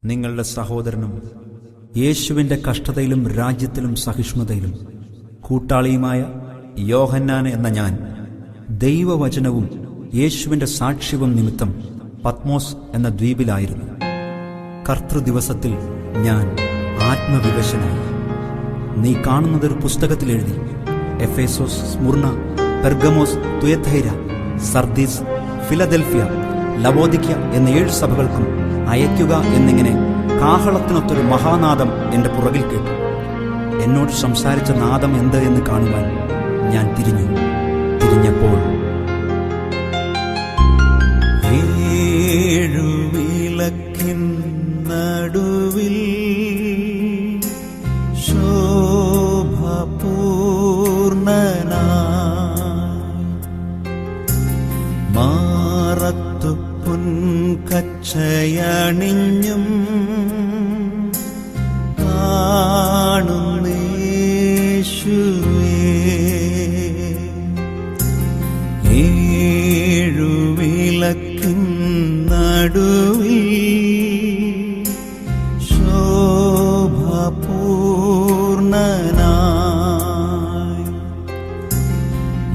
നിങ്ങളുടെ സഹോദരനും യേശുവിൻ്റെ കഷ്ടതയിലും രാജ്യത്തിലും സഹിഷ്ണുതയിലും കൂട്ടാളിയുമായ യോഹന്നാൻ എന്ന ഞാൻ ദൈവവചനവും യേശുവിൻ്റെ സാക്ഷ്യവും നിമിത്തം പത്മോസ് എന്ന ദ്വീപിലായിരുന്നു. കർത്തൃദിവസത്തിൽ ഞാൻ ആത്മവിവശനായി. നീ കാണുന്നതൊരു പുസ്തകത്തിൽ എഴുതി എഫേസോസ്, സ്മുർണ, പെർഗമോസ്, തുയഥൈര, സർദീസ്, ഫിലദൽഫിയ, ലവോദിക്യ എന്ന 7 സഭകൾക്കും അയക്കുക എന്നിങ്ങനെ കാഹളത്തിനൊത്തൊരു മഹാനാദം എൻ്റെ പുറകിൽ കേട്ടു. എന്നോട് സംസാരിച്ച നാദം എന്ത് എന്ന് കാണുവാൻ ഞാൻ തിരിഞ്ഞപ്പോൾ 7 വിളക്കിൻ നടുവിൽ ശോഭപൂർണനായി മാറത്തു പൊൻകച്ചയണിഞ്ഞും കാണുന്നേശുവേ 7 വിളക്കിൻ നടുവിൽ ശോഭപൂർണനായി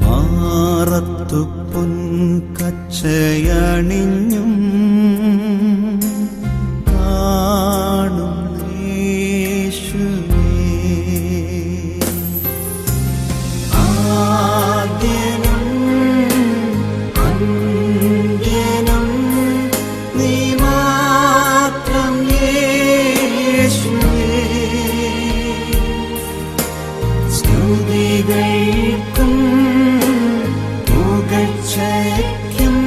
മാറത്തു പൊൻകച്ചയണിഞ്ഞും സ്തുതികൾക്കും പുകഴ്ചയ്ക്കും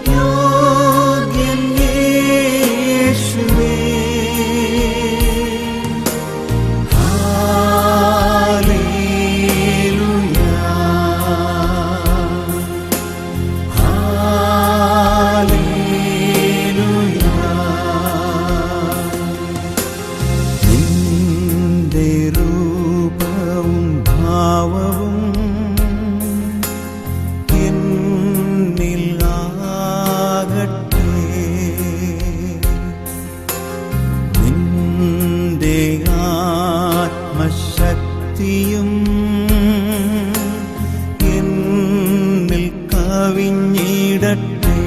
യോഗ്യൻ യേശുവേ. Hallelujah, hallelujah. നിന്റെ ഭാവവും എന്നിലാകട്ടെ, നിന്റെ ആത്മശക്തിയും എന്നിൽ കവിഞ്ഞിടട്ടെ.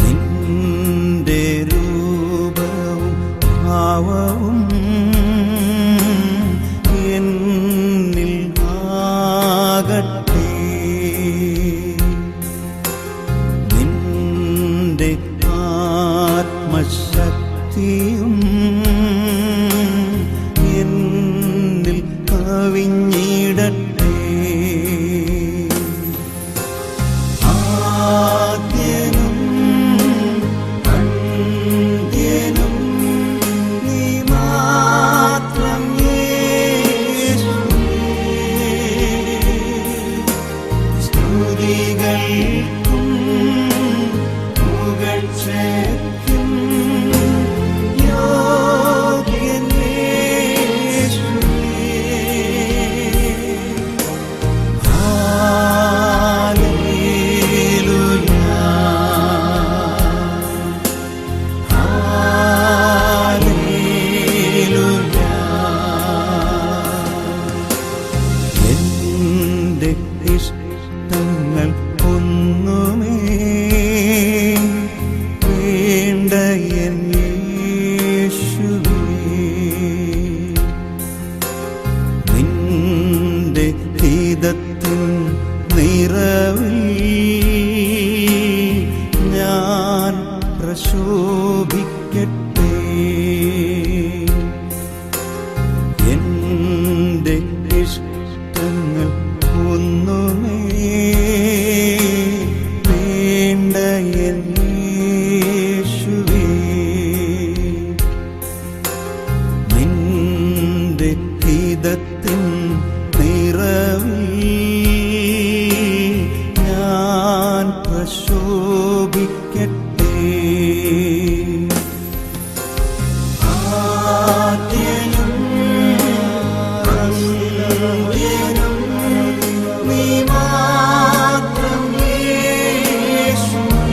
നിന്റെ രൂപവും ഭാവവും എന്നിൽ ആകട്ടെ, നിന്റെ ആത്മശക്തിയും എന്നിൽ കവിഞ്ഞിടട്ടെ. ആദ്യനും അന്ത്യനും നീ മാത്രം സ്തുതികൾക്കും പുകഴ്ചയ്ക്കും യോഗ്യൻ യേശുവേ. Hallelujah, hallelujah. എന്റെ ഇഷ്ടങ്ങൾ ഒന്നുമേ വേണ്ട എൻ യേശുവേ. നിന്റെ ഹിതത്തിൻ നിറവിൽ ഞാൻ പ്രശോഭിക്കട്ടെ. എന്റെ ഇഷ്ടങ്ങൾ ഒന്നുമേ വേണ്ട എൻ യേശുവേ. നിന്റെ ഹിതത്തിൻ നിറവിൽ ഞാൻ പ്രശോഭിക്കട്ടെ. ആദ്യനും അന്ത്യനും നീ മാത്രം യേശുവേ.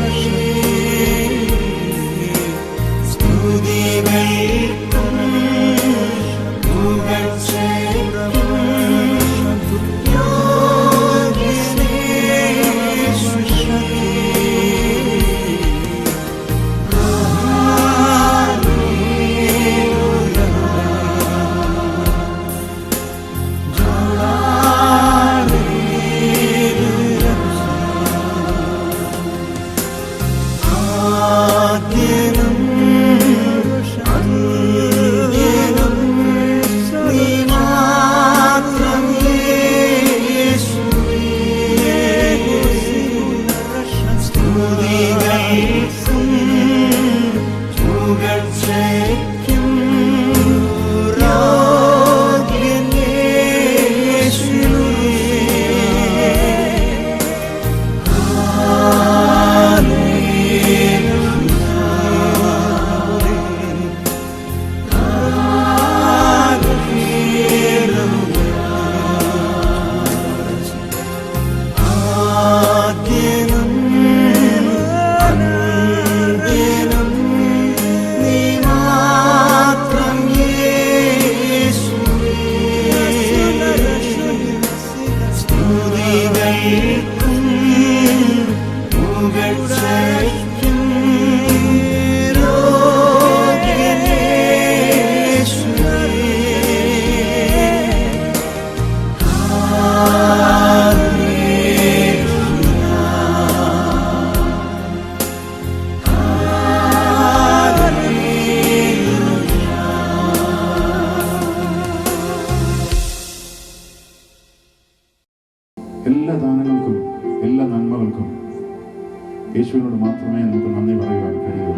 യേശുവിനോട് മാത്രമേ നമുക്ക് നന്ദി പറയുവാൻ കഴിയുള്ളൂ.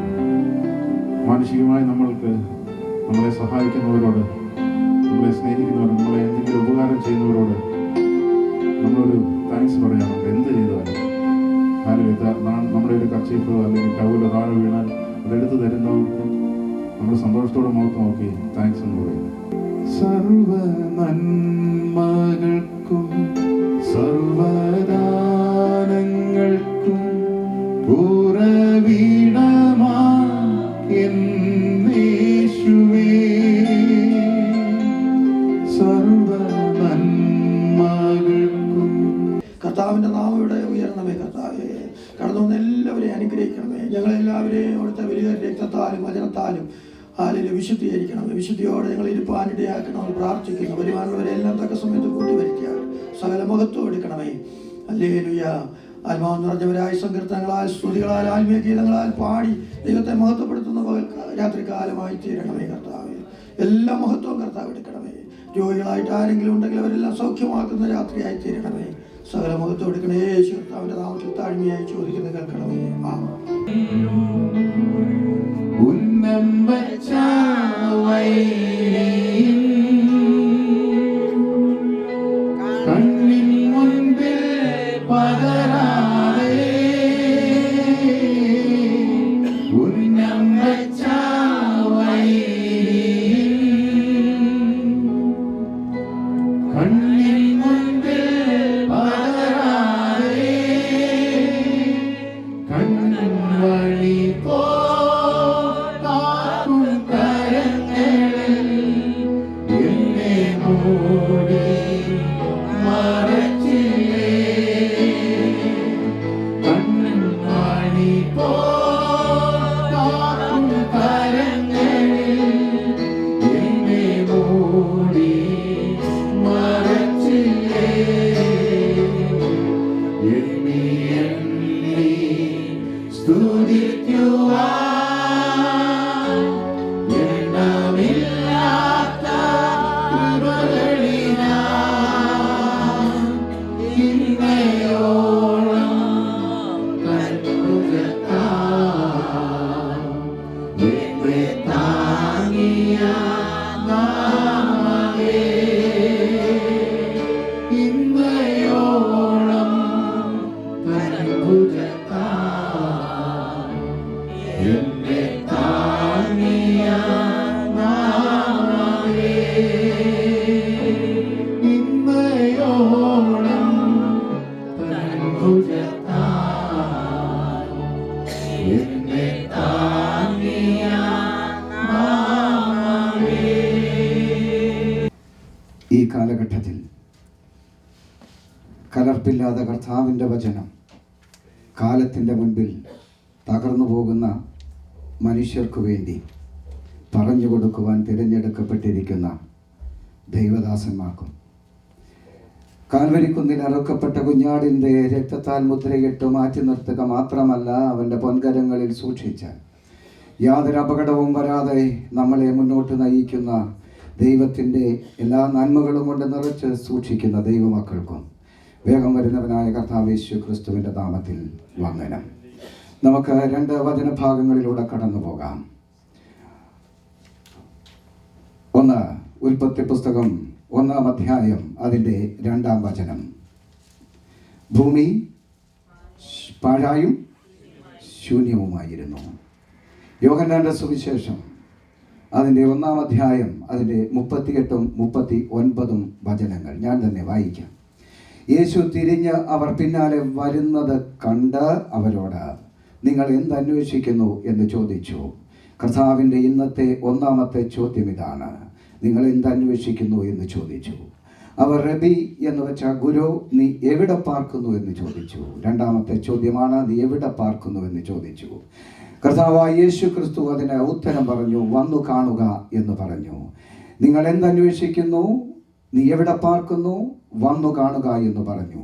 മാനുഷികമായി നമ്മളെ സഹായിക്കുന്നവരോട്, നമ്മളെ സ്നേഹിക്കുന്നവർ, നമ്മളെ എന്തെങ്കിലും ഉപകാരം ചെയ്യുന്നവരോട് നമ്മളൊരു താങ്ക്സ് പറയാറുണ്ട്. എന്ത് ചെയ്താലും നമ്മുടെ ഒരു കർച്ചീഫോ അല്ലെങ്കിൽ ടവലോ താഴെ വീണാൽ അതെടുത്ത് തരുന്നവർക്ക് നമ്മൾ സന്തോഷത്തോടെ മുഖത്ത് നോക്കി താങ്ക്സ് എന്ന് പറയും. സർവ നന്മകൾക്കും സർവദാനങ്ങൾക്കും ഉറവിടമാ യേശുവേ, സർവ നന്മകൾക്കും. കർത്താവിൻ്റെ നാമം ഇവിടെ ഉയരണമേ. കർത്താവേ, കടന്നു വന്ന എല്ലാവരെയും അനുഗ്രഹിക്കണമേ. ഞങ്ങളെല്ലാവരെയും അവിടുത്തെ വലിയ രക്തത്താലും വചനത്താലും വിശുദ്ധീകരിക്കണമേ. വിശുദ്ധിയോടെ ഞങ്ങൾ ഇരുപ്പാനിടയാക്കണമെന്ന് പ്രാർത്ഥിക്കുന്നു. വരുവാനുള്ളവരെല്ലാം തക്ക സമയത്ത് കൂട്ടിവരിക്കുക. സകല മഹത്വം എടുക്കണമേ. ഹല്ലേലൂയ. ആത്മാവ് നിറഞ്ഞവരായ സങ്കീർത്തനങ്ങളാൽ, സ്തുതികളാൽ, ആത്മീയ ഗീതങ്ങളാൽ പാടി ദൈവത്തെ മഹത്വപ്പെടുത്തുന്ന രാത്രികാലമായി തീരണമേ. കർത്താവേ, എല്ലാ മഹത്വവും കർത്താവ് എടുക്കണമേ. രോഗികളായിട്ട് ആരെങ്കിലും ഉണ്ടെങ്കിൽ അവരെല്ലാം സൗഖ്യമാക്കുന്ന രാത്രിയായി തീരണമേ. സകല മഹത്വം എടുക്കണേ. യേശു കർത്താവിന്റെ നാമത്തിൽ താഴ്മയായി ചോദിക്കുന്നത് കേൾക്കണമേ. കണ്ണിൻ മുൻപിൽ പകരാതെ ഉന്നം വച്ച കണ്ണിൻ മുൻപിൽ പകരാതെ കണ്ണൻ വഴി പോ ഈ കാലഘട്ടത്തിൽ കലർപ്പില്ലാത്ത കർത്താവിൻ്റെ വചനം കാലത്തിൻ്റെ മുൻപിൽ തകർന്നു പോകുന്ന മനുഷ്യർക്കു വേണ്ടി പറഞ്ഞു കൊടുക്കുവാൻ തിരഞ്ഞെടുക്കപ്പെട്ടിരിക്കുന്ന ദൈവദാസന്മാർക്കും കാൽവരിക്കുന്നിൽ അറുക്കപ്പെട്ട കുഞ്ഞാടിൻ്റെ രക്തത്താൽ മുദ്രയിട്ട് മാറ്റി നിർത്തുക മാത്രമല്ല, അവൻ്റെ പൊൻകരങ്ങളിൽ സൂക്ഷിച്ച യാതൊരു അപകടവും വരാതെ നമ്മളെ മുന്നോട്ട് നയിക്കുന്ന ദൈവത്തിൻ്റെ എല്ലാ നന്മകളും കൊണ്ട് നിറച്ച് സൂക്ഷിക്കുന്ന ദൈവമക്കൾക്കും വേഗം വരുന്നവനായ കർത്താവ് യേശു ക്രിസ്തുവിൻ്റെ നാമത്തിൽ വന്ദനം. നമുക്ക് 2 വചനഭാഗങ്ങളിലൂടെ കടന്നു പോകാം. ഒന്ന്, ഉൽപ്പത്തി പുസ്തകം 1-ാം അധ്യായം അതിൻ്റെ 2-ാം വചനം. ഭൂമി പാഴായും ശൂന്യവുമായിരുന്നു. യോഹന്നാന്റെ സുവിശേഷം അതിൻ്റെ 1-ാം അധ്യായം അതിൻ്റെ 38-ഉം 39-ഉം വചനങ്ങൾ ഞാൻ തന്നെ വായിക്കാം. യേശു തിരിഞ്ഞ് അവർ പിന്നാലെ വരുന്നത് കണ്ട് അവരോട്, നിങ്ങൾ എന്തന്വേഷിക്കുന്നു എന്ന് ചോദിച്ചു. കർത്താവിൻ്റെ ഇന്നത്തെ 1-ാമത്തെ ചോദ്യം ഇതാണ്, നിങ്ങൾ എന്തന്വേഷിക്കുന്നു എന്ന് ചോദിച്ചു. അവർ റബി എന്ന് വെച്ചാൽ ഗുരു, നീ എവിടെ പാർക്കുന്നു എന്ന് ചോദിച്ചു. 2-ാമത്തെ ചോദ്യമാണ്, നീ എവിടെ പാർക്കുന്നു എന്ന് ചോദിച്ചു. കർത്താവായ യേശു ക്രിസ്തു അതിന് ഉത്തരം പറഞ്ഞു, വന്നു കാണുക എന്ന് പറഞ്ഞു. നിങ്ങൾ എന്തന്വേഷിക്കുന്നു, നീ എവിടെ പാർക്കുന്നു, വന്നു കാണുക എന്ന് പറഞ്ഞു.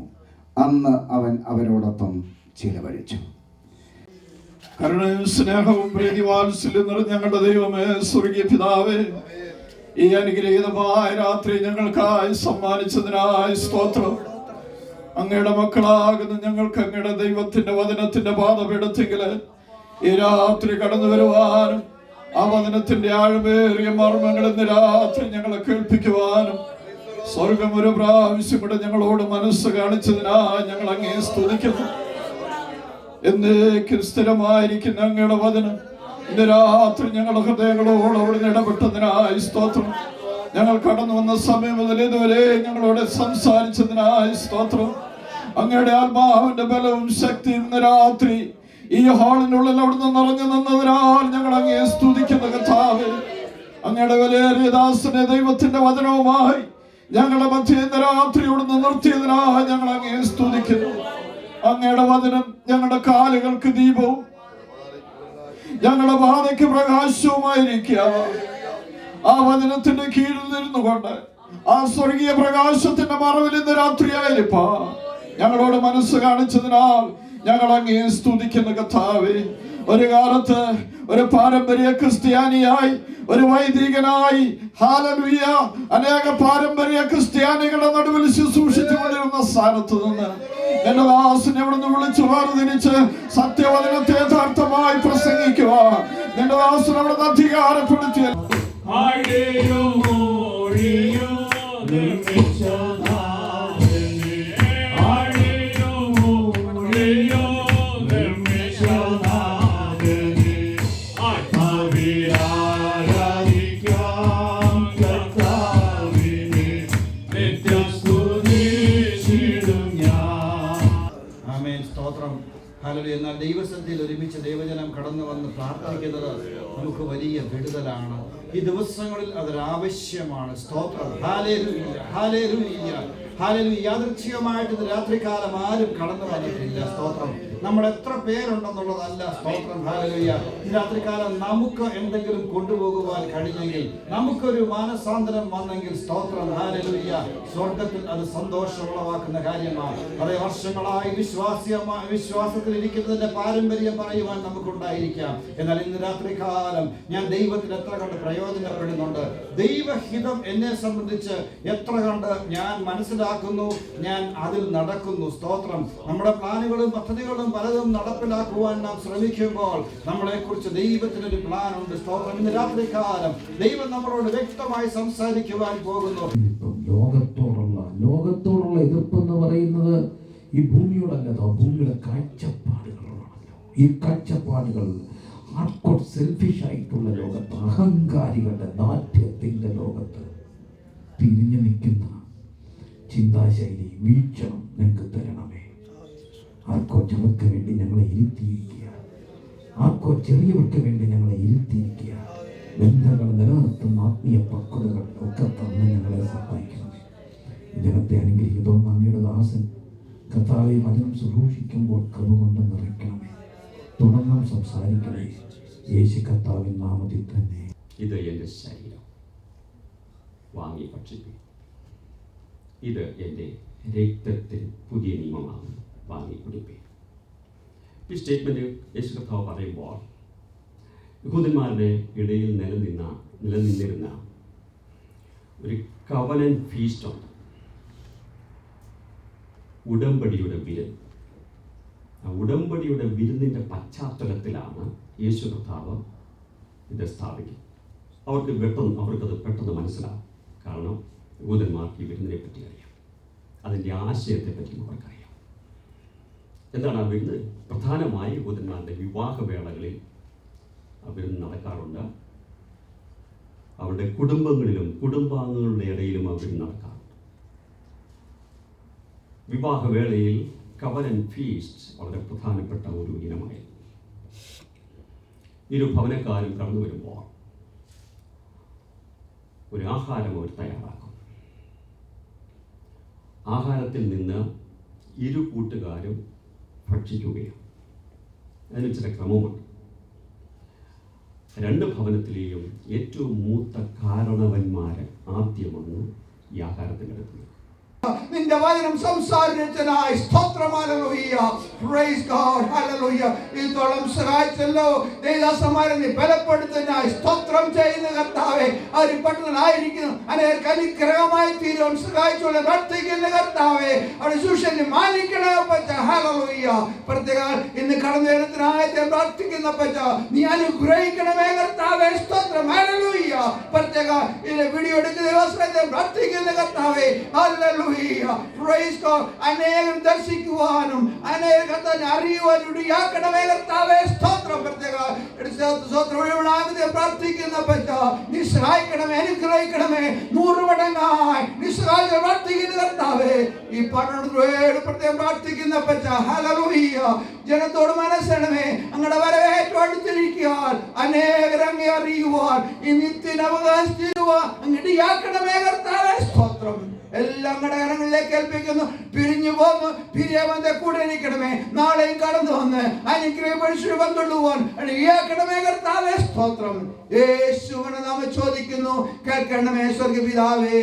അന്ന് അവൻ അവരോടൊപ്പം ചിലവഴിച്ചു. കരുണയും സ്നേഹവും പ്രീതിവാത്സല്യം നിറഞ്ഞ ഞങ്ങളുടെ ദൈവമേ, സ്വർഗീയ പിതാവേ, ഈ അനുഗ്രഹീതമായ രാത്രി ഞങ്ങൾക്കായി സമ്മാനിച്ചതിനായി സ്തോത്രം. അങ്ങയുടെ മക്കളാകുന്ന ഞങ്ങൾക്ക് അങ്ങയുടെ ദൈവത്തിന്റെ വചനത്തിന്റെ പാദപീഠത്തെങ്കില് ഈ രാത്രി കടന്നു വരുവാനും ആ വചനത്തിന്റെ ആഴമേറിയ മർമ്മങ്ങൾ ഇന്ന് രാത്രി ഞങ്ങളെ കേൾപ്പിക്കുവാനും സ്വർഗം ഒരു പ്രാവശ്യം കൂടെ ഞങ്ങളോട് മനസ്സ് കാണിച്ചതിനായി ഞങ്ങൾ അങ്ങേ സ്തുതിക്കുന്നു. എന്നേക്കും സ്ഥിരമായിരിക്കുന്ന അങ്ങയുടെ വചനം ഇന്ന് രാത്രി ഞങ്ങളുടെ ഹൃദയങ്ങളോട് അവിടുന്ന് ഇടപെട്ടതിനായി സ്തോത്രം. ഞങ്ങൾ കടന്നു വന്ന സമയം മുതൽ ഇതുവരെ ഞങ്ങളോട് സംസാരിച്ചതിനായി സ്തോത്രം. അങ്ങയുടെ ആത്മാവിന്റെ ബലവും ശക്തിയും ഇന്ന് രാത്രി ഈ ഹാളിനുള്ളിൽ അവിടുന്ന് നിറഞ്ഞു നിന്നതിനാൽ ഞങ്ങൾ അങ്ങേ സ്തുതിക്കുന്ന കർത്താവേ. അങ്ങയുടെ വിലയേറിയ ദാസനെ ദൈവത്തിന്റെ വചനവുമായി ഞങ്ങളുടെ മധ്യ ഇന്ന് രാത്രി അവിടുന്ന് നിർത്തിയതിനായി ഞങ്ങൾ അങ്ങേ സ്തുതിക്കുന്നു. അങ്ങയുടെ വചനം ഞങ്ങളുടെ കാലുകൾക്ക് ദീപവും ഞങ്ങളുടെ പാതയ്ക്ക് പ്രകാശവുമായിരിക്കുക. ആ വചനത്തിന്റെ കീഴിൽ നിന്നു കൊണ്ട് ആ സ്വർഗീയ പ്രകാശത്തിന്റെ മറവിൽ ഇന്ന് രാത്രിയായിരിപ്പാ ഞങ്ങളോട് മനസ്സ് കാണിച്ചതിനാൽ ഞങ്ങൾ അങ്ങേ സ്തുതിക്കുന്ന കർത്താവേ. ഒരു കാലത്ത് ഒരു പാരമ്പര്യ ക്രിസ്ത്യാനിയായി, ഒരു വൈദികനായി, ഹല്ലേലൂയ, അനേക പാരമ്പര്യ ക്രിസ്ത്യാനികളുടെ നടുവിൽ ശുശ്രൂഷിച്ചുകൊണ്ടിരുന്ന സ്ഥാനത്ത് നിന്ന് എന്റെ ദാസനെ അവിടുന്ന് വിളിച്ചു വേർതിരിച്ച് സത്യവചനത്തെ യഥാർത്ഥമായി പ്രസംഗിക്കുക നിന്റെ ദാസനെ അവിടുന്ന് അധികാരപ്പെടുത്തിയ എന്നാൽ ദൈവസന്നിധിയിൽ ഒരുമിച്ച് ദൈവജനം കടന്നു വന്ന് പ്രാർത്ഥിക്കുന്നത് നമുക്ക് വലിയ വിടുതലാണ്. ഈ ദിവസങ്ങളിൽ അതൊരാവശ്യമാണ്. സ്തോത്രം. Hallelujah, hallelujah, hallelujah. യാദൃച്ഛികമായിട്ട് ഇത് രാത്രികാലം ആരും കടന്നു വന്നിട്ടില്ല. സ്തോത്രം. നമ്മൾ എത്ര പേരുണ്ടെന്നുള്ളതല്ല. സ്തോത്രം. ഹല്ലേലൂയ. ഈ രാത്രികാലം നമുക്ക് എന്തെങ്കിലും കൊണ്ടുപോകുവാൻ കഴിഞ്ഞെങ്കിൽ, നമുക്കൊരു മാനസാന്തരം വന്നെങ്കിൽ, സ്തോത്രം. ഹല്ലേലൂയ. സ്വർഗത്തിൽ അത് സന്തോഷം ഉളവാക്കുന്ന കാര്യമാണ്. അതേ വർഷങ്ങളായി വിശ്വാസത്തിൽ ഇരിക്കുന്നതിന്റെ പാരമ്പര്യം പറയുവാൻ നമുക്കുണ്ടായിരിക്കാം. എന്നാൽ ഇന്ന് രാത്രികാലം ഞാൻ ദൈവത്തിൽ എത്ര കണ്ട് പ്രയോജനപ്പെടുന്നുണ്ട്, ദൈവഹിതം എന്നെ സംബന്ധിച്ച് എത്ര കണ്ട് ഞാൻ മനസ്സിലാക്കുന്നു, ഞാൻ അതിൽ നടക്കുന്നു. സ്തോത്രം. നമ്മുടെ പ്ലാനുകളും പദ്ധതികളും പലതും നടപ്പിലാക്കുവാൻ നാം ശ്രമിക്കുമ്പോൾ നമ്മളെ കുറിച്ച് ദൈവത്തിനൊരു പ്ലാൻ ഉണ്ട്. സ്തോത്രം. ഇന്ന് രാത്രികാലം ദൈവം നമ്മളോട് വ്യക്തമായി സംസാരിക്കുവാൻ പോകുന്നു. ലോകത്തോടുള്ള എതിർപ്പ് എന്ന് പറയുന്നത് ഈ ഭൂമിയോടല്ലോ, ഭൂമിയുടെ കാഴ്ചപ്പാടുകളാണല്ലോ. ഈ കാഴ്ചപ്പാടുകൾ സെൽഫിഷ് ആയിട്ടുള്ള ലോകത്ത്, അഹങ്കാരികളുടെ നാട്യത്തിന്റെ ലോകത്ത് തിരിഞ്ഞു നിൽക്കുന്ന ചിന്താശൈലി, വീക്ഷണം ഞങ്ങൾക്ക് തരണമേ. ആർക്കോ ചെറുക്ക് വേണ്ടി ഞങ്ങളെ ഇരുത്തിയിരിക്കുക, ആർക്കോ ചെറിയവർക്ക് വേണ്ടി ഞങ്ങളെ ഇരുത്തിയിരിക്കുക. ബന്ധങ്ങൾ നിലനിർത്തുന്ന ആത്മീയ പക്വതകൾ ഒക്കെ തന്ന് ഞങ്ങളെ സഹായിക്കണമേ. ജനത്തെ അനുഗ്രഹിക്കുന്നു. അങ്ങയുടെ ദാസൻ കർത്താവെ വചനം ശുശ്രൂഷിക്കുമ്പോൾ കൃപ കൊണ്ട് നിറയ്ക്കണമേ. തുടർന്നും സംസാരിക്കണേ. യേശു കർത്താവിൻ നാമത്തിൽ തന്നെ. ഇത് എൻ്റെ ശരീരം, വാങ്ങി ഭക്ഷിപ്പീൻ. ഇത് എൻ്റെ രക്തത്തിൽ പുതിയ നിയമമാണ്, വാങ്ങി കുടിപ്പീൻ. ഈ സ്റ്റേറ്റ്മെൻറ്റ് യേശു കർത്താവ് പറയുമ്പോൾ യഹൂദന്മാരുടെ ഇടയിൽ നിലനിന്നിരുന്ന ഒരു കവനന്റ് ഫീസ്റ്റ് ഉണ്ട്, ഉടമ്പടിയുടെ വിരുന്ന്. ആ ഉടമ്പടിയുടെ വിരുന്നിൻ്റെ പശ്ചാത്തലത്തിലാണ് യേശു കർത്താവ് ഇത് സ്ഥാപിക്കുന്നത്. അവർക്കത് പെട്ടെന്ന് മനസ്സിലാവും. കാരണം യഹൂദന്മാർക്ക് ഈ വിരുന്നിനെ പറ്റി അറിയാം, അതിൻ്റെ ആശയത്തെപ്പറ്റി അവർക്കറിയാം. എന്താണ് ആ വിരുന്ന്? പ്രധാനമായി യഹൂദന്മാരുടെ വിവാഹവേളകളിൽ ആ വിരുന്ന് നടക്കാറുണ്ട്. അവരുടെ കുടുംബങ്ങളിലും കുടുംബാംഗങ്ങളുടെ ഇടയിലും ആ വിരുന്ന് നടക്കാറുണ്ട്. വിവാഹവേളയിൽ കവനന്റ് ഫീസ്റ്റ് വളരെ പ്രധാനപ്പെട്ട ഒരു ഇനമായിരുന്നു. ഇരു ഭവനക്കാരും കടന്നു വരുമ്പോൾ ഒരു ആഹാരം അവർ തയ്യാറാക്കും. ആഹാരത്തിൽ നിന്ന് ഇരു കൂട്ടുകാരും ഭക്ഷിക്കുകയാണ്. അതിന് ചില ക്രമമുണ്ട്. രണ്ട് ഭവനത്തിലെയും ഏറ്റവും മൂത്ത കാരണവന്മാരെ ആദ്യം വന്ന് ഈ ആഹാരത്തിനെടുക്കുന്നത്. നിന്റെ വചനം സംസാരിച്ചനായി സ്തോത്രം. Hallelujah, praise god, hallelujah. ഇതോളം സഹായിച്ചല്ലോ ദൈവദാസന്മാരെ നീ ബലപ്പെടുത്തുന്നതിനായി സ്തോത്രം ചെയ്യുന്ന കർത്താവേ. അവർ പട്ടണത്തിലായിരിക്കുന്നു അനേകർക്ക് അനുഗ്രഹമായി തീരുവാൻ സഹായിച്ചുള്ള പ്രാർത്ഥിക്കുന്ന കർത്താവേ. അവിടെ ശുശ്രൂഷനെ മാനിക്കണേ പച്ച. ഹല്ലേലൂയ. പ്രത്യേക ഇന്ന് കടന്നു വരുന്നതിനായി പ്രാർത്ഥിക്കുന്ന പച്ച നീ അനുഗ്രഹിക്കണമേ കർത്താവേ. സ്തോത്രം. ഹല്ലേലൂയ. പ്രത്യേക ഇതിലെ വീഡിയോ എടുക്കുന്ന ദിവസത്തെ പ്രാർത്ഥിക്കുന്ന കർത്താവേ. Hallelujah, praise God. അനേകം ദർശിക്കുവാനും അനേകം തന്നെ അറിയുവാനും ഇടയാക്കണമേ കർത്താവേ. സ്തോത്രം. പ്രത്യേക പ്രാർത്ഥിക്കുന്ന പറ്റ നീ സഹായിക്കണമേ, അനുഗ്രഹിക്കണമേ. 100 മടങ്ങായി നീ സഹായിച്ച് പ്രാർത്ഥിക്കുന്ന കർത്താവേ. ഈ പഠനത്തോട് പ്രത്യേകം പ്രാർത്ഥിക്കുന്ന പറ്റ. ഹല്ലേലൂയ. ജനത്തോട് മനസ്സണമേ, അങ്ങയുടെ വരവേറ്റു അടുത്തിരിക്കാൻ അനേകർ അങ്ങേ അറിയുവാൻ ഈ നിത്യന് അവകാശിക്കുവാൻ അങ്ങടിയാക്കണമേ കർത്താവേ. സ്തോത്രം. എല്ലാം ഘടകങ്ങളിലേക്ക് ഏൽപ്പിക്കുന്നു. പിരിഞ്ഞു പോന്നു പിരിയാമന്റെ കൂടെ ഇരിക്കണമേ. നാളെയും കടന്നു വന്ന് അനുഗ്രഹിച്ചു വന്നുള്ളുവാൻ ഇയാക്കണമേ കർത്താവേ. സ്തോത്രം. യേശുവിനെ നാം ചോദിക്കുന്നു, കേൾക്കണമേ സ്വർഗ്ഗപിതാവേ.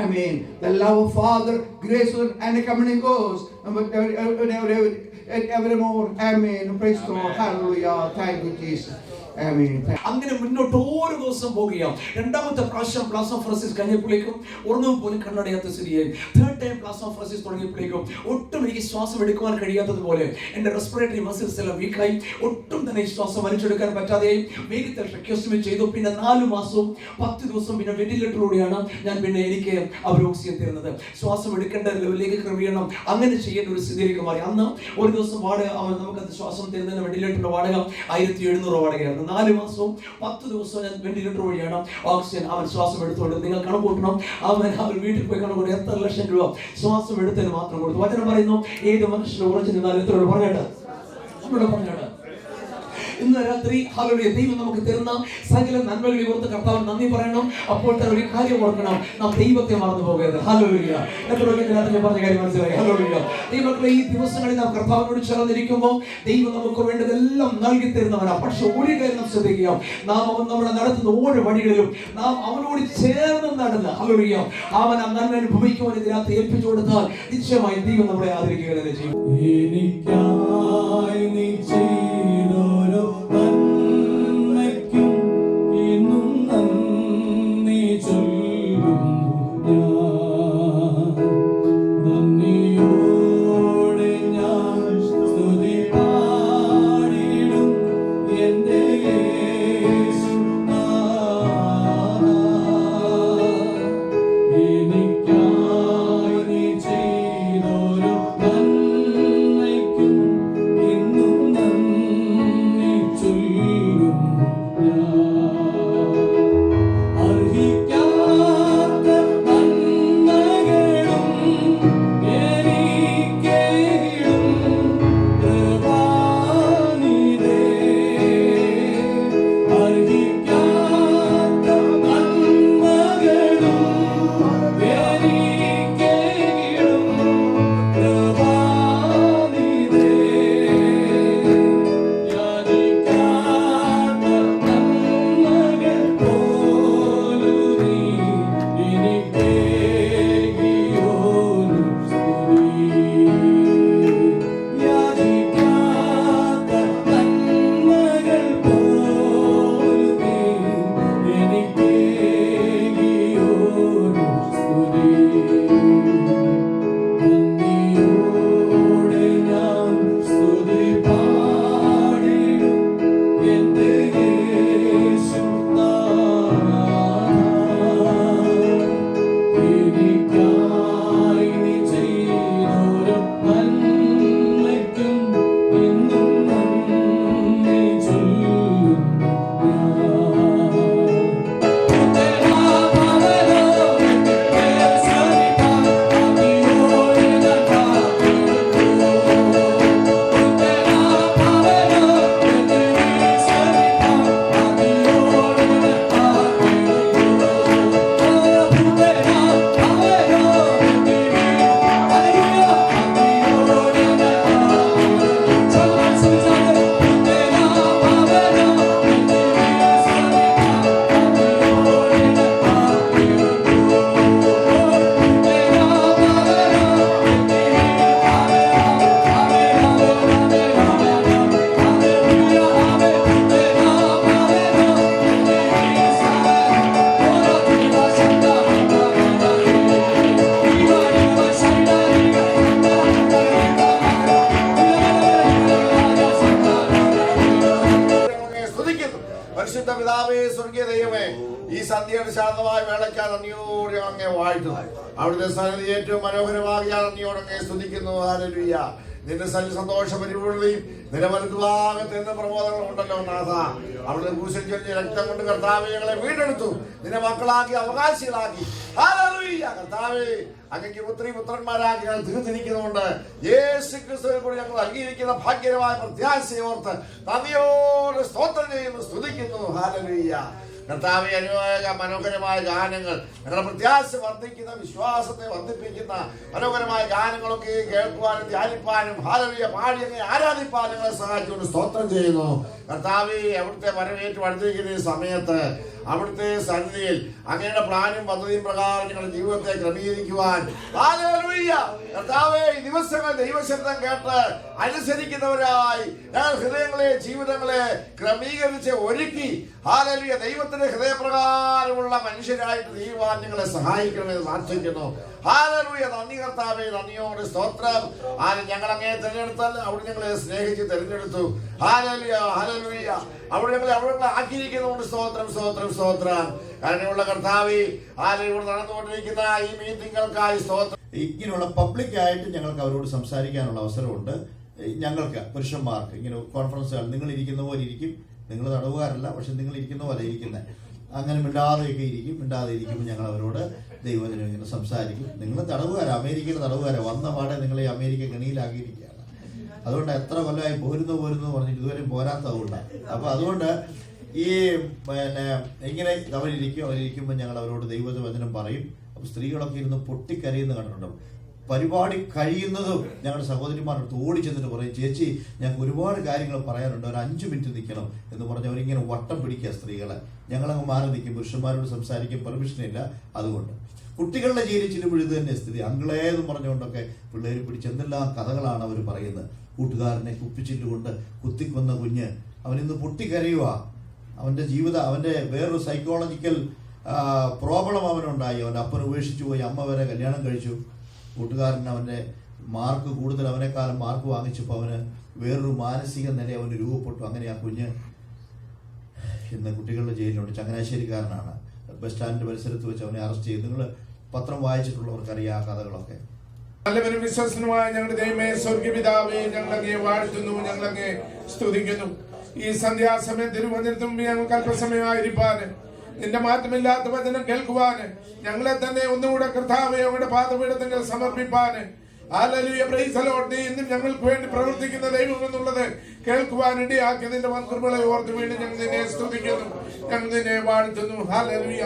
Amen. The love of Father, grace and coming goes evermore. Amen. Praise God. Hallelujah. Thank you, Jesus. അങ്ങനെ മുന്നോട്ട് ഓരോ ദിവസം പോകുകയാണ്. രണ്ടാമത്തെ പ്രാവശ്യം പ്ലാസ് ഓഫ് ഫ്രസിസ് കഴിഞ്ഞപ്പോഴേക്കും ഒന്നും പോലും കണ്ണടയാത്ത സ്ഥിതിയായി. തേർഡ് ടൈം പ്ലാസ് ഓഫ് ഫ്രസിസ് തുടങ്ങിയപ്പോഴേക്കും ഒട്ടും എനിക്ക് ശ്വാസം എടുക്കുവാൻ കഴിയാത്തതുപോലെ എൻ്റെ റെസ്പിറേറ്ററി മസിൽസ് എല്ലാം വീക്കായി. ഒട്ടും തന്നെ ശ്വാസം വലിച്ചെടുക്കാൻ പറ്റാതെയായി. വേഗത്തിൽ ട്രക്കിയോസ്റ്റമി ചെയ്തു. പിന്നെ 4 മാസവും 10 ദിവസവും പിന്നെ വെന്റിലേറ്ററിലൂടെയാണ് ഞാൻ പിന്നെ എനിക്ക് അവർ ഓക്സിജൻ തരുന്നത്. ശ്വാസം എടുക്കേണ്ട ലെവലിലേക്ക് ക്രമീകരണം അങ്ങനെ ചെയ്യേണ്ട ഒരു സ്ഥിതിയിലേക്ക് മാറി. അന്ന് ഒരു ദിവസം വാടക നമുക്കത് ശ്വാസം തരുന്നതിന് വെന്റിലേറ്ററിന്റെ വാടക 1700 വാടകയായിരുന്നു. 4 മാസവും 10 ദിവസവും ഞാൻ വെന്റിലേറ്റർ വഴിയാണ് ഓക്സിജൻ അവൻ ശ്വാസം എടുത്തുകൊണ്ട്. നിങ്ങൾ കണക്കൂട്ടണം, അവൻ വീട്ടിൽ പോയി കണക്കൂട്ടി എത്ര ലക്ഷം രൂപ ശ്വാസം എടുത്തതിന് മാത്രം കൊടുത്തു. വചനം പറയുന്നു, ഏത് മനുഷ്യനും ഉറച്ചു നിന്നാൽ എത്ര പറഞ്ഞിട്ട് നമ്മളോട് പറഞ്ഞാണ്. ഇന്ന് രാത്രി ഹല്ലേലൂയ, ദൈവം നമുക്ക് തരുന്ന സകല നന്മകളെ ഓർത്ത് കർത്താവിന് നന്ദി പറയണം. അപ്പോൾ തന്നെ ഒരു കാര്യം ഓർക്കണം, നാം ദൈവത്തെ മറന്നു പോകരുത്. ഹല്ലേലൂയ. എത്ര പറഞ്ഞ കാര്യം മനസ്സിലായി. ഹല്ലേലൂയ. ദൈവമക്കളെ, ഈ ദിവസങ്ങളിൽ നാം കർത്താവിനോട് ചേർന്നിരിക്കുമ്പോൾ ദൈവം നമുക്ക് വേണ്ടതെല്ലാം നൽകി തരുന്നവനാണ്. പക്ഷെ ഒരു കാര്യം നാം ശ്രദ്ധിക്കുക, നാം അവൻ നമ്മളെ നടത്തുന്ന ഓരോ വഴികളിലും നാം അവനോട് ചേർന്ന് നടന്ന് ഹല്ലേലൂയ അവൻ ആ നന്മ അനുഭവിക്കുവാൻ ഇതിനകത്ത് ഏൽപ്പിച്ചു കൊടുത്താൽ നിശ്ചയമായി ദൈവം നമ്മളെ ആദരിക്കുക തന്നെ ചെയ്യും. എനിക്കായി നീ ചെയ്തോരോ നന്മയ്ക്കും ഇന്നും നന്ദി ചൊല്ലുന്നു ഞാൻ. നന്ദിയോടെ ഞാൻ സ്തുതി പാടിടും എൻ്റെ യേശുനാഥാ. എനിക്കായി നീ ചെയ്തോരോ നന്മയ്ക്കും ഇന്നും നന്ദി പിതാവേ, സ്വർഗീയ ദൈവമേ, ഈ സന്ധ്യയുടെ ശാന്തമായ വേളയ്ക്കാ നന്ദിയോടെ അങ്ങേ വാഴ്ത്തുന്നു. അവിടുത്തെ സന്നിധി ഏറ്റവും മനോഹരമായ നന്ദിയോടെ അങ്ങേ സ്തുതിക്കുന്നു. ഹല്ലേലൂയ. നിന്റെ സന്തോഷ പരിപൂർണതയും നിലവലത്തുഭാഗത്ത് എന്ന പ്രബോധനം ഉണ്ടല്ലോ നാഥ. അവിടുത്തെ ക്രൂശിൽ ചൊരിഞ്ഞ രക്തം കൊണ്ട് കർത്താവേ ഞങ്ങളെ വീണ്ടെടുത്തു, നിന്റെ മക്കളാക്കി അവകാശികളാക്കി. ഹല്ലേലൂയ. കർത്താവേ, അങ്ങക്ക് പുത്രന്മാരാക്കി ഞങ്ങൾ തീർത്തിരിക്കുന്നുണ്ട്. യേശു ക്രിസ്തുവിൽ കൂടി ഞങ്ങൾ നൽകിയിരിക്കുന്ന ഭാഗ്യകരമായ പ്രത്യാശയോർത്ത് നന്ദിയോട് സ്തോത്രം ചെയ്യുന്നു, സ്തുതിക്കുന്നു. ഹല്ലേലൂയ. കർത്താവേ, അനേക മനോഹരമായ ഗാനങ്ങൾ, ഞങ്ങളുടെ പ്രത്യാശ വർദ്ധിക്കുന്ന, വിശ്വാസത്തെ വർദ്ധിപ്പിക്കുന്ന മനോഹരമായ ഗാനങ്ങളൊക്കെ കേൾക്കുവാനും ധ്യാനിപ്പാനും ഹല്ലേലൂയ പാടി അങ്ങനെ ആരാധിപ്പാൻ ഞങ്ങളെ സഹായിച്ചുകൊണ്ട് സ്തോത്രം ചെയ്യുന്നു. കർത്താവേ, അവിടുത്തെ വരവേറ്റ് അടുത്തിരിക്കുന്ന ഈ സമയത്ത് അവിടുത്തെ സന്നിധിയിൽ അങ്ങയുടെ പ്ലാനും പദ്ധതിയും പ്രകാരം ഞങ്ങളുടെ ജീവിതത്തെ ക്രമീകരിക്കുവാൻ ഹല്ലേലൂയ. കർത്താവേ, ഈ ദിവസങ്ങൾ ദൈവശബ്ദം കേട്ട് അനുസരിക്കുന്നവരായി ഞങ്ങൾ ഹൃദയങ്ങളെ ജീവിതങ്ങളെ ക്രമീകരിച്ച് ഒരുക്കി ഹല്ലേലൂയ ദൈവത്തിന്റെ ഹൃദയപ്രകാരമുള്ള മനുഷ്യരായിട്ട് തീരുവാൻ ഞങ്ങളെ സഹായിക്കണമെന്ന് പ്രാർത്ഥിക്കുന്നു. ഹല്ലേലൂയ. നന്ദി കർത്താവേ, നന്ദിയോട് സ്തോത്രം. ഞങ്ങൾ അങ്ങേ തിരഞ്ഞെടുത്താൽ അവിടെ ഞങ്ങളെ സ്നേഹിച്ച് തിരഞ്ഞെടുത്തു. Hallelujah, hallelujah. അവിടെ ഞങ്ങളെ ആക്കിയിരിക്കുന്നതുകൊണ്ട് സ്തോത്രം, സ്തോത്രം, സ്തോത്രം. കാരണമുള്ള കർത്താവേ, ഇവിടെ നടന്നുകൊണ്ടിരിക്കുന്ന ഈ മീറ്റിങ്ങുകൾക്കായി സ്തോത്രം. ഇങ്ങനെയുള്ള പബ്ലിക്കായിട്ട് ഞങ്ങൾക്ക് അവരോട് സംസാരിക്കാനുള്ള അവസരമുണ്ട്. ഞങ്ങൾക്ക് പുരുഷന്മാർക്ക് ഇങ്ങനെ കോൺഫറൻസുകൾ നിങ്ങൾ ഇരിക്കുന്ന പോലെ ഇരിക്കും. നിങ്ങൾ തടവുകാരല്ല, പക്ഷെ നിങ്ങൾ ഇരിക്കുന്ന പോലെ ഇരിക്കുന്നത്. അങ്ങനെ മിണ്ടാതെയൊക്കെ ഇരിക്കും. മിണ്ടാതെ ഇരിക്കുമ്പോൾ ഞങ്ങൾ അവരോട് ദൈവജനം ഇങ്ങനെ സംസാരിക്കും. നിങ്ങൾ തടവുകാര, അമേരിക്കയുടെ തടവുകാര, വന്ന പാടെ നിങ്ങളെ അമേരിക്ക കെണിയിലാക്കിയിരിക്കുകയാണ്. അതുകൊണ്ട് എത്ര കൊല്ലമായി പോരുന്നു പറഞ്ഞിട്ട് ഇതുവരെ പോരാത്തതുകൊണ്ടാണ്. അപ്പൊ അതുകൊണ്ട് ഈ ഇങ്ങനെ അവരിയ്ക്കുമ്പോൾ ഞങ്ങൾ അവരോട് ദൈവവചനം പറയും. അപ്പൊ സ്ത്രീകളൊക്കെ ഇരുന്ന് പൊട്ടിക്കരയുന്ന കണ്ടിട്ടുണ്ടോ? പരിപാടി കഴിയുന്നതും ഞങ്ങളുടെ സഹോദരിമാരുടെ ഓടി ചെന്നിട്ട് പറയും, ചേച്ചി ഞങ്ങൾക്ക് ഒരുപാട് കാര്യങ്ങൾ പറയാനുണ്ട്, ഒരു 5 മിനിറ്റ് നിൽക്കണം എന്ന് പറഞ്ഞ് അവരിങ്ങനെ വട്ടം പിടിക്കുക സ്ത്രീകളെ. ഞങ്ങളങ്ങ് മാറി നിൽക്കും, പുരുഷന്മാരോട് സംസാരിക്കാൻ പെർമിഷനില്ല. അതുകൊണ്ട് കുട്ടികളുടെ ജയിലിൽ ചെല്ലുമ്പോൾ ഇത് തന്നെ സ്ഥിതി. അങ്കിളേന്ന് പറഞ്ഞുകൊണ്ടൊക്കെ പിള്ളേർ പിടിച്ച് എന്തെല്ലാം കഥകളാണ് അവർ പറയുന്നത്. കൂട്ടുകാരനെ കുപ്പിച്ചിട്ടുകൊണ്ട് കുത്തിക്കൊന്ന കുഞ്ഞ് അവനിന്ന് പൊട്ടിക്കരയുക. അവന്റെ അവന്റെ വേറൊരു സൈക്കോളജിക്കൽ പ്രോബ്ലം അവനുണ്ടായി. അവൻ്റെ അപ്പൻ ഉപേക്ഷിച്ചു പോയി, അമ്മ വരെ കല്യാണം കഴിച്ചു. കൂട്ടുകാരൻ അവന്റെ മാർക്ക് കൂടുതൽ, അവനെക്കാലം മാർക്ക് വാങ്ങിച്ചപ്പോൾ അവന് വേറൊരു മാനസിക നില അവന് രൂപപ്പെട്ടു. അങ്ങനെ ആ കുഞ്ഞ് ഇന്ന് കുട്ടികളുടെ ജയിലിലുണ്ട്. ചങ്ങനാശ്ശേരിക്കാരനാണ്. ബസ് സ്റ്റാൻഡ് പരിസരത്ത് വെച്ച് അവനെ അറസ്റ്റ് ചെയ്തു. നിങ്ങൾ പത്രം വായിച്ചിട്ടുള്ളവർക്കറിയാം ആ കഥകളൊക്കെ. നല്ലവരും വിശ്വസനുമായ ഞങ്ങളുടെ ദൈവമേ, സ്വർഗീയ പിതാവേ, ഞങ്ങളങ്ങേ വാഴ്ത്തുന്നു, ഞങ്ങളങ്ങേ സ്തുതിക്കുന്നു. ഈ സന്ധ്യാസമയം തിരുവചനത്തിന് മുമ്പ് ഞങ്ങൾക്ക് അല്പസമയമായിരിക്കാന്, നിന്റെ മാറ്റമില്ലാത്ത വചനം കേൾക്കുവാന്, ഞങ്ങളെ തന്നെ ഒന്നുകൂടെ കർത്താവേ അവരുടെ പാദപീഠത്തിൽ സമർപ്പിപ്പാന് ഹല്ലേലൂയ, പ്രൈസ് ദി ലോർഡ്. നീ ഇന്നും ഞങ്ങൾക്ക് വേണ്ടി പ്രവർത്തിക്കുന്ന ദൈവം എന്നുള്ളത് കേൾക്കുവാൻ ഇടയാക്കി നിന്റെ വൻകൃപകളെ ഓർത്ത് വീണ്ടും ഞങ്ങൾ നിന്നെ സ്തുതിക്കുന്നു, ഞങ്ങൾ നിന്നെ വാഴ്ത്തുന്നു. ഹല്ലേലൂയ.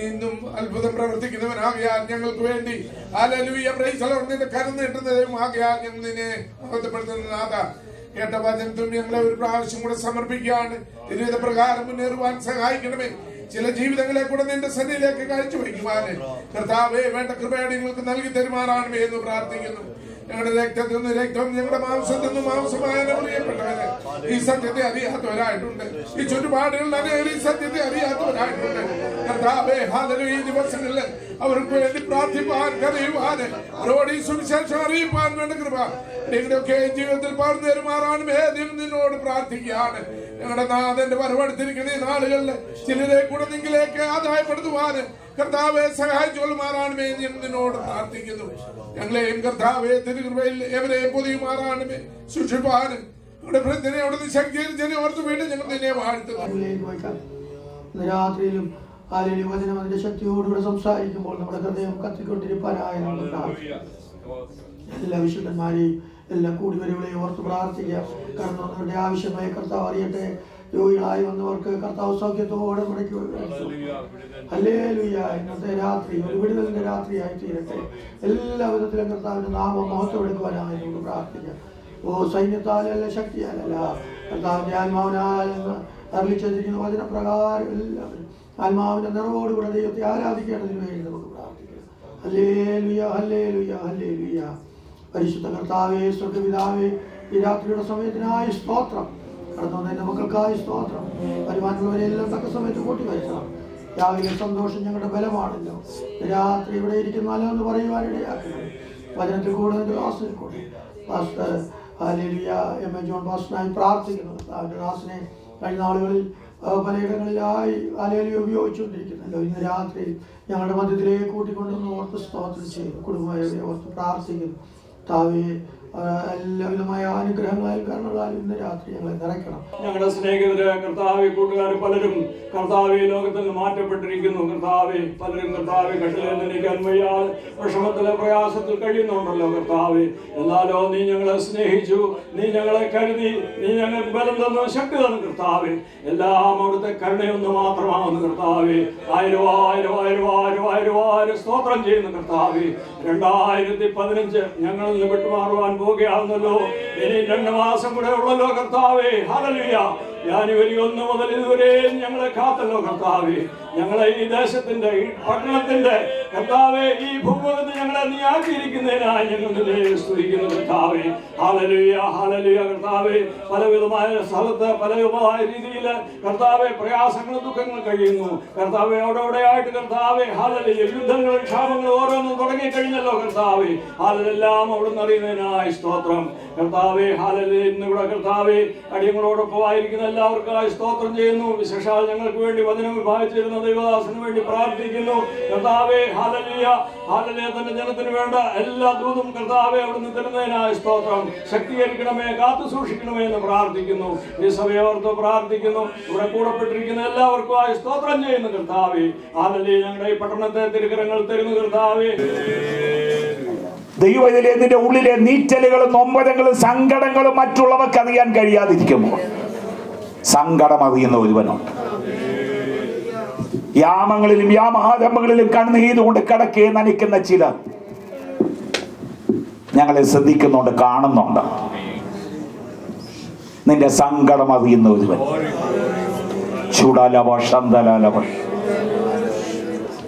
ഇന്നും അത്ഭുതം പ്രവർത്തിക്കുന്നവനാകിയാൽ ഞങ്ങൾക്ക് വേണ്ടി ഹല്ലേലൂയ, പ്രൈസ് ദി ലോർഡ്, നിന്റെ കരം നീട്ടുന്ന ദൈവം ആകിയാൽ ഞങ്ങൾ നിന്നെ മഹത്വപ്പെടുത്തുന്ന നാഥ. കേട്ട വചനത്തും ഞങ്ങളെ ഒരു പ്രാവശ്യം കൂടെ സമർപ്പിക്കുകയാണ്. തിരുവിധ പ്രകാരം മുന്നേറുവാൻ സഹായിക്കണമേ. ചില ജീവിതങ്ങളെ കൂടെ നിന്റെ സന്നിധിയിലേക്ക് കാഴ്ചവെക്കുവാന് കർത്താവേ വേണ്ട കൃപയോടെ നിങ്ങൾക്ക് നൽകി തരുമാറാണമേ എന്ന് പ്രാർത്ഥിക്കുന്നു. ഞങ്ങളുടെ രക്തത്തിൽ നിന്ന് രക്തം, ഞങ്ങളുടെ മാംസത്തിൽ നിന്ന് മാംസമായ പ്രിയപ്പെട്ടവരെ ഈ സത്യത്തെ അറിയാത്തവരായിട്ടുണ്ട്. ഈ ചുറ്റുപാടുകളിൽ അനേകം ഈ സത്യത്തെ അറിയാത്തവരായിട്ടുണ്ട്. കർത്താവേ ഹല്ലേലൂയ, ഈ ദിവസങ്ങളിൽ അവർക്ക് വേണ്ടി പ്രാർത്ഥിപ്പാൻ, കരയുവാൻ, അവരോട് ഈ സുവിശേഷം അറിയിപ്പാൻ വേണ്ട കൃപ നിങ്ങളുടെയൊക്കെ ജീവിതത്തിൽ പകർന്നു തരുമാറാണമേ നിന്നോട് പ്രാർത്ഥിക്കുകയാണ്. ഞങ്ങളുടെ നാഥന്റെ വരവെടുത്തിരിക്കുന്ന ഈ നാളുകളിൽ ചിലരെ കൂടെ നിങ്ങളിലേക്ക് ആദായപ്പെടുത്തുവാന് കർത്താവെ സഹായിച്ചോളുമാറാണമേ നിന്നോട് പ്രാർത്ഥിക്കുന്നു. ഞങ്ങളെയും കർത്താവെ തിരുകൃപയിൽ എവരെയും പൊതിയുമാറാണമേ, സൂക്ഷിപ്പാന് ഞങ്ങളുടെ പ്രാർത്ഥനയെ അവിടുന്ന് ശക്തീകരിച്ചതിനെ ഓർത്ത് വീണ്ടും ഞങ്ങൾ നിന്നെ വാഴ്ത്തുന്നു. രാത്രിയിലും ഹല്ലേലൂയ വചനം അതിന്റെ ശക്തിയോടുകൂടെ സംസാരിക്കുമ്പോൾ നമ്മുടെ ഹൃദയം കത്തിക്കൊണ്ടിരിപ്പാനായ നമ്മൾ പ്രാർത്ഥിക്കാം. എല്ലാ വിശുദ്ധന്മാരെയും എല്ലാം കൂടി വരവുകളെ ഓർത്ത് പ്രാർത്ഥിക്കാം. കടന്നു വന്നവരുടെ ആവശ്യമായ കർത്താവ് അറിയട്ടെ. രോഗികളായി വന്നവർക്ക് കർത്താവ് സൗഖ്യത്തോടെ മുടക്കി ഹല്ലേലൂയ. ഇന്നത്തെ രാത്രി ഒരു വിടുതലിന്റെ രാത്രിയായി തീരട്ടെ. എല്ലാ വിധത്തിലും കർത്താവിന്റെ നാമം മഹത്വം എടുക്കുവാനായി നമുക്ക് പ്രാർത്ഥിക്കാം. ഓ സൈന്യത്താലല്ല, ശക്തിയാലല്ല, കർത്താവിന്റെ ആത്മാവിനാൽ അറിയിച്ചിരിക്കുന്ന വചനപ്രകാരം എല്ലാവരും ആത്മാവിന്റെ നിറവോടുകൂടെ ദൈവത്തെ ആരാധിക്കേണ്ടതിന് വേണ്ടി നമുക്ക് പ്രാർത്ഥിക്കാം. Hallelujah, hallelujah, hallelujah. പരിശുദ്ധ കർത്താവേ, സ്വർഗ്ഗപിതാവേ, ഈ രാത്രിയുടെ സമയത്തിനായി സ്തോത്രം. കടന്നു വന്ന മക്കൾക്കായി സ്തോത്രം. വരുവാനുള്ളവരെല്ലാം തക്ക സമയത്ത് കൂട്ടി വയ്ക്കണം. രാവിലെ സന്തോഷം ഞങ്ങളുടെ ബലമാണല്ലോ. രാത്രി ഇവിടെ ഇരിക്കുന്നാലോ എന്ന് പറയുവാനിടയാക്കണം. വചനത്തിൽ കൂടെ ദാസനിൽ കൂടെ pastor hallelujah M A John പാസ്റ്ററിനായി പ്രാർത്ഥിക്കുന്നു. കർത്താവിന്റെ ദാസനെ കഴിഞ്ഞ നാളുകളിൽ പലയിടങ്ങളിലായി അലയിൽ ഉപയോഗിച്ചുകൊണ്ടിരിക്കുന്നല്ലോ. ഇന്ന് രാത്രി ഞങ്ങളുടെ മധ്യത്തിലേക്ക് കൂട്ടിക്കൊണ്ടുവന്ന് ഓർത്ത് സ്തോത്രം ചെയ്യുന്നു. കുടുംബമായി ഓർത്ത് പ്രാർത്ഥിക്കുന്നു. താവേ എല്ലാവിധമായ അനുഗ്രഹങ്ങളാൽ കാരണങ്ങളാൽ ഇന്ന് രാത്രി ഞങ്ങളെ നിറയ്ക്കണം. ഞങ്ങളുടെ സ്നേഹിതര് കർത്താവെ കൂട്ടുകാർ പലരും കർത്താവെ ലോകത്തിൽ നിന്ന് മാറ്റപ്പെട്ടിരിക്കുന്നു. കർത്താവെ പലരും കർത്താവെ കട്ടിലെ നിന്നിക്കാൻ വയ്യാതെ വിഷമത്തിലെ പ്രയാസത്തിൽ കഴിയുന്നുണ്ടല്ലോ കർത്താവെ. എന്നാലോ നീ ഞങ്ങളെ സ്നേഹിച്ചു, നീ ഞങ്ങളെ കരുതി, നീ ഞങ്ങൾക്ക് ബലം തന്നു, ശക്തി തന്നു കർത്താവെ. എല്ലാം അവിടുത്തെ കരുണയൊന്ന് മാത്രമാകുന്നു കർത്താവെ. ആയിരം ആയിരം ആയിരം ആയിരം ആയിരം ആയിരം സ്തോത്രം ചെയ്യുന്നു കർത്താവെ. 2015 ഞങ്ങളിൽ നിന്ന് വിട്ടുമാറുവാൻ പോകുകയാണെന്നല്ലോ. ഇനി 2 മാസം കൂടെ ഉള്ളല്ലോ കർത്താവേ. ഹല്ലേലൂയ. ജനുവരി 1 മുതൽ ഇതുവരെ ഞങ്ങളെ കാത്തല്ലോ കർത്താവേ. ഞങ്ങളെ ഈ ദേശത്തിന്റെ, ഈ പട്ടണത്തിന്റെ കർത്താവേ, ഈ ഭൂമുഖത്ത് ഞങ്ങളെ നീ ആക്കിയിരിക്കുന്നതിനായി ഞങ്ങൾ നിന്നെ സ്തുതിക്കുന്നു കർത്താവേ. ഹല്ലേലൂയ ഹല്ലേലൂയ കർത്താവേ. പലവിധമായ സ്ഥലത്ത് പലവിധമായ രീതിയിൽ കർത്താവെ പ്രയാസങ്ങളും ദുഃഖങ്ങളും കഴിയുന്നു കർത്താവെ. അവിടെയായിട്ട് കർത്താവെ ഹല്ലേലൂയ യുദ്ധങ്ങളും ക്ഷാമങ്ങളും ഓരോന്നും തുടങ്ങിക്കഴിഞ്ഞല്ലോ കർത്താവെ. ഹല്ലേലൂയ അവിടുന്ന് അറിയുന്നതിനായി സ്തോത്രം കർത്താവെ. ഹല്ലേലൂയ ഇന്നിവിടെ കർത്താവെ അടിയങ്ങളോടൊപ്പം ആയിരിക്കുന്ന എല്ലാവർക്കായി സ്തോത്രം ചെയ്യുന്നു. വിശേഷാൽ ഞങ്ങൾക്ക് വേണ്ടി വചനം വായിച്ചിരുന്ന ദൈവദാസന് വേണ്ടി പ്രാർത്ഥിക്കുന്നു കർത്താവെ. Hallelujah hallelujah. തന്റെ ജനത്തിന് വേണ്ട എല്ലാ ദൂതും കർത്താവെ അവിടുന്ന് തരുന്നതിനായി സ്തോത്രം. ശക്തീകരിക്കണമേ, കാത്തു സൂക്ഷിക്കണമേ എന്ന് പ്രാർത്ഥിക്കുന്നു. ഈ സഭയോർത്ത് പ്രാർത്ഥിക്കുന്നു. ഇവിടെ കൂടപ്പെട്ടിരിക്കുന്ന എല്ലാവർക്കുമായി സ്തോത്രം ചെയ്യുന്നു കർത്താവെ. ഹല്ലേലൂയ. ഞങ്ങളുടെ ഈ പട്ടണത്തെ തിരുക്കരങ്ങൾ തരുന്നു കർത്താവെ. ദൈവത്തിലെ നിന്റെ ഉള്ളിലെ നീറ്റലുകളും നൊമ്പരങ്ങളും സങ്കടങ്ങളും മറ്റുള്ളവർക്ക് അറിയാൻ കഴിയാതിരിക്കുമ്പോൾ സങ്കടം അറിയുന്ന ഒരുവനുണ്ട്. യാമങ്ങളിലും യാമാരംഭങ്ങളിലും കണ്ണുനീരുകൊണ്ട് കിടക്കെ നനയ്ക്കുന്ന ചിലർ ഞങ്ങളെ ശ്രദ്ധിക്കുന്നുണ്ട്, കാണുന്നുണ്ട്. നിന്റെ സങ്കടം അറിയുന്ന ഒരുവൻ.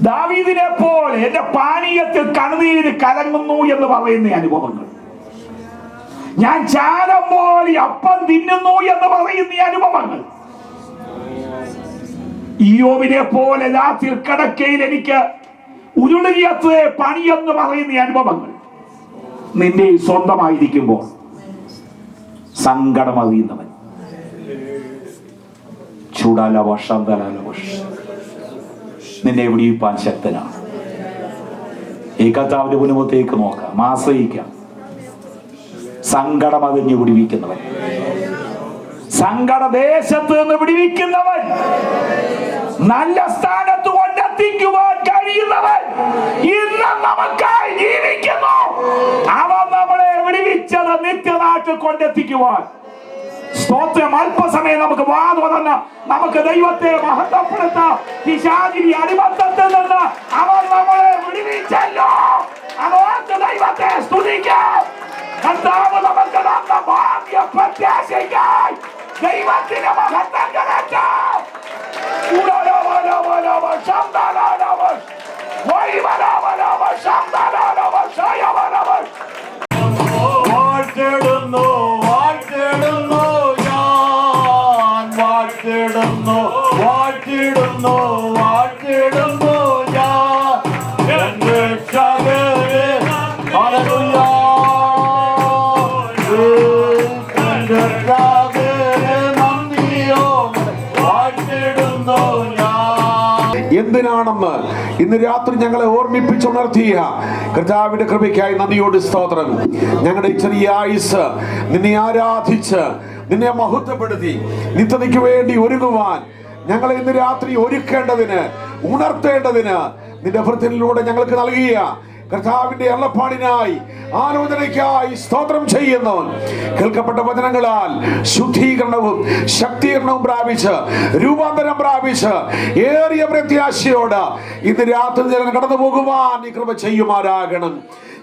ദാവീദിനെ പോലെ എന്റെ പാനീയത്തിൽ കണ്ണുനീര് കലങ്ങുന്നു എന്ന് പറയുന്ന അനുഭവങ്ങൾ, ഞാൻ ചാരം പോലെ അപ്പം തിന്നുന്നു എന്ന് പറയുന്ന അനുഭവങ്ങൾ, ഇയ്യോബിനെ പോലെ രാത്രി കിടക്കയിൽ എനിക്ക് ഉരുളിയത്ത് പണിയെന്ന് പറയുന്ന അനുഭവങ്ങൾ നിന്റെ സ്വന്തമായിരിക്കുമ്പോൾ സങ്കടം അറിയുന്നവൻ. നിന്നെ വിടിയിപ്പാൻ ശക്തനാണ്. ഈ കർത്താവിന്റെ മുൻപത്തേക്ക് നോക്കാം, ആശ്രയിക്കാം. സങ്കടം അതിഞ്ഞ് വിടിവിക്കുന്നവൻ, സങ്കടദേശത്ത് നിന്ന് വിടിവിക്കുന്നവൻ, നല്ല സ്ഥാനത്ത് കൊണ്ടെത്തിക്കുവാൻ കഴിയുന്നവൻ ഇന്ന് നമുക്കായി ജീവിക്കുന്നു. അവൻ നമ്മളെ വിടിവിച്ചത് നിത്യനാട്ടിൽ കൊണ്ടെത്തിക്കുവാൻ. സ്തോത്രം. അല്പസമയം നമുക്ക് വാതുവന്ന് നമുക്ക് ദൈവത്തെ മഹത്വപ്പെടുത്താം. പിശാചിന്റെ അടിമത്തത്തിൽ നിന്ന് അവൻ നമ്മളെ വിടുവിച്ചല്ലോ. അതോർത്ത് ദൈവത്തെ സ്തുതിക്കാം. കർത്താവ് നമുക്ക് തന്ന ഭാഗ്യ പ്രത്യാശയ്ക്കായി ദൈവത്തിന്റെ മഹത്വം കരയറ്റാം. വാഴ്ത്തിടുന്നു വാഴ്ത്തിടുന്നു ഞാൻ വാഴ്ത്തിടുന്നു വാഴ്ത്തിടുന്നു വാഴ്ത്തിടുന്നു ഞാൻ എന്റെ രക്ഷകനെ. ഹല്ലേലൂയ. എന്റെ രക്ഷകനെ നന്ദിയോടെ വാഴ്ത്തിടുന്നു ഞാൻ. എന്തിനാണെന്ന് ഇന്ന് രാത്രി ഞങ്ങളെ ഓർമ്മിപ്പിച്ചുണർത്തിയ കർത്താവിന്റെ കൃപയ്ക്കായി നന്ദിയോട് സ്തോത്രം. ഞങ്ങളുടെ ഈ ചെറിയ ആയുസ് നിന്നെ ആരാധിച്ച് നിന്നെ മഹത്വപ്പെടുത്തി നിത്യതയ്ക്ക് വേണ്ടി ഒരുങ്ങുവാൻ ഞങ്ങളെ ഇന്ന് രാത്രി ഒരുക്കേണ്ടതിന്, ഉണർത്തേണ്ടതിന് നിന്റെ ഭൃത്യനിലൂടെ ഞങ്ങൾക്ക് നൽകിയ കർത്താവിന്റെ അള്ളപ്പാടിനായി ആലോചനയ്ക്കായി സ്തോത്രം ചെയ്യുന്നു. കേൾക്കപ്പെട്ട വചനങ്ങളാൽ ശുദ്ധീകരണവും ശക്തീകരണവും പ്രാപിച്ച് രൂപാന്തരം പ്രാപിച്ച് ഏറിയ പ്രത്യാശയോട് ഇന്ന് രാത്രി കടന്നു പോകുവാൻ ഈ കൃപ ചെയ്യുമാറാകണം.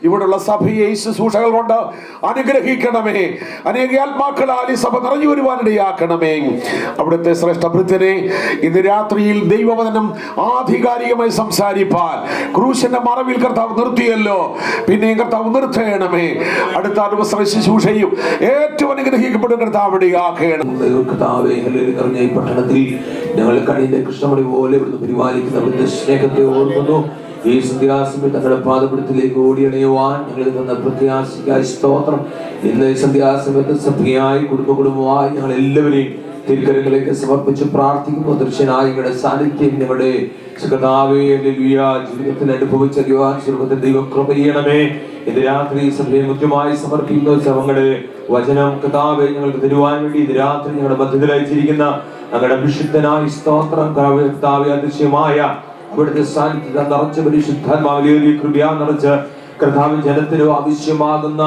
ഇവിടുള്ള സഭയെ ശുശ്രൂഷകൾ കൊണ്ട് അനുഗ്രഹിക്കണമേ. അനേക ആത്മാക്കളാൽ ഈ സഭ നിറഞ്ഞു വരുവാനിടയാക്കണമേ. അവിടുത്തെ ശ്രേഷ്ഠഭൃത്യനെ ഇന്ന് രാത്രിയിൽ ദൈവവചനം ആധികാരികമായി സംസാരിപ്പാൻ ക്രൂശിന്റെ മറവിൽ കർത്താവ് നിർത്തിയല്ലോ. പിന്നെയും കർത്താവ് നിർത്തേണമേ. അടുത്ത അനുവസര ശുശ്രൂഷയും ഏറ്റവും അനുഗ്രഹിക്കപ്പെടും കർത്താവ് ഇടയാക്കണം. ഈ പട്ടണത്തിൽ ഞങ്ങൾ കണ്ണിന്റെ കൃഷ്ണമണി പോലെ ഇവിടുന്ന് പരിപാലിക്കുന്ന സ്നേഹത്തെ ഓർക്കുന്നു. ഈ സന്ധ്യാസമയം തങ്ങളുടെ പാദപീഠത്തിലേക്ക് ഓടിയണയുവാൻ ഞങ്ങൾ തന്ന പ്രത്യാശയ്ക്കായി സ്തോത്രം. ഇന്ന് ഈ സന്ധ്യാസമയത്ത് സഭയായി കുടുംബമായി ഞങ്ങൾ എല്ലാവരെയും തിരുക്കരങ്ങളിലേക്ക് സമർപ്പിച്ച് പ്രാർത്ഥിക്കുന്നു. ദൃശ്യനായ ഞങ്ങളുടെ സാന്നിധ്യം ഞങ്ങളുടെ ജീവിതത്തിൽ അനുഭവിച്ചറിയുവാൻ സ്വർഗ്ഗത്തിൽ ദൈവം കൃപ ചെയ്യണമേ. ഇത് രാത്രി സഭയെ മുഖ്യമായി സമർപ്പിക്കുന്ന ഞങ്ങളുടെ വചനം കർത്താവേ ഞങ്ങൾക്ക് തരുവാൻ വേണ്ടി ഇത് രാത്രി ഞങ്ങളുടെ മധ്യത്തിൽ അയച്ചിരിക്കുന്ന ഞങ്ങളുടെ വിശുദ്ധനായ സ്തോത്രം കർത്താവേ, അതിശയമായ ഇവിടുത്തെ സാന്നിധ്യത നിറച്ച പരിശുദ്ധാത്മാവിലേറിയ കൃപയാ നിറച്ച് കർത്താവിൻ ജനത്തിന് ആവശ്യമാകുന്ന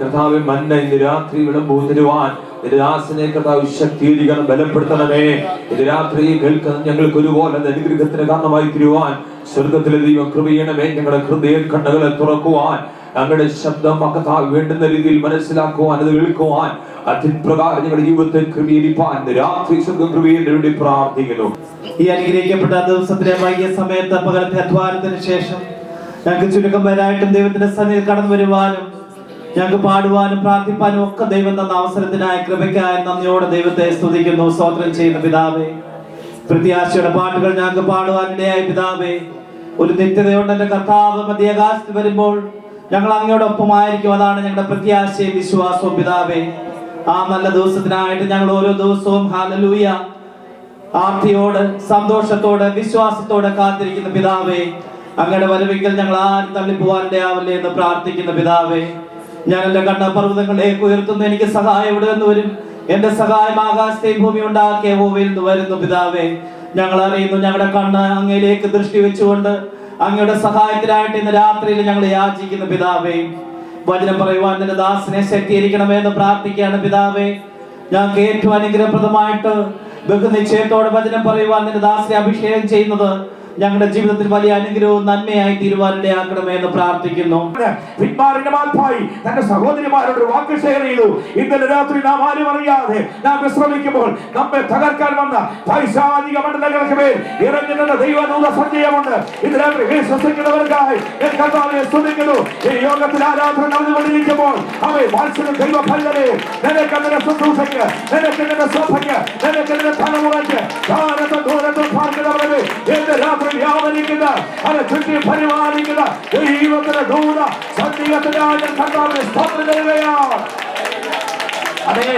കർത്താവെ മന്ന ഇന്ന് രാത്രി വിളമ്പൂ തരുവാൻ ദാസനെ കർത്താവ് ശക്തീകരിക്കണം, ബലപ്പെടുത്തണമേ. ഇത് രാത്രി കേൾക്കുന്ന ഞങ്ങൾക്ക് ഒരുപോലെ അനുഗ്രഹത്തിന് കാരണമായി തീരുവാൻ സ്വർഗത്തിലെ ദൈവം കൃപ ചെയ്യണമേ. ഞങ്ങളുടെ ഹൃദയ കണ്ണുകളെ തുറക്കുവാൻ, ഞങ്ങളുടെ ശബ്ദം കർത്താവ് വേണ്ടുന്ന രീതിയിൽ മനസ്സിലാക്കുവാൻ, അത് കേൾക്കുവാൻ, അതിൻപ്രകാരം ഞങ്ങളുടെ ജീവിതത്തെ ക്രമീകരിപ്പാൻ രാത്രി സ്വർഗം കൃപയെ വേണ്ടി പ്രാർത്ഥിക്കുന്നു. ഈ അനുഗ്രഹിക്കപ്പെട്ട ദിവസത്തിലെ വൈകിയ സമയത്ത് പകലത്തെ അധ്വാനത്തിന് ശേഷം ഞങ്ങൾക്ക് ചുരുക്കം വരായിട്ടും ദൈവത്തിന്റെ സന്നിധിയിൽ കടന്നു വരുവാനും ഞങ്ങൾക്ക് പാടുവാനും പ്രാർത്ഥിപ്പാനും ഒക്കെ ദൈവം തന്ന അവസരത്തിനായ കൃപയ്ക്കായ നന്ദിയോടെ ദൈവത്തെ സ്തുതിക്കുന്നു, സ്തോത്രം ചെയ്യുന്ന പിതാവേ. പ്രത്യാശയുടെ പാട്ടുകൾ ഞങ്ങൾക്ക് പാടുവാനിടയായ പിതാവേ, ഒരു നിത്യതയുണ്ട് എന്റെ കർത്താവ് മധ്യാകാശത്ത് വരുമ്പോൾ ഞങ്ങൾ അങ്ങയോടൊപ്പമായിരിക്കും. അതാണ് ഞങ്ങളുടെ പ്രത്യാശയും വിശ്വാസവും പിതാവേ. ആ നല്ല ദിവസത്തിനായിട്ട് ഞങ്ങൾ ഓരോ ദിവസവും ഹല്ലേലൂയ ആർത്തിയോട്, സന്തോഷത്തോടെ, വിശ്വാസത്തോടെ കാത്തിരിക്കുന്ന പിതാവേ. അങ്ങയുടെ വരവെങ്കിൽ ഞങ്ങൾ ആരും തള്ളിപ്പോവാനിടയാവല്ലേ എന്ന് പ്രാർത്ഥിക്കുന്ന പിതാവേ. ഞാൻ എന്റെ കണ്ണ പർവ്വതങ്ങളിലേക്ക് ഉയർത്തുന്നു, എനിക്ക് സഹായം ഇവിടെ നിന്ന് വരും. എന്റെ സഹായം ആകാശത്തെയും ഭൂമി ഉണ്ടാക്കിയ യഹോവയിൽ നിന്ന് വരുന്നു പിതാവേ. ഞങ്ങൾ അറിയുന്നു ഞങ്ങളുടെ കണ്ണ് അങ്ങയിലേക്ക് ദൃഷ്ടി വെച്ചുകൊണ്ട് അങ്ങയുടെ സഹായത്തിനായിട്ട് ഇന്ന് രാത്രിയിൽ ഞങ്ങൾ യാചിക്കുന്നു പിതാവേ. വചനം പറയുവാൻ നിന്റെ ദാസനെ ശക്തീകരിക്കണമേ എന്ന് പ്രാർത്ഥിക്കുകയാണ് പിതാവേ. ഞങ്ങൾക്ക് ഏറ്റവും അനുഗ്രഹപ്രദമായിട്ട് ബഹുനിശ്ചയത്തോടെ വചനം പറയുവാൻ നിന്റെ ദാസനെ അഭിഷേകം ചെയ്യുന്നത് ഞങ്ങളുടെ ജീവിതത്തിൽ വലിയ അനുഗ്രഹവും നന്മയായി തീരുവാനിടയാക്കണമേ എന്ന് പ്രാർത്ഥിക്കുന്നു. തന്റെ സഹോദരിമാരോട് വാക്ക് ഷെയർ ചെയ്തു. ഇന്നലെ രാത്രി നാം ആരും അറിയാതെ നാം വിശ്രമിക്കുമ്പോൾ നമ്മെ തകർക്കാൻ വന്ന പൈശാചിക മണ്ഡലങ്ങൾക്ക് മേൽ ഇറങ്ങുന്ന ദൈവദൂത സഞ്ചയമുണ്ട്. ഇന്ന് രാത്രി വിശ്വസിക്കുന്നവർക്കായി സ്തുതിക്കുന്നു. ഈ യോഗത്തിൽ ആരാധന നടന്നുകൊണ്ടിരിക്കുമ്പോൾ അവയെ വാത്സല്യം ദൈവ ഫലരെ നിനക്ക് നിന്റെ ശുശ്രൂഷയ്ക്ക്, നിനക്ക് നിന്റെ ശോഭയ്ക്ക്, നിനക്ക് നിന്റെ തലമുറയ്ക്ക് ഭാരത ദൂരത്തും പാർക്കുന്നവരെ എന്റെ രാത്രി വ്യാപരിക്കുന്ന അത് ചുറ്റി പരിപാലിക്കുന്ന ദൈവത്തിന്റെ ദൂത സന്ധികത്തിനായി കർത്താവിനെ സ്തോത്രം ചെയ്യുകയാണ്. അതെ,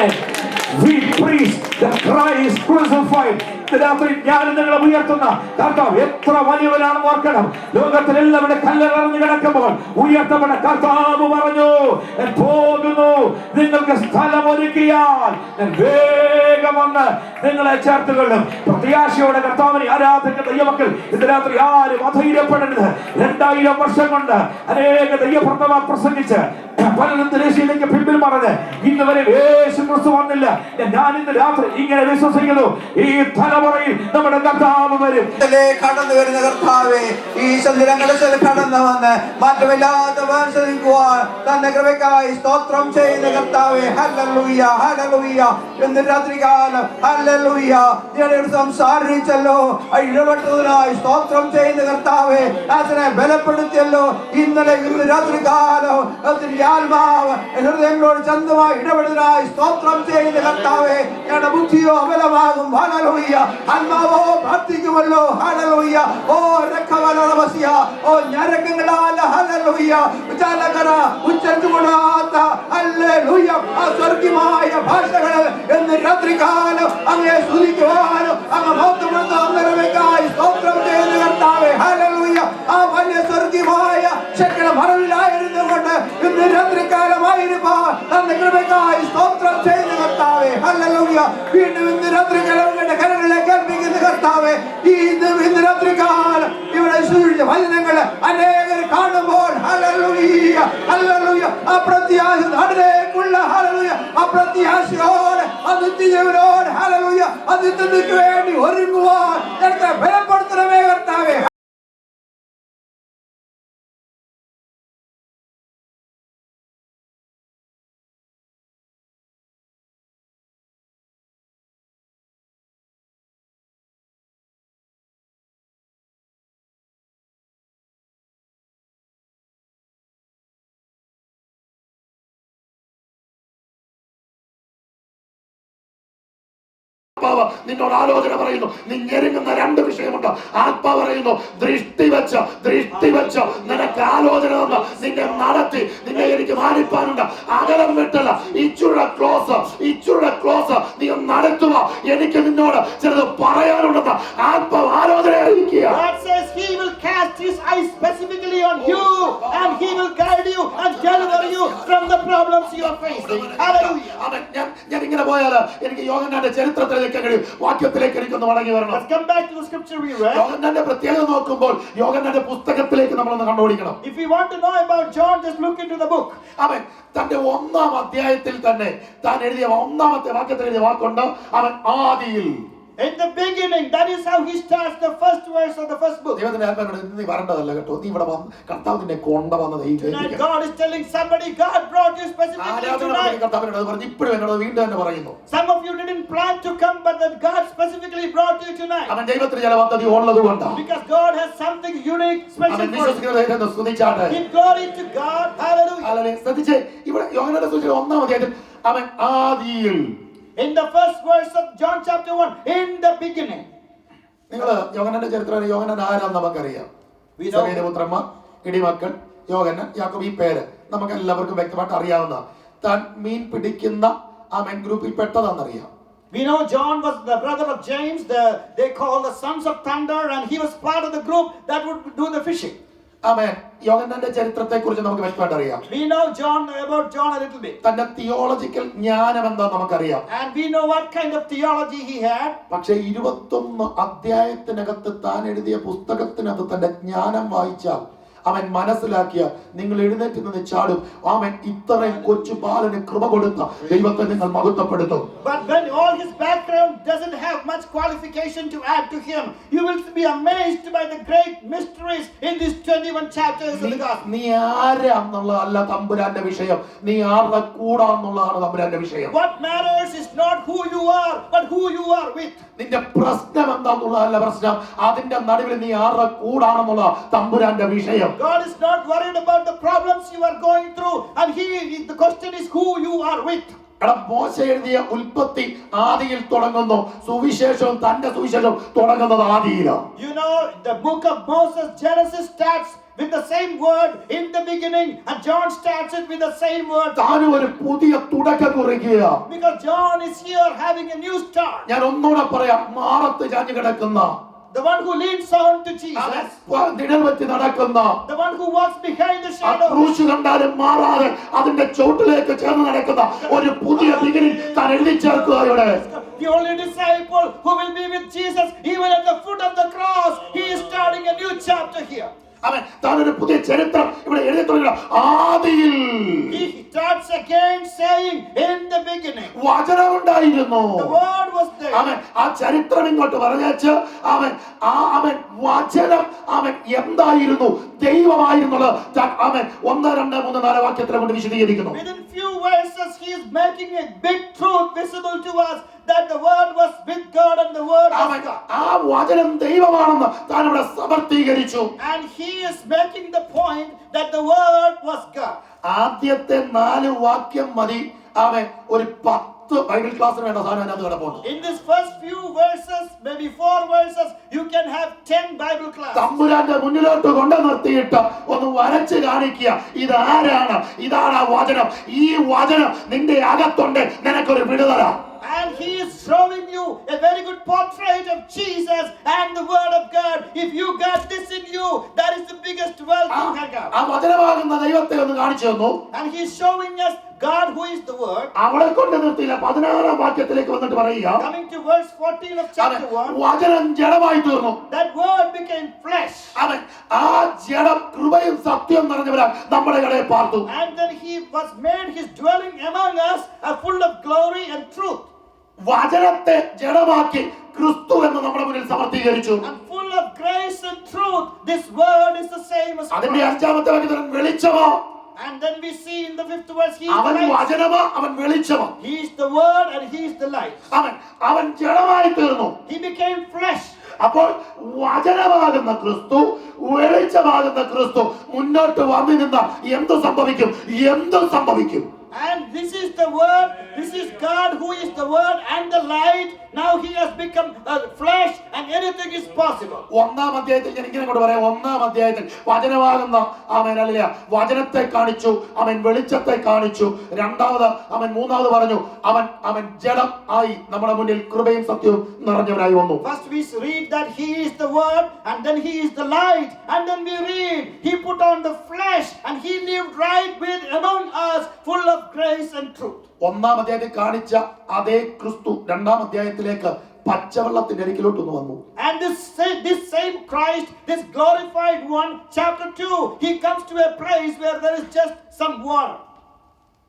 we preach that Christ is crucified. ഞാൻ നിങ്ങളെ ഉയർത്തുന്ന കർത്താവ് എത്ര വലിയവനാണെന്ന് ഓർക്കണം. ലോകത്തിലെല്ലാവരുടെ കല്ലെറിഞ്ഞു കിടക്കുമ്പോൾ ഉയർത്തപ്പെട്ട കർത്താവ് പറഞ്ഞു, ഞാൻ പോകുന്നു, നിങ്ങൾക്ക് സ്ഥലം ഒരുക്കിയാൽ ഞാൻ വേഗം വന്ന് നിങ്ങളെ ചേർത്തുകൊള്ളും. പ്രത്യാശയോടെ കർത്താവിനെ ആരാധിക്കുന്ന ദൈവമക്കൾ ഇന്ന് രാത്രി ആരും അധൈര്യപ്പെടരുത്. 2000 വർഷം കൊണ്ട് അനേക ദൈവപ്രവർത്തകർ പ്രസംഗിച്ച് പലരും ദേശീയതയ്ക്ക് പിൻപിൽ പറഞ്ഞ് ഇന്ന് വരെ യേശു ക്രിസ്തു വന്നില്ല. ഞാൻ ഇന്ന് രാത്രി ഇങ്ങനെ വിശ്വസിക്കുന്നു, ഈ തലമുറയിൽ നമ്മുടെ കർത്താവ് വരും. കടന്നു വരുന്ന കർത്താവേ, ഈ സന്ധിരങ്ങളിൽ കടന്നു വന്ന് മാറ്റമില്ലാത്ത മനസ്സിലാക്കുവാൻ തന്റെ കൃപയ്ക്കായി സ്തോത്രം ചെയ്യുന്ന കർത്താവേ. Hallelujah, hallelujah. ഇന്ന് രാത്രികാലം ഹല്ലേലൂയ ഞങ്ങളോട് സംസാരിച്ചല്ലോ, ഇടപെട്ടതിനായി സ്തോത്രം ചെയ്യുന്ന കർത്താവേ. അതിനെ ബലപ്പെടുത്തിയല്ലോ. ഇന്നലെ ഇന്ന് രാത്രികാലം ആത്മാവ് ഹൃദയങ്ങളോട് ചന്തമായി ഇടപെടുന്നതിനായി സ്തോത്രം ചെയ്യുന്ന കർത്താവേ. ഞങ്ങളുടെ ബുദ്ധിയോ അബലമാകും. ഹല്ലേലൂയ. ആത്മാവോ പ്രാർത്ഥിക്കുമല്ലോ. ഹല്ലേലൂയ. ഓ രക്കവലവസിയ, ഓ ഞരക്കങ്ങളാൽ ഹല്ലേലൂയ ഉച്ചാലകര ഉച്ചരിച്ചുകൂടാത്ത ഹല്ലേലൂയ ആ സ്വർഗ്ഗീയമായ ഭാഷകളിൽ ഇന്ന് രാത്രികാലം അങ്ങയെ സ്തുതിക്കുവാനും അങ്ങ് മഹത്വപ്പെടുത്തായി സ്തോത്രം ചെയ്യുന്ന കർത്താവേ. ഹല്ലേലൂയ. ആ വലിയ സ്വർഗ്ഗീയമായ ശക്തിയുടെ മറവിലായിരുന്നു കൊണ്ട് ഇന്ന് രാത്രികാലമായിരിക്കാൻ തന്റെ കൃപയ്ക്കായി സ്തോത്രം ചെയ്യുന്ന കർത്താവേ. ഹല്ലേലൂയ. വീണ്ടും ഇന്ന് രാത്രികാലം കരങ്ങളിലേക്ക് ഏൽപ്പിക്കുന്ന കർത്താവേ. ഇന്ന് രാത്രികാലം ഇവിടെ സൂക്ഷിച്ച വചനങ്ങൾ അനേകർ കാണുമ്പോൾ ഹല്ലേലൂയ, ഹല്ലേലൂയ അപ്രത്യാശ നാടിലേക്കുള്ള ഹല്ലേലൂയ അപ്രത്യാശയോടെ അതിഥിയോട് ഹല്ലേലൂയ അതിഥിക്ക് വേണ്ടി ഒരുങ്ങുവാൻ ഞങ്ങളെ ബലപ്പെടുത്തണമേ കർത്താവേ. ആത്മാവ് നിന്നോട് ആലോചന പറയുന്നു. നീ ഞെരുങ്ങുന്ന രണ്ട് വിഷയമുണ്ട്. ആത്മാവ് പറയുന്നു ദൃഷ്ടി വെച്ച് നിനക്ക് ആലോചന തന്ന് നിന്നെ നടത്തി നിന്നെ എനിക്ക് മാനിപ്പാനുണ്ട്. അകലം വിട്ടല്ല, ഇച്ചിരുടെ ക്ലോസ് നീ നടത്തുക. എനിക്ക് നിന്നോട് ചിലത് പറയാനുണ്ടെന്ന് ആത്മാവ് ആലോചനയായിരിക്കുക. God says he will cast his eyes specifically on you and he will guide you and deliver you from the problems you are facing. Hallelujah. ഞാൻ ഇങ്ങനെ പോയാൽ എനിക്ക് യോഹന്നാന്റെ ചരിത്രത്തിലേക്ക് കഴിയും. വാക്യത്തിലേക്ക് എനിക്കൊന്ന് മടങ്ങി വരണം. Let's come back to the scripture we read. യോഹന്നാന്റെ പ്രത്യേകത നോക്കുമ്പോൾ യോഹന്നാന്റെ പുസ്തകത്തിലേക്ക് നമ്മളൊന്ന് കണ്ടുപിടിക്കണം. If you want to know about John, just look into the book. അവൻ തന്റെ 1-ാം അധ്യായത്തിൽ തന്നെ താൻ എഴുതിയ 1-ാമത്തെ വാക്യത്തിൽ എഴുതിയ വാക്കുണ്ട്, അവൻ ആദിയിൽ. In the beginning, that is how he starts the first verse of the first book. ദൈവത്തിന്റെ ആത്മാവിനോട് നീ വരേണ്ടതല്ല കേട്ടോ, നീ ഇവിടെ വന്ന് കർത്താവ് നിന്നെ കൊണ്ടുവന്നത് ഈ Tonight God is telling somebody, God brought you specifically tonight. കർത്താവിനോട് പറഞ്ഞു, ഇപ്പോഴും എന്നോട് വീണ്ടും തന്നെ പറയുന്നു. Some of you didn't plan to come, but that God specifically brought you tonight. അവൻ ദൈവത്തിന് ചില പദ്ധതി ഉള്ളതുകൊണ്ടാണ്. Because God has something unique, special for you. വിശ്വസിക്കുന്നവരെ സ്തുതിച്ചാട്ടെ. Give glory to God. Hallelujah. Hallelujah. ശ്രദ്ധിച്ചേ, ഇവിടെ യോഹന്നാന്റെ സുവിശേഷം 1-ാം അധ്യായത്തിൽ അവൻ ആദിയിൽ. In the first verse of John chapter 1, in the beginning. നിങ്ങൾ യോഹന്നാന്റെ ചരിത്രം യോഹന്നാൻ ആരാന്ന് നമുക്കറിയാം. പുത്രന്മാർ, ഇടിമക്കൾ, യോഹന്നാൻ, യാക്കോബ്, ഈ പേര് നമുക്ക് എല്ലാവർക്കും വ്യക്തമായിട്ട് അറിയാവുന്ന. താൻ മീൻ പിടിക്കുന്ന ആ മെൻ ഗ്രൂപ്പിൽ പെട്ടതാണെന്നറിയാം. We know John was the brother of James, they call the sons of thunder, and he was part of the group that would do the fishing. ആമേൻ. യോഹന്നാന്റെ ചരിത്രത്തെ കുറിച്ച് നമുക്ക് വ്യക്തമായിട്ട് അറിയാം. We know about John a little bit. തന്റെ theological ജ്ഞാനം എന്താ നമുക്കറിയാം. And we know what kind of theology he had. പക്ഷേ 21 അധ്യായത്തിനകത്ത് താൻ എഴുതിയ പുസ്തകത്തിനകത്ത് തന്റെ ജ്ഞാനം വായിച്ചാൽ അവൻ മനസ്സിലാക്കിയ നിങ്ങൾ എഴുന്നേറ്റ് നിന്ന് ചാടും. അവൻ ഇത്രയും കൊച്ചു ബാലന് കൃപ കൊടുത്ത ദൈവത്തെ നിങ്ങൾ മഹത്വപ്പെടുത്തും. But when all his background doesn't have much qualification to add to him, you will be amazed by the great mysteries in these 21 chapters of the gospel. നീ ആരാന്നുള്ളതല്ല തമ്പുരാന്റെ വിഷയം, നീ ആരുടെ കൂടാന്നുള്ളതാണ് തമ്പുരാന്റെ വിഷയം. What matters is not who you are, but who you are with. നിന്റെ പ്രശ്നം എന്താന്നുള്ളതല്ല പ്രശ്നം, അതിന്റെ നടുവിൽ നീ ആരുടെ കൂടാണെന്നുള്ള തമ്പുരാന്റെ വിഷയം. God is not worried about the problems you are going through, and the question is who you are with. മോശ എഴുതിയ ഉൽപ്പത്തി ആദിയിൽ തുടങ്ങുന്നു, സുവിശേഷവും തന്റെ സുവിശേഷം തുടങ്ങുന്നത് ആദിയിലാണ്. You know, the book of Moses, Genesis, starts with the same word in the beginning, and John starts it with the same word. താനും ഒരു പുതിയ തുടക്കം കുറിക്കുക. Because John is here having a new start. ഞാൻ ഒന്നുകൂടെ പറയാം, മാറത്ത് ചാഞ്ഞു കിടക്കുന്ന, the one who leans on to Jesus, നിഴൽ വെച്ച് നടക്കുന്ന, the one who walks behind the shadow, ക്രൂശ് കണ്ടാലും മാറാതെ അതിന്റെ ചോട്ടിലേക്ക് ചേർന്ന് നടക്കുന്ന ഒരു പുതിയ ബിഗിനിംഗ് താൻ എഴുതി ചേർക്കുകയുടെ. The only disciple who will be with Jesus even at the foot of the cross, he is starting a new chapter here. അവൻ താനൊരു പുതിയ ചരിത്രം ഇവിടെ എഴുതി തുടങ്ങുക. ആദിയിൽ he starts again saying in the beginning, വചനമുണ്ടായിരുന്നു. the word was there. അവൻ ആ ചരിത്രം ഇങ്ങോട്ട് പറഞ്ഞേച്ച് അവൻ വചനം അവൻ എന്തായിരുന്നു, ദൈവമായിരുന്നുള്ളത് അവൻ 1, 2, 3, 4 വാക്യത്തിലെ കൊണ്ട് വിശദീകരിക്കുന്നു. Within few verses he is making a big truth visible to us, that the word was with God and the word was God. ആ വചനം ദൈവമാണെന്ന് താൻ ഇവിടെ സമർത്ഥീകരിച്ചു. And he is making the point that the word was God. ആദ്യത്തെ 4 വാക്യം മതി അവൻ ഒരു 10 ബൈബിൾ ക്ലാസ്സിന് വേണ്ട സാധനം അതിനകത്ത് കിടപ്പുണ്ട്. In this first few verses, maybe 4 verses, you can have 10 Bible classes. തമ്പുരാന്റെ മുന്നിലോട്ട് കൊണ്ടു നിർത്തിയിട്ട് ഒന്ന് വരച്ച് കാണിക്കുക, ഇതാരാണ്, ഇതാണ് ആ വചനം, ഈ വചനം നിന്റെ അകത്തുണ്ട്, നിനക്കൊരു വിടുതല. And he is showing you a very good portrait of Jesus and the word of God. If you got this in you, that is the biggest wealth you can have. ആ വചനമാകുന്ന ദൈവത്തെ ഒന്ന് കാണിച്ചു തന്നു. And he is showing us God who is the word. അവളെ കൊണ്ട് നിർത്തിയില്ല. 16-ാം വാക്യത്തിലേക്ക് വന്നിട്ട് പറയുക, coming to verse 14 of chapter 1, വചനം ജഡമായി തീർന്നു. that word became flesh. അവൻ ആ ജഡം കൃപയും സത്യവും നിറഞ്ഞവരാ നമ്മുടെ ഇടയിൽ പാർത്തു. And then he was made his dwelling among us, full of glory and truth. വചനത്തെ ജഡമാക്കി ക്രിസ്തു എന്ന് നമ്മുടെ മുന്നിൽ സമർത്ഥീകരിച്ചു. And full of grace and truth, this word is the same as അതിന്റെ 5-ാമത്തെ വാക്യത്തിൽ വെളിച്ചമോ. And then we see in the 5th verse, he is അവൻ the light. വചനമോ, അവൻ വെളിച്ചമോ. He is the word and he is the light. അവൻ ജഡമായി തീർന്നു. He became flesh. അപ്പോൾ വചനമാകുന്ന ക്രിസ്തു, വെളിച്ചമാകുന്ന ക്രിസ്തു മുന്നോട്ട് വന്നു നിന്ന എന്ത് സംഭവിക്കും? And this is the word, this is God who is the word and the light. Now he has become flesh and anything is possible. ഒന്നാം അധ്യായത്തിൽ ഞാൻ ഇങ്ങനെ കൊണ്ട് പറയാം, ഒന്നാം അധ്യായത്തിൽ വചനമാകുന്ന ആമേൻ അല്ല വചനത്തെ കാണിച്ചു, അവൻ വെളിച്ചത്തെ കാണിച്ചു. രണ്ടാമത് അവൻ മൂന്നാമത് പറഞ്ഞു അവൻ ജഡം ആയി നമ്മുടെ മുന്നിൽ കൃപയും സത്യവും നിറഞ്ഞവനായി വന്നു. First we read that he is the word and then he is the light, and then we read he put on the flesh and he lived right with among us full of grace and truth. ഒന്നാം അധ്യായത്തിൽ കാണിച്ച അതേ ക്രിസ്തു രണ്ടാം അധ്യായത്തിലേക്ക് പച്ചവെള്ളത്തിന്റെ അരികിലോട്ടൊന്ന് വന്നു. And this same Christ, this glorified one, chapter 2, he comes to a place where there is just some water.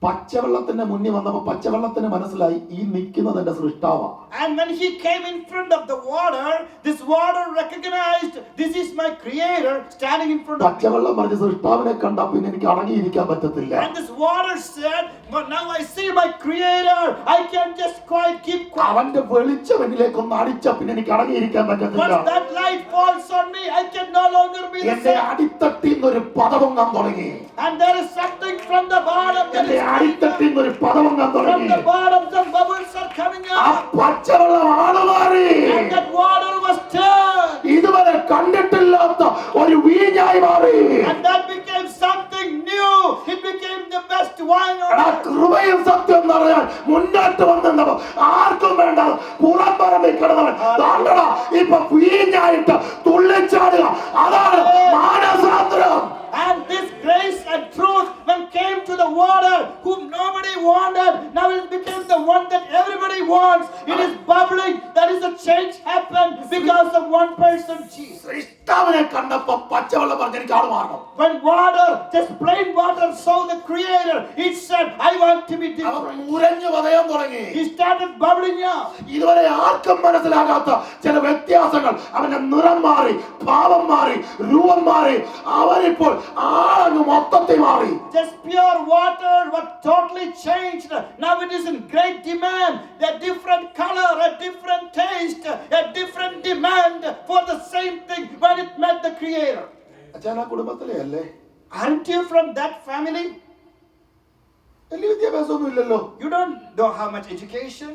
പച്ചവെള്ളത്തിന്റെ മുന്നിൽ വന്നപ്പോൾ പച്ചവെള്ളത്തിന് മനസ്സിലായി ഈ നിൽക്കുന്നത് എന്റെ സൃഷ്ടാവാ. And when he came in front of the water, this water recognized this is my creator standing in front of me. പച്ചവെള്ളം പറഞ്ഞ സൃഷ്ടാവിനെ കണ്ടാ പിന്നെ എനിക്ക് അടങ്ങിയിരിക്കാൻ പറ്റത്തില്ല. And this water said, but now I see my creator, I can just quite keep quiet. അവന്റെ വെളിച്ചം എന്നിലേക്ക് ഒന്ന് അടിച്ചാ പിന്നെ എനിക്ക് അടങ്ങിയിരിക്കാൻ പറ്റത്തില്ല. Once that light falls on me, I can no longer be the എന്റെ same. അടിത്തട്ടിൽ ഒരു പദവങ്ങാൻ തുടങ്ങി. And there is something from the bottom that is അടിത്തട്ടിൽ ഒരു പദവങ്ങാൻ തുടങ്ങി. From the bottom some bubbles are coming ആ up. പച്ചവെള്ളം ആളുമാറി. And that water was turned. ഇതുവരെ കണ്ടിട്ടില്ലാത്ത ഒരു വീഞ്ഞായി മാറി. And that became something new. It became the best wine on earth. കൃപയും സത്യം എന്ന് പറഞ്ഞാൽ മുന്നോട്ട് വന്നപ്പോ ആർക്കും വേണ്ട പുറംപറമ്പിൽ കിടന്നവൻ താണ്ടടാ ഇപ്പൊ വീഞ്ഞായിട്ട് തുള്ളിച്ചാടുക. അതാണ് മാനസാന്തരം. And this grace and truth when came to the water whom nobody wanted, now it became the one that everybody wants. It is bubbling. That is a change happened because of one person, Jesus. സൃഷ്ടാവിനെ കണ്ടപ്പോ പച്ചവെള്ളം പറഞ്ഞ എനിക്ക് ആള് മാറണം. When water, just plain water, saw the creator, it said, I want to be different. ഉരഞ്ഞു പതയാൻ തുടങ്ങി. He started bubbling up. ഇതുവരെ ആർക്കും മനസ്സിലാകാത്ത ചില വ്യത്യാസങ്ങൾ, അവന്റെ നിറം മാറി, ഭാവം മാറി, രൂപം മാറി, അവനിപ്പോൾ ആളങ്ങ് മൊത്തത്തിൽ മാറി. Just pure water was totally changed. Now it is in great demand. A different color, a different taste, a different demand for the same thing when it met the creator. അച്ഛനാ കുടുംബത്തിലെ അല്ലേ? Aren't you from that family? വലിയ വിദ്യാഭ്യാസമൊന്നും ഇല്ലല്ലോ. You don't know how much education.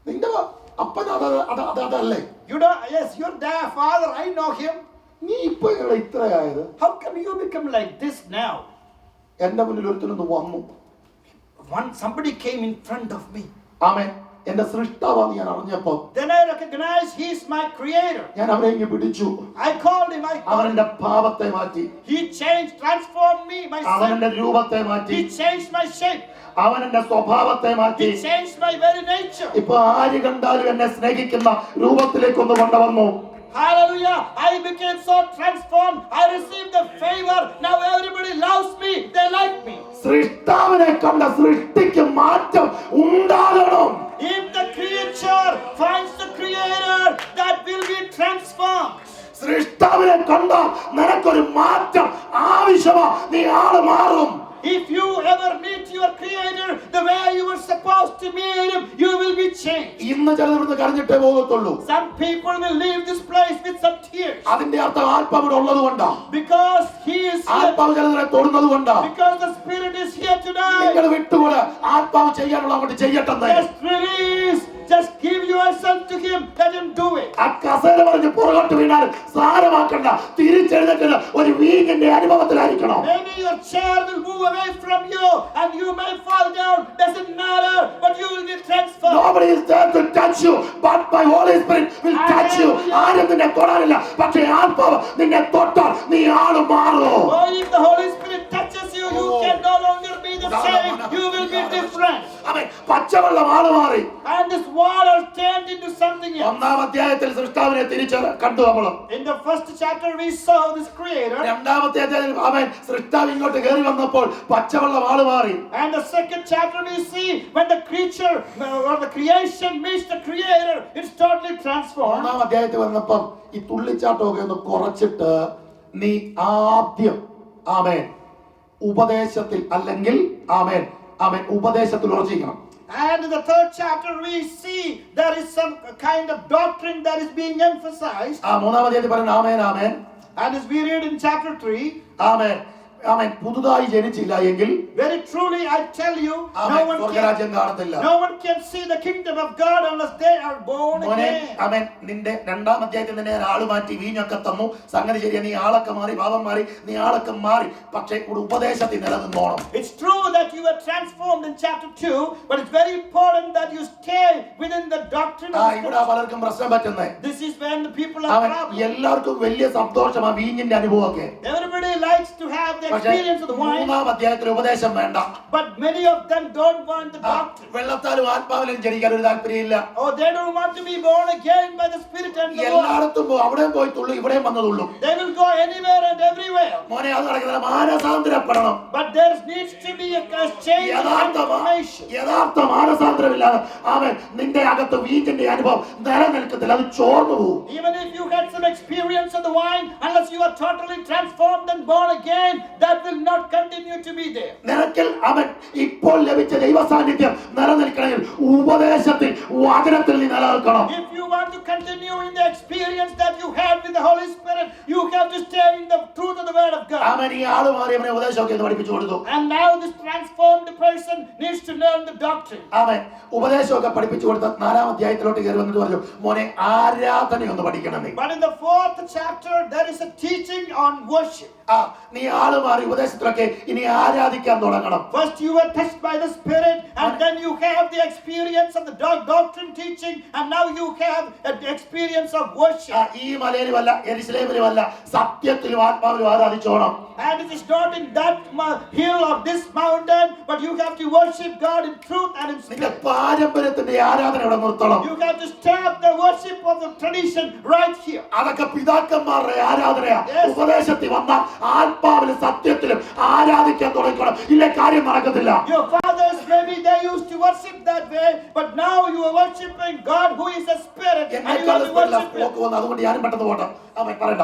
നിന്റെ അപ്പൻ അതല്ലേ? You don't. Yes, your dad, father, I know him. നീ ഇപ്പൊ ഇത്രയായത്? How come you become like this now? എന്റെ മുന്നിൽ ഒരുത്തനൊന്ന് വന്നു. Somebody came in front of me. ആമേൻ. എന്റെ സൃഷ്ടാവാന്ന് ഞാൻ അറിഞ്ഞപ്പോ Then I recognized he is my creator. ഞാൻ അവനെ ഇങ്ങ് പിടിച്ചു. I called him. അവൻ എന്റെ ഭാവത്തെ മാറ്റി. He changed, transformed me, my അവൻ son. എന്റെ രൂപത്തെ മാറ്റി. He changed my shape. അവൻ എന്റെ സ്വഭാവത്തെ മാറ്റി. He changed my very nature. ഇപ്പൊ ആര് കണ്ടാലും എന്നെ സ്നേഹിക്കുന്ന രൂപത്തിലേക്ക് ഒന്ന് കൊണ്ടുവന്നു. Hallelujah. I became so transformed. I received the favor. Now everybody loves me. They like me. സൃഷ്ടാവിനെ കണ്ട സൃഷ്ടിക്ക് മാറ്റം ഉണ്ടാകണം. If the creature finds the creator, that will be transformed. സൃഷ്ടാവിനെ കണ്ടാൽ നിനക്കൊരു മാറ്റം ആവശ്യമാ. നീ ആള് മാറും. If you ever meet your creator the way you were supposed to meet him, you will be changed. ഇന്ന് ചിലർ ഇവിടുന്ന് കരഞ്ഞിട്ടേ പോകത്തുള്ളൂ. Some people will leave this place with some tears. അതിന്റെ അർത്ഥം ആത്മാവ് ഇവിടെ ഉള്ളത് കൊണ്ടാ. Because he is here. ആത്മാവ് ചിലരെ തൊടുന്നത് കൊണ്ടാ. Because the spirit is here tonight. നിങ്ങൾ വിട്ടുകൂടെ ആത്മാവ് ചെയ്യാനുള്ള അങ്ങോട്ട് ചെയ്യട്ടെന്ന്. Just release. Just give yourself to him. Let him do it. ആ കസേര പറഞ്ഞ് പുറകോട്ട് വീണാൽ സാരമാക്കണ്ട. തിരിച്ചെഴുന്നേറ്റ് ഒരു വീഞ്ഞിന്റെ അനുഭവത്തിലായിരിക്കണം. Maybe your chair will move away from you and you may fall down. Doesn't matter, but you will be transformed. Nobody is there to touch you, but my Holy Spirit will touch you. ആരും നിന്നെ തൊടാനില്ല, പക്ഷേ ആത്മാവ് നിന്നെ തൊട്ടാൽ നീ ആള് മാറും. Oh, if the Holy Spirit touches you, you can no longer be the same. You will be different. അവൻ പച്ചവെള്ളം ആള് മാറി. And this water turned into something else. ഒന്നാം അധ്യായത്തിൽ സൃഷ്ടാവിനെ കണ്ടു നമ്മൾ. In the first chapter we saw this creator. രണ്ടാമത്തെ അധ്യായത്തിൽ അവൻ സൃഷ്ടാവ് ഇങ്ങോട്ട് കയറി വന്നപ്പോൾ പച്ചവെള്ളം ആള് മാറി. And the second chapter we see when the creature or the creation meets the creator, it's totally transformed. ഒന്നാം അധ്യായത്തിൽ വന്നപ്പം ഈ തുള്ളിച്ചാട്ടമൊക്കെ ഒന്ന് കുറച്ചിട്ട് നീ ആദ്യം ആമേൻ ഉപദേശത്തിൽ അല്ലെങ്കിൽ ആമേൻ ആമേൻ ഉപദേശത്തിൽ ഉറച്ചിരിക്കണം. And in the third chapter we see there is some kind of doctrine that is being emphasized. മൂന്നാം അധ്യായത്തിൽ പറയുന്നത് ആമേൻ ആമേൻ. And as we read in chapter 3, ആമേൻ അവൻ പുതുതായി ജനിച്ചില്ല എങ്കിൽ very truly I tell you, സ്വർഗ്ഗരാജ്യം കാണത്തില്ല. no one can see the kingdom of God unless they are born again. അവൻ നിന്റെ 2-ാം അധ്യായത്തിൽ നിന്നെ ആള് മാറ്റി വീഞ്ഞൊക്കെ തന്നു. സംഗതി ശരിയാ, നീ ആളൊക്കെ മാറി, ഭാവം മാറി, നീ ആളൊക്കെ മാറി, പക്ഷേ ഉപദേശത്തിൽ നിലനിന്നോണം. It's true that you were transformed in chapter 2, but it's very important that you stay within the doctrine of ഇവിടെ പലർക്കും പ്രശ്നം പറ്റുന്നത്. This is when the people are problem. എല്ലാവർക്കും വലിയ സന്തോഷമാ വീഞ്ഞിന്റെ അനുഭവമൊക്കെ. Everybody likes to have the experience of the wine. 3-ാം അധ്യായത്തിൽ ഉപദേശം വേണ്ട. But many of them don't want the doctrine. വെള്ളത്താലും ആത്മാവിലും ജനിക്കാൻ ഒരു താല്പര്യമില്ല. Oh, they don't want to be born again by the Spirit and the Word. എല്ലായിടത്തും അവിടെയും പോയി തുള്ളു, ഇവിടെയും വന്നതുള്ളൂ. They will go anywhere and everywhere. മോനെ അത് നടക്കുന്നില്ല, മാനസാന്തരപ്പെടണം. But there needs to be a change in transformation. യഥാർത്ഥ മാനസാന്തരമില്ലാതെ അവൻ നിന്റെ അകത്ത് വീഞ്ഞിന്റെ അനുഭവം നിലനിൽക്കത്തില്ല, അത് ചോർന്നു പോകും. Even if you had some experience of the wine, unless you are totally transformed and born again, that will not continue to be there. നിനക്കിൽ അവൻ ഇപ്പോൾ ലഭിച്ച ദൈവ സാന്നിധ്യം നിലനിൽക്കണമെങ്കിൽ ഉപദേശത്തിൽ വചനത്തിൽ നീ നിലനിൽക്കണം. If you want to continue in the experience that you had with the Holy Spirit, you have to stay in the truth of the Word of God. അവൻ ഈ ആള് മാറി അവനെ ഉപദേശമൊക്കെ പഠിപ്പിച്ചു കൊടുത്തു. And now this transformed person needs to learn the doctrine. അവൻ ഉപദേശമൊക്കെ പഠിപ്പിച്ചു കൊടുത്ത 4-ാം അധ്യായത്തിലോട്ട് കയറി വന്നിട്ട് പറഞ്ഞു, മോനെ ആരാധനയൊന്ന് പഠിക്കണം നീ. But in the 4th chapter there is a teaching on worship. നീ ആള് മാറി ഉപദേശത്തിലൊക്കെ ഇനി ആരാധിക്കാൻ തുടങ്ങണം. First you were touched by the Spirit, and then you have the experience of the doctrine teaching, and now you have an experience of worship. ഈ മലയിലുമല്ല യെരുശലേമിലുമല്ല, സത്യത്തിലും ആത്മാവിലും ആരാധിച്ചോണം. And it is not in that hill or this mountain, but you have to worship God in truth and in spirit. പാരമ്പര്യത്തിന്റെ ആരാധന ഇവിടെ നിർത്തണം. You have to stop the worship of the tradition right here. അതൊക്കെ പിതാക്കന്മാരുടെ ആരാധനയാ. ഉപദേശത്തിൽ വന്ന ആത്മാവിലും സത്യത്തിലും ആരാധിക്കാൻ തുടങ്ങണം, ഇല്ല കാര്യം നടക്കത്തില്ല. Your fathers maybe they used to worship that way, but now you are worshiping God who is a spirit, and you have to worship him. അതുകൊണ്ട് ഞാനും പെട്ടെന്ന് പോട്ടെ അവൻ പറയണ്ട.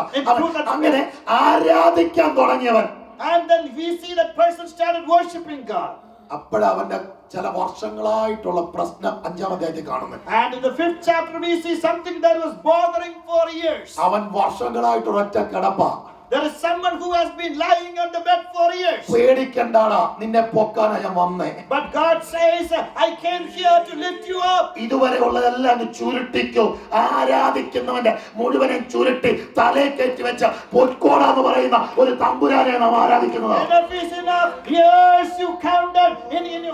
അങ്ങനെ ആരാധിക്കാൻ തുടങ്ങിയവൻ, and then we see that person started worshiping God. അപ്പോഴവന്റെ ചില വർഷങ്ങളായിട്ടുള്ള പ്രശ്നം 5-ാം അധ്യായത്തിൽ കാണുന്നത്. And in the 5th chapter we see something that was bothering for years. അവൻ വർഷങ്ങളായിട്ട് ഒറ്റ കിടപ്പാ. There is someone who has been lying on the bed for years. പേടിക്കണ്ടാടാ, നിന്നെ പൊക്കാനാ ഞാൻ വന്നേ. But God says, I came here to lift you up. ഇതുവരെ ഉള്ളതെല്ലാം ചുരുട്ടിക്കോ. ആരാധിക്കുന്നവന്റെ മുഴുവനും ചുരുട്ടി തലേ കയറ്റി വെച്ച പൊക്കോടാന്ന് പറയുന്ന ഒരു തമ്പുരാനെ നാം ആരാധിക്കുന്നത്. Enough is enough. Years you counted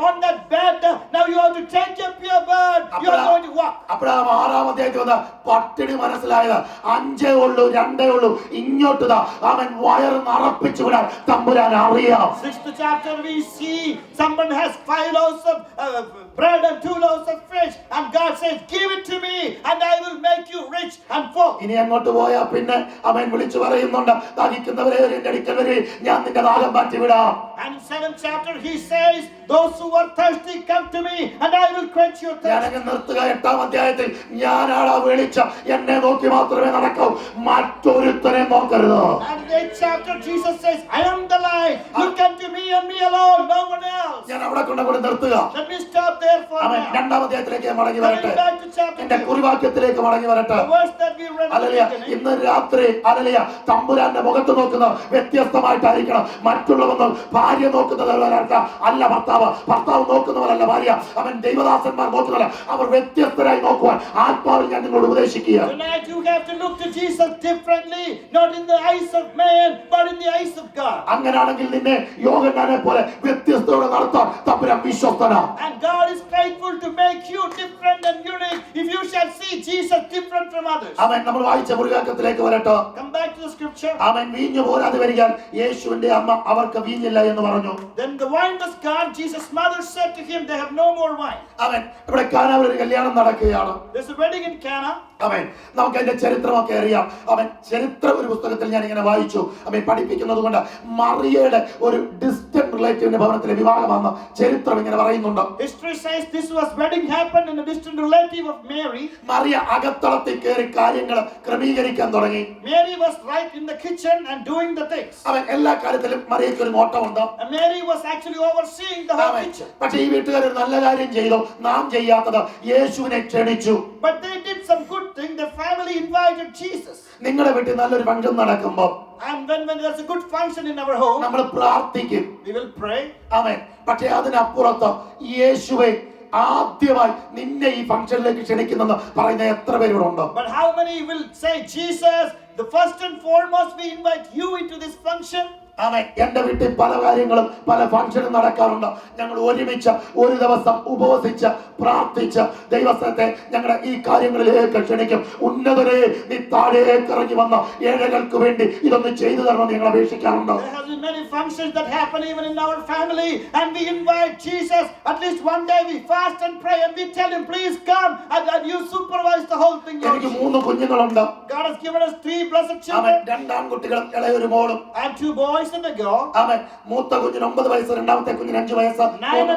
on that bed. Now you have to take up your bed. You are going to walk. അപ്പോഴാ 6-ാം അധ്യായത്തിൽ വന്ന പട്ടിണി മനസ്സിലായത്. 5 ഉള്ളൂ, 2 ഉള്ളൂ, ഇങ്ങോട്ട് അവൻ വയറ് നിറപ്പിച്ചു വിടാൻ തമ്പുരാൻ അറിയാം. 6th chapter we see someone has 5 loaves of bread and 2 loaves of fish, and God says, give it to me and I will make you rich and full. ഇനി അങ്ങോട്ട് പോയാ പിന്നെ അവൻ വിളിച്ചു പറയുന്നുണ്ട്, ദാഹിക്കുന്നവരെ എന്റെ അടുക്കൽ വരെ, ഞാൻ നിന്റെ ദാഹം മാറ്റി വിടാം. And 7th chapter he says, those who are thirsty come to me and I will quench your thirst. ഞാനങ്ങ് നിർത്തുക. 8-ാം അധ്യായത്തിൽ ഞാനാടാ വിളിച്ച, എന്നെ നോക്കി മാത്രമേ നടക്കൂ, മറ്റൊരുത്തനെ നോക്കരുത്. And in 8th chapter Jesus says, I am the light, look unto me and me alone, no one else. ഞാൻ അവിടെ കൊണ്ട് നിർത്തുക. Let me stop there for അവൻ now. 2-ാം അധ്യായത്തിലേക്ക് മടങ്ങി വരട്ടെ. Back to chapter എന്റെ കുറിവാക്യത്തിലേക്ക് മടങ്ങി വരട്ടെ. the verse that we read. Hallelujah. ഇന്ന് രാത്രി ഹല്ലേലൂയ തമ്പുരാന്റെ മുഖത്ത് നോക്കുന്ന വ്യത്യസ്തമായിട്ടായിരിക്കണം. മറ്റുള്ളവർ ഭാര്യ നോക്കുന്നവരല്ല, അല്ല ഭർത്താവ് നോക്കുന്നവരല്ല ഭാര്യ. അവൻ ദൈവദാസന്മാർ നോക്കുന്നവരല്ല, അവർ വ്യത്യസ്തരായി നോക്കുവാൻ ആത്മാവിൽ ഞാൻ നിങ്ങളോട് ഉപദേശിക്കുക. Tonight you have to look to Jesus differently, not in the eyes of man, but in the eyes of God. അങ്ങനെയാണെങ്കിൽ നിന്നെ യോഹന്നാനെ പോലെ വ്യത്യസ്തയോടെ നടത്താൻ തമ്പുരാൻ വിശ്വസ്തനാണ്. And God is faithful to make you different and unique if you shall see Jesus different from others. അവൻ നമ്മൾ വായിച്ച മുറിവാക്യത്തിലേക്ക് വരട്ടെ. Come back to the scripture. അവൻ വീഞ്ഞു പോരാതെ വരികയാൽ യേശുവിന്റെ അമ്മ അവർക്ക് വീഞ്ഞില്ല എന്ന് പറഞ്ഞു. Then the wine was gone. Jesus' mother said to him, they have no more wine. അവൻ ഇവിടെ കാനാവിൽ ഒരു കല്യാണം നടക്കുകയാണ്. There's a wedding in Cana. അവൻ നമുക്ക് അതിന്റെ ചരിത്രമൊക്കെ അറിയാം. അവൻ ചരിത്രം ഒരു പുസ്തകത്തിൽ ഞാൻ ഇങ്ങനെ വായിച്ചു. അവൻ പഠിപ്പിക്കുന്നത് കൊണ്ട് മറിയയുടെ ഒരു ഡിസ്റ്റന്റ് റിലേറ്റീവിന്റെ ഭവനത്തിലെ വിവാഹമാണെന്ന് ചരിത്രം ഇങ്ങനെ പറയുന്നുണ്ട്. History says this was wedding happened in a distant relative of Mary. Mariya അകത്തളത്തിൽ കയറി കാര്യങ്ങൾ ക്രമീകരിക്കാൻ തുടങ്ങി. Mary was right in the kitchen and doing the things. അവൻ എല്ലാ കാര്യത്തിലും മറിയയ്ക്ക് ഒരു നോട്ടമുണ്ട്. And Mary was actually overseeing the whole kitchen. പക്ഷേ ഈ വീട്ടുകാർ ഒരു നല്ല കാര്യം ചെയ്തു. നാം ചെയ്യാത്തത് യേശുവിനെ ക്ഷണിച്ചു. But they did some good thing. the family invited Jesus. നിങ്ങളുടെ വീട്ടിൽ നല്ലൊരു ഫംഗ്ഷൻ നടക്കുമ്പോൾ And when there's a good function in our home, നമ്മൾ പ്രാർത്ഥിക്കും. we will pray. ആമേൻ. പക്ഷേ അതിനപ്പുറത്ത് യേശുവേ ആദ്യമായി നിന്നെ ഈ ഫംഗ്ഷനിലേക്ക് ക്ഷണിക്കുന്നെന്ന് പറയുന്ന എത്ര പേരുണ്ട്? But how many will say, Jesus, the first and foremost we invite you into this function? ആമേൻ. എന്റെ വീട്ടിൽ പല കാര്യങ്ങളും പല ഫംഗ്ഷനും നടക്കാറുണ്ട്. ഞങ്ങൾ ഒരുമിച്ച് ഒരു ദിവസം ഉപവസിച്ച് പ്രാർത്ഥിച്ച് ദൈവസ്ഥത്തെ ഞങ്ങളുടെ ഈ കാര്യങ്ങളിലേക്ക് ക്ഷണിക്കും. ഉന്നതരെ നീ താഴേക്ക് ഇറങ്ങി വന്ന ഏഴകൾക്ക് വേണ്ടി ഇതൊന്ന് ചെയ്തു തരണമെന്ന് ഞങ്ങൾ അപേക്ഷിക്കാറുണ്ട്. There have been many functions that happen even in our family, and we invite Jesus. At least one day we fast and pray and we tell him, please come, and you supervise the whole thing. എനിക്ക് 3 കുഞ്ഞുങ്ങളുണ്ട്. God has given us 3 blessed children. 2 ആൺകുട്ടികളും ഇളയൊരു മോളും. And 2 boys and a girl. ആമേൻ. മൂത്ത കുഞ്ഞിന് 9 വയസ്സ്, രണ്ടാമത്തെ കുഞ്ഞിന് 5 വയസ്സ്,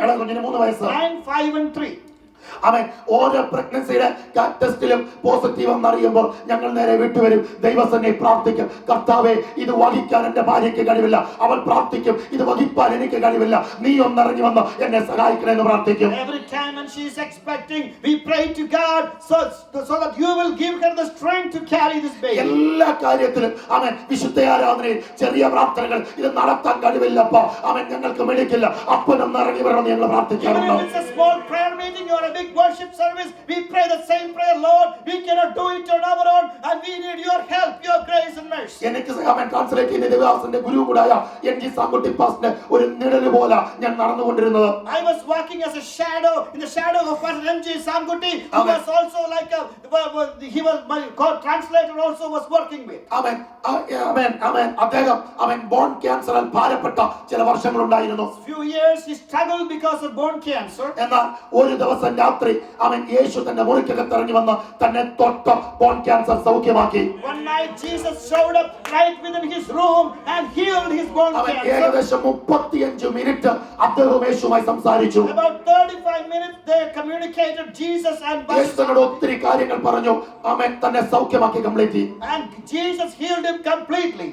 ഇളയ കുഞ്ഞിന് 3 വയസ്സ്. 9, 5 and 3. ആമേൻ. ഓരോ പ്രഗ്നൻസിയുടെ ടെസ്റ്റിലും പോസിറ്റീവ് എന്നറിയുമ്പോൾ ഞങ്ങൾ നേരെ വിട്ടുവരും. ദൈവസന്നെ പ്രാർത്ഥിക്കും. കർത്താവേ, ഇത് വഹിക്കാൻ എന്റെ ഭാര്യയ്ക്ക് കഴിവില്ല. അവൾ പ്രാർത്ഥിക്കും, ഇത് വഹിക്കാൻ എനിക്ക് കഴിവില്ല. നീ ഒന്നിറങ്ങി വന്ന് എന്നെ സഹായിക്കണമെന്ന് പ്രാർത്ഥിക്കും. Every time when she is expecting, we pray to God so that you will give her the strength to carry this baby. എല്ലാ കാര്യത്തിലും ആമേൻ. വിശുദ്ധ ആരാധനയിൽ ചെറിയ പ്രാർത്ഥനകൾ ഇത് നടത്താൻ കഴിവില്ലപ്പോ ആമേൻ ഞങ്ങൾക്ക് മെഡിക്കില്ല. അപ്പനൊന്ന് ഇറങ്ങി വരണമെന്ന് ഞങ്ങൾ പ്രാർത്ഥിക്കാറുണ്ട്. Even if it's a small prayer meeting or a big worship service, we pray the same prayer, Lord, we cannot do it on our own and we need your help, your grace and mercy. എനിക്ക് ആമേൻ translate ചെയ്യുന്ന ദേവദാസന്റെ ഗുരു കൂടായ എൻജി Sankutty pastor ഒരു നിഴല് പോലെ ഞാൻ നടന്നുകൊണ്ടിരുന്നത്. I was walking as a shadow in the shadow of Pastor M.J. Samguti, who was also like he was my translator also was working with. ആമേൻ ആമേൻ ആമേൻ. അദ്ദേഹം ആമേൻ bone ക്യാൻസറിൽ ഭാരപ്പെട്ട ചില വർഷങ്ങളുണ്ടായിരുന്നു. Few years he struggled because of bone cancer. എന്നാൽ ഒരു ദിവസം രാത്രി അവൻ യേശു തന്റെ മുറിക്കകത്ത് ഇറങ്ങി വന്ന് തന്നെ തൊട്ട് ബോൺ ക്യാൻസർ സൗഖ്യമാക്കി. One night Jesus showed up right within his room and healed his bone cancer. ഏകദേശം 35 മിനിറ്റ് അദ്ദേഹം യേശുവുമായി സംസാരിച്ചു. About 35 minutes they communicated Jesus and യേശുവിനോട് ഒത്തിരി കാര്യങ്ങൾ പറഞ്ഞു. അവൻ തന്നെ സൗഖ്യമാക്കി complete. And Jesus healed him completely.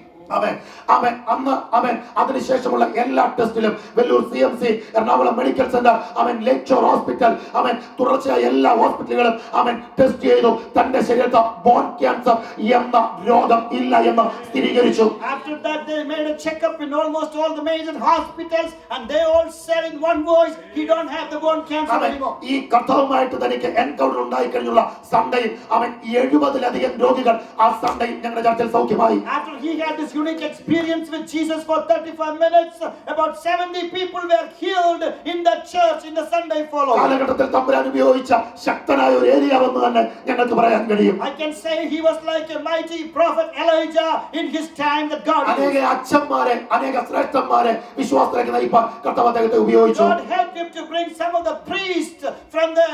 അവൻ അന്ന് അവൻ അതിനുശേഷമുള്ള എല്ലാ ടെസ്റ്റിലും Vellore CMC, Ernakulam medical centre, അവൻ ലേക്ചർ ഹോസ്പിറ്റൽ, അവൻ തുടർച്ചയായ എല്ലാ ഹോസ്പിറ്റലുകളും അവൻ ടെസ്റ്റ് ചെയ്തു. തന്റെ ശരീരത്തിൽ ബോൺ ക്യാൻസർ എന്ന രോഗം ഇല്ല എന്ന് സ്ഥിരീകരിച്ചു. After that they made a checkup in almost all the major hospitals and they all said in one voice, he don't have the bone cancer anymore. ഈ കർത്താവുമായിട്ട് തനിക്ക് എൻകൗണ്ടർ ഉണ്ടായി കഴിഞ്ഞുള്ള സൺഡേയിൽ അവൻ 70-ലധികം രോഗികൾ ആ സൺഡേയിൽ ഞങ്ങളുടെ ചർച്ചിൽ സൗഖ്യമായി. After he had this unique experience with Jesus for 35 minutes, about 70 people were healed in that church in the Sunday following. കാലഘട്ടത്തിൽ തമ്പുരാൻ ഉപയോഗിച്ച ശക്തനായ ഒരു ഏലിയാവെന്ന് തന്നെ ഞങ്ങൾക്ക് പറയാൻ കഴിയും. I can say he was like a mighty prophet Elijah in his time that God അനേക അച്ഛന്മാരെ അനേക ശ്രേഷ്ഠന്മാരെ വിശ്വാസത്തിലേക്ക് നയിപ്പാൻ കർത്താവ് അദ്ദേഹത്തെ ഉപയോഗിച്ചു. God helped him to bring some of the priests from the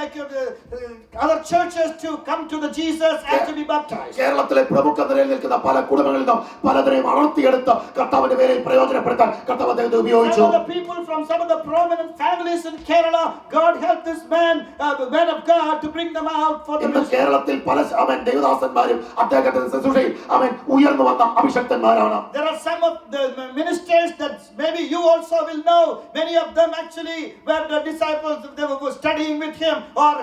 other churches to come to the Jesus and to be baptized. കേരളത്തിലെ പ്രമുഖ നിലയിൽ നിൽക്കുന്ന പല കുടുംബങ്ങളിൽ നിന്നും പലതിനെയും വളർത്തിയെടുത്ത് കർത്താവിന്റെ പേരിൽ പ്രയോജനപ്പെടുത്താൻ കർത്താവ് അദ്ദേഹത്തെ ഉപയോഗിച്ചു. Some of the people from some of the prominent families in Kerala, God helped this man of God to bring them out for the ministry. കേരളത്തിൽ പല അവൻ ദേവദാസന്മാരും അദ്ദേഹത്തിന്റെ ശുശ്രൂഷയിൽ അവൻ ഉയർന്നു വന്ന അഭിഷക്തന്മാരാണ്. There are some of the ministers that maybe you also will know. Many of them actually were the disciples. They were studying with him or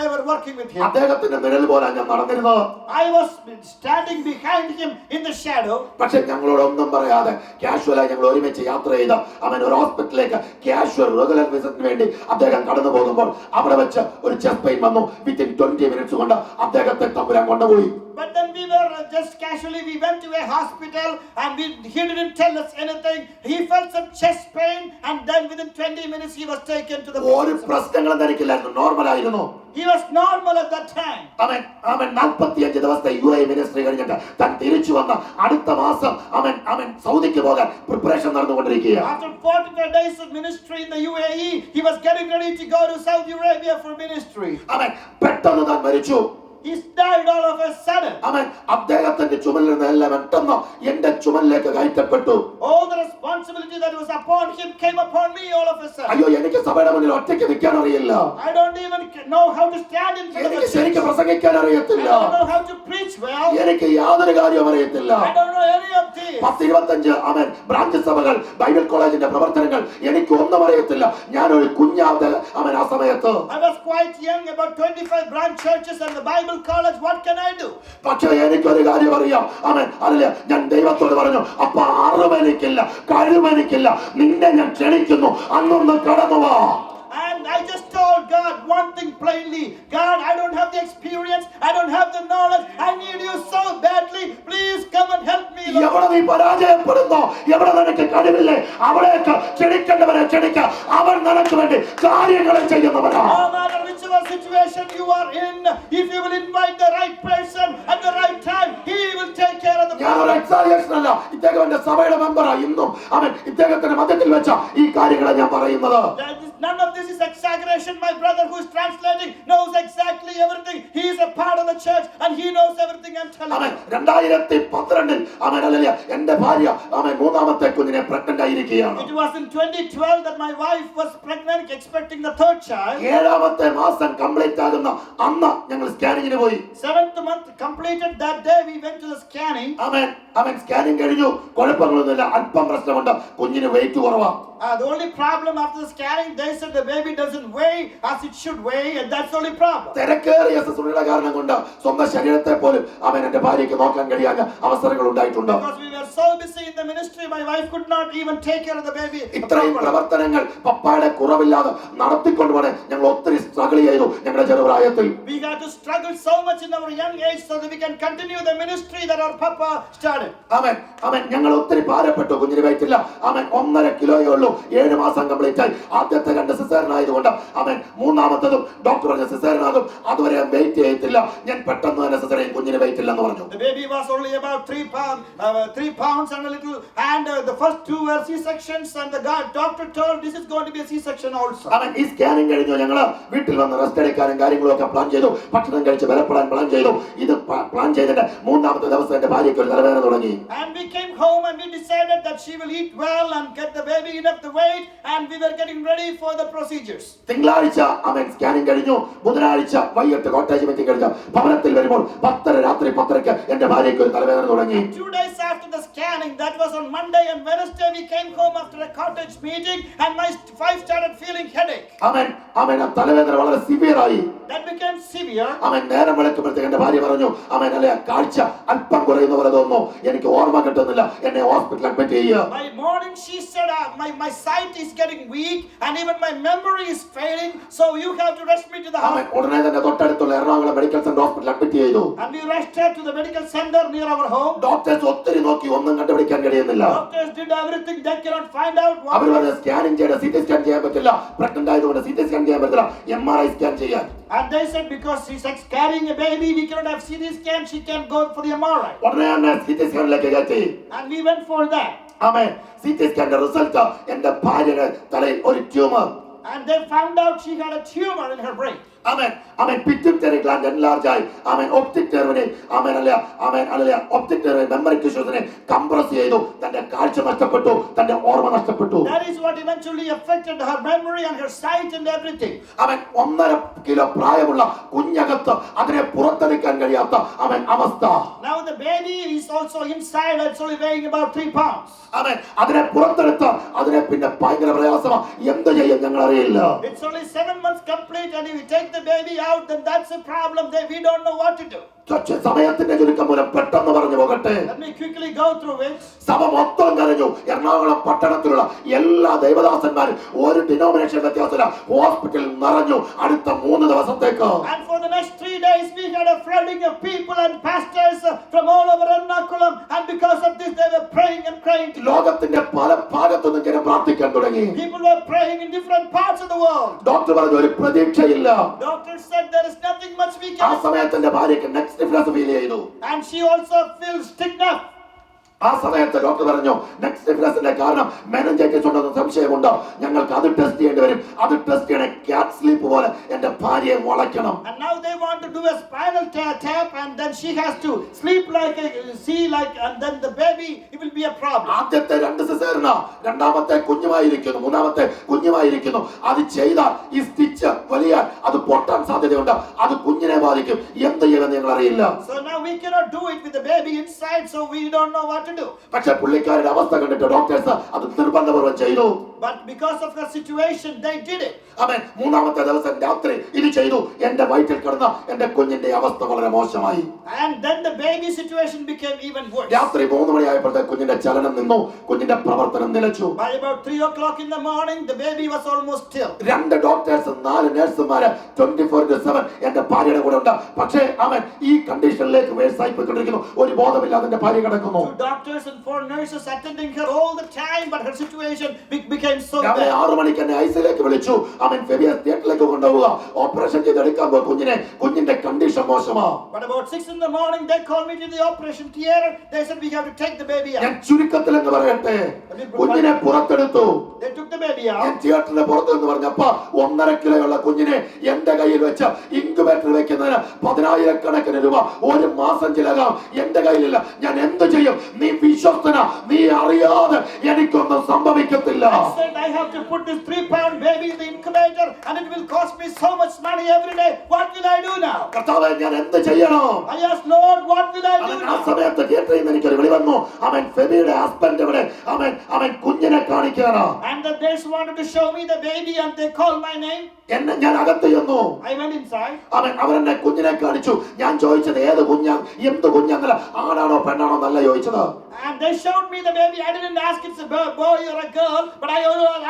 they were working with him. അദ്ദേഹത്തിന്റെ നിഴൽ പോലെ ഞാൻ നടന്നിരുന്നത്. I was standing behind him in the shadow. പക്ഷേ ഞങ്ങളോട് ഒന്നും പറയാതെ കാഷ്വലായി ഞങ്ങൾ ഒരുമിച്ച് യാത്ര ചെയ്ത് അവൻ ഒരു ഹോസ്പിറ്റലിലേക്ക് കാഷ്വൽ റെഗുലർ വിസിറ്റിന് വേണ്ടി അദ്ദേഹം കടന്നു പോകുമ്പോൾ അവിടെ വെച്ച് ഒരു ചെസ്റ്റ് പെയിൻ വന്നു. വിത്തിൻ 20 മിനിറ്റ്സ് കൊണ്ട് അദ്ദേഹത്തെ തമ്പുരാൻ കൊണ്ടുപോയി. But then we were just casually, we went to a hospital and he didn't tell us anything. He felt some chest pain and then within 20 minutes he was taken to the ഒരു പ്രശ്നങ്ങളും തനിക്കില്ലായിരുന്നു. Normal ആയിരുന്നു. He was normal at that time. അവൻ 45 ദിവസത്തെ UAE ministry കഴിഞ്ഞിട്ട് താൻ തിരിച്ചു വന്ന അടുത്ത മാസം അവൻ സൗദിക്ക് പോകാൻ പ്രിപ്പറേഷൻ നടന്നുകൊണ്ടിരിക്കുകയാണ്. After 45 days of ministry in the UAE, he was getting ready to go to Saudi Arabia for ministry. അവൻ പെട്ടെന്ന് താൻ മരിച്ചു. He died all of a sudden. അവൻ അദ്ദേഹത്തിന്റെ ചുമലിൽ നിന്നെല്ലാം പെട്ടെന്ന് എന്റെ ചുമലിലേക്ക് കയറ്റപ്പെട്ടു. All the responsibility that was upon him came upon me all of a sudden. അയ്യോ, എനിക്ക് സഭയുടെ മുന്നിൽ ഒറ്റയ്ക്ക് നിൽക്കാൻ അറിയില്ല. I don't even know how to stand in front of എനിക്ക് the ശരിക്കും പ്രസംഗിക്കാൻ അറിയത്തില്ല. I don't know how to preach well. എനിക്ക് യാതൊരു കാര്യവും അറിയത്തില്ല. I don't know any of this. 10-25 branch സഭകൾ ബൈബിൾ കോളേജിന്റെ പ്രവർത്തനങ്ങൾ എനിക്ക് ഒന്നും അറിയത്തില്ല. ഞാനൊരു കുഞ്ഞാതെ ആ സമയത്ത് I was quite young, about 25 branch churches and the Bible Bible college. What can I do? പക്ഷേ എനിക്കൊരു കാര്യം അറിയാം. ആമേൻ. അല്ല, ഞാൻ ദൈവത്തോട് പറഞ്ഞു, അപ്പ അറിവെനിക്കില്ല, കഴിവെനിക്കില്ല, നിന്നെ ഞാൻ ക്ഷണിക്കുന്നു, അന്നൊന്ന് കടന്നു വാ. And I just told God one thing plainly. God, I don't have the experience. I don't have the knowledge. I need you so badly. Please come and help me. എവിടെ നീ പരാജയപ്പെടുന്നോ, എവിടെ നിനക്ക് കഴിവില്ലേ, അവിടേക്ക് ക്ഷണിക്കേണ്ടവരെ ക്ഷണിക്ക. അവൻ നിനക്ക് വേണ്ടി കാര്യങ്ങൾ ചെയ്യുന്നവനാ. No matter whichever situation you are in, if you will invite the right person at the right time, he will take care of the problem. ഞാനൊരു എക്സാജറേഷൻ അല്ല, ഇദ്ദേഹം എന്റെ സഭയുടെ മെമ്പറാ. ഇന്നും അവൻ ഇദ്ദേഹത്തിന്റെ മധ്യത്തിൽ വെച്ച ഈ കാര്യങ്ങളെ ഞാൻ പറയുന്നത്. None of this is exaggeration. My brother who is translating knows exactly everything. He is a part of the church and he knows everything I'm telling you. 2012 എന്റെ ഭാര്യ മൂന്നാമത്തെ കുഞ്ഞിനെ പ്രഗ്നന്റ് ആയിരിക്കുകയാണ്. It was in 2012 that my wife was pregnant, expecting the third child. 7ാമത്തെ മാസം complete ആകുന്ന അന്ന് ഞങ്ങൾ സ്കാനിങ്ങിന് പോയി. 7th month completed that day, we went to the scanning. Scanning കഴിഞ്ഞു, കുഴപ്പങ്ങളൊന്നുമില്ല, അല്പം പ്രശ്നമുണ്ട്, കുഞ്ഞിന് വെയിറ്റ് കുറവാ. The only problem after the scanning, they said the baby doesn't weigh as it should weigh, and that's the only problem. തിരക്കേറിയ ശുശ്രൂഷയുടെ കാരണം കൊണ്ട് സ്വന്തം ശരീരത്തെ പോലും എന്റെ ഭാര്യയ്ക്ക് നോക്കാൻ കഴിയാത്ത അവസരങ്ങൾ ഉണ്ടായിട്ടുണ്ട്. Because we were so busy in the ministry, my wife could not even take care of the baby. ഇത്രയും പ്രവർത്തനങ്ങൾ പപ്പായുടെ കുറവില്ലാതെ നടത്തിക്കൊണ്ടുപോകാൻ ഞങ്ങൾ ഒത്തിരി സ്ട്രഗിൾ ചെയ്തു ഞങ്ങളുടെ ചെറുപ്രായത്തിൽ. We had to struggle so much in our young age so that we can continue the ministry that our papa started. ഞങ്ങൾ ഒത്തിരി ഭാരപ്പെട്ടു, കുഞ്ഞിന് വെയിറ്റില്ല. 1.5 കിലോയേ ഉള്ളൂ. 7 മാസം കംപ്ലീറ്റ് ആയി. ആദ്യത്തെ 2 സിസേറിയൻ ആയതുകൊണ്ട് മൂന്നാമത്തതും ഡോക്ടർ പറഞ്ഞ സിസേറിയൻ ആകും, അതുവരെ വെയിറ്റ് ചെയ്യത്തില്ല. ഞാൻ പെട്ടെന്ന് തന്നെ സിസേറിയൻ, കുഞ്ഞിന് വെയിറ്റ് ഇല്ലെന്ന് പറഞ്ഞു. The baby was only about 3 pounds and a little, and the first 2 were C-sections, and the doctor told this is going to be a C-section also. ഈ സ്കാനിങ് കഴിഞ്ഞു ഞങ്ങള് വീട്ടിൽ വന്ന് റെസ്റ്റ് എടുക്കാനും കാര്യങ്ങളൊക്കെ പ്ലാൻ ചെയ്തു. ഭക്ഷണം കഴിച്ച് ബലപ്പെടാൻ പ്ലാൻ ചെയ്തു. ഇത് പ്ലാൻ ചെയ്തിട്ട് 3ാമത്തെ ദിവസം എന്റെ ഭാര്യയ്ക്ക് ഒരു തലവേദന തുടങ്ങി. And we came home and we decided that she will eat well and get the baby enough the weight, and we were getting ready for the procedures. തിങ്കളാഴ്ച സ്കാനിങ് കഴിഞ്ഞു. ബുധനാഴ്ച വൈകിട്ട് കോട്ടേജ് മീറ്റിംഗ് കഴിഞ്ഞു. ഭവനത്തിൽ വരുമ്പോൾ 10:30 രാത്രി 10:30 എന്റെ ഭാര്യയ്ക്ക് ഒരു തലവേദന തുടങ്ങി. 2 days after the scanning, that was on Monday, and Wednesday we came home after a cottage meeting, and my wife started feeling headache. തലവേദന വളരെ സിവിയർ ആയി. That became severe. നേരം വെളുക്കുമ്പോഴത്തേക്ക് എന്റെ ഭാര്യ പറഞ്ഞു, കാഴ്ച അല്പം കുറയുന്ന പോലെ തോന്നുന്നു, എനിക്ക് ഓർമ്മ കിട്ടുന്നില്ല, എന്നെ ഹോസ്പിറ്റലിൽ അഡ്മിറ്റ് ചെയ്യുക. By morning she said my sight is getting weak and even my memory is failing, so you have to rush me to the hospital. ഉടനെ തന്നെ തൊട്ടടുത്തുള്ള എറണാകുളം മെഡിക്കൽ സെന്റർ ഹോസ്പിറ്റലിൽ അഡ്മിറ്റ് ചെയ്തു. And we rushed her to the medical center near our home. Doctors ഒത്തിരി നോക്കി, ഒന്നും കണ്ടുപിടിക്കാൻ കഴിയുന്നില്ല. Doctors did everything, they cannot find out what. അവർ പറഞ്ഞു സ്കാനിങ് ചെയ്ത് CT സ്കാൻ ചെയ്യാൻ പറ്റില്ല, പ്രഗ്നന്റ് ആയതുകൊണ്ട് CT സ്കാൻ ചെയ്യാൻ പറ്റില്ല, MRI സ്കാൻ ചെയ്യാൻ. And they said because she's carrying a baby, we cannot have CT scan, she can go for the MRI. ഉടനെ തന്നെ CT സ്കാനിലേക്ക് കയറ്റി. And we went for that. CT സ്കാനിന്റെ result എന്റെ ഭാര്യയുടെ തലയിൽ ഒരു tumour. And they found out she had a tumor in her brain. Pituitary gland enlarge ആയി. Optic നെർവിനെ ഒപ്റ്റിക് നെർവ് മെമ്മറി ടിഷ്യൂസിനെ കംപ്രസ് ചെയ്തു. തന്റെ കാഴ്ച നഷ്ടപ്പെട്ടു, തന്റെ ഓർമ്മ നഷ്ടപ്പെട്ടു. That is what eventually affected her memory and her sight and everything. 1.5 kilo പ്രായമുള്ള കുഞ്ഞകത്ത് അതിനെ പുറത്തെടുക്കാൻ കഴിയാത്ത അവസ്ഥ. Now the baby is also inside, it's only weighing about 3 pounds. അതിനെ പുറത്തെടുത്ത് അതിനെ പിന്നെ ഭയങ്കര പ്രയാസമാണ്, എന്ത് ചെയ്യും ഞങ്ങൾ അറിയില്ല. It's only 7 months complete, and if you take the baby out, then that's a problem. We don't know what to do. സമയത്തിന്റെ ചുരുക്കം മൂലം പെട്ടെന്ന് പറഞ്ഞു പോകട്ടെ. Let me quickly go through it. സഭ മൊത്തം കരഞ്ഞു. എറണാകുളം പട്ടണത്തിലുള്ള എല്ലാ ദൈവദാസന്മാരും ഒരു ഡിനോമിനേഷൻ വ്യത്യാസമില്ല ഹോസ്പിറ്റലിൽ നിറഞ്ഞു അടുത്ത 3 ദിവസത്തേക്ക്. And for the next 3 days we had a flooding of people and pastors from all over Ernakulam, and because of this they were praying and crying. ലോകത്തിന്റെ പല ഭാഗത്തുനിന്നും ജനം പ്രാർത്ഥിക്കാൻ തുടങ്ങി. People were praying in different parts of the world. Doctor പറഞ്ഞു ഒരു പ്രതീക്ഷയില്ല. Doctor said there is nothing much we can. ആ സമയത്ത് എന്റെ ഭാര്യയ്ക്ക് നെക്സ്റ്റ് ഫീൽ ചെയ്തു. And she also feels stiffness. ആ സമയത്ത് ഡോക്ടർ പറഞ്ഞു നെക്സ്റ്റ് ഡിഫറൻസിന്റെ കാരണം മെനിഞ്ചൈറ്റിസ് ഉണ്ടെന്ന് സംശയമുണ്ട്, ഞങ്ങൾക്ക് അത് ടെസ്റ്റ് ചെയ്യേണ്ടി വരും. അത് ടെസ്റ്റ് ചെയ്യണേ ക്യാറ്റ് സ്ലീപ്പ് പോലെ എന്റെ ഭാര്യയെ വളയ്ക്കണം. And now they want to do a spinal tap, and then she has to sleep like and then the baby, it will be a problem. ആദ്യത്തെ 2 സിസേറിയനാ, രണ്ടാമത്തെ കുഞ്ഞുമായിരിക്കുന്നു, മൂന്നാമത്തെ കുഞ്ഞുമായിരിക്കുന്നു. അത് ചെയ്താൽ ഈ സ്റ്റിച്ച് വലിയ അത് പൊട്ടാൻ സാധ്യതയുണ്ട്, അത് കുഞ്ഞിനെ ബാധിക്കും. എന്ത് ചെയ്യുമെന്ന് ഞങ്ങൾ അറിയില്ല. So now we cannot do it with the baby inside, so we don't know what to to do. പക്ഷേ പുള്ളിക്കാരുടെ അവസ്ഥ കണ്ടിട്ട് ഡോക്ടേഴ്സ് അത് നിർബന്ധപൂർവ്വം ചെയ്തു. But because of her situation, they did it. ആമേൻ. മൂന്നാമത്തെ ദിവസം രാത്രി ഇത് ചെയ്തു. എന്റെ വയറ്റിൽ കിടന്ന എന്റെ കുഞ്ഞിന്റെ അവസ്ഥ വളരെ മോശമായി. And then the baby situation became even worse. രാത്രി 3 മണിയായപ്പോഴത്തെ കുഞ്ഞിന്റെ ചലനം നിന്നു, കുഞ്ഞിന്റെ പ്രവർത്തനം നിലച്ചു. By about 3 o'clock in the morning, the baby was almost still. 2 doctors 4 നഴ്സുമാര് 24/7 എന്റെ ഭാര്യയുടെ കൂടെ ഉണ്ട്. പക്ഷേ അവൻ ഈ കണ്ടീഷനിലേക്ക് വേഴ്സായി പോയിക്കൊണ്ടിരിക്കുന്നു. ഒരു ബോധമില്ലാതെ എന്റെ ഭാര്യ കിടക്കുന്നു. 2 doctors and 4 nurses attending her all the time, but her situation became so bad. രാവിലെ 6 മണിക്ക് എന്നെ ഐസിലേക്ക് വിളിച്ചു. അവൻ ഫെബിയ തിയേറ്ററിലേക്ക് കൊണ്ടുപോവുക, ഓപ്പറേഷൻ ചെയ്തെടുക്കാൻ പോകും കുഞ്ഞിന്റെ condition മോശമാ. But about 6 in the morning, they called me to the operation theater. They said we have to take the baby out. ഞാൻ ചുരുക്കത്തിൽ എന്ന് പറയട്ടെ, കുഞ്ഞിനെ പുറത്തെടുത്തു. They took the baby out. ഞാൻ തിയേറ്ററിന് പുറത്ത് എന്ന് പറഞ്ഞപ്പോ 1.5 കിലോയുള്ള കുഞ്ഞിനെ എന്റെ കയ്യിൽ വെച്ച് ഇൻക്യുബേറ്റർ വെക്കുന്നതിന് 10,000 കണക്കിന് രൂപ ഒരു മാസം ചിലകാം. എന്റെ കയ്യിലില്ല. ഞാൻ എന്ത് ചെയ്യും? നീ വിശ്വസ്തന, നീ അറിയാതെ എനിക്കൊന്നും സംഭവിക്കത്തില്ല. I said I have to put this 3-pound baby in the incubator and it will cost me so much money every day. What will I do now? കർത്താവേ, ഞാൻ എന്ത് ചെയ്യണം? I asked Lord, what will I do ആ now? സമയത്ത് തിയേറ്ററിൽ നിന്ന് എനിക്കൊരു വിളി വന്നു. അവൻ ഫെബിയുടെ ഹസ്ബൻഡ് ഇവിടെ അവൻ കുഞ്ഞിനെ കാണിക്കാനാ. And the nurse wanted to show me the baby and they called my name. എന്നെ ഞാൻ അകത്ത് ചെന്നു. I went inside. അവരെന്നെ കുഞ്ഞിനെ കാണിച്ചു. ഞാൻ ചോദിച്ചത് ഏത് കുഞ്ഞാ, എന്ത് കുഞ്ഞാന്നല്ല, ആണാണോ പെണ്ണാണോ എന്നല്ല ചോദിച്ചത്. And they showed me the baby. I didn't ask it's a boy or a girl, but I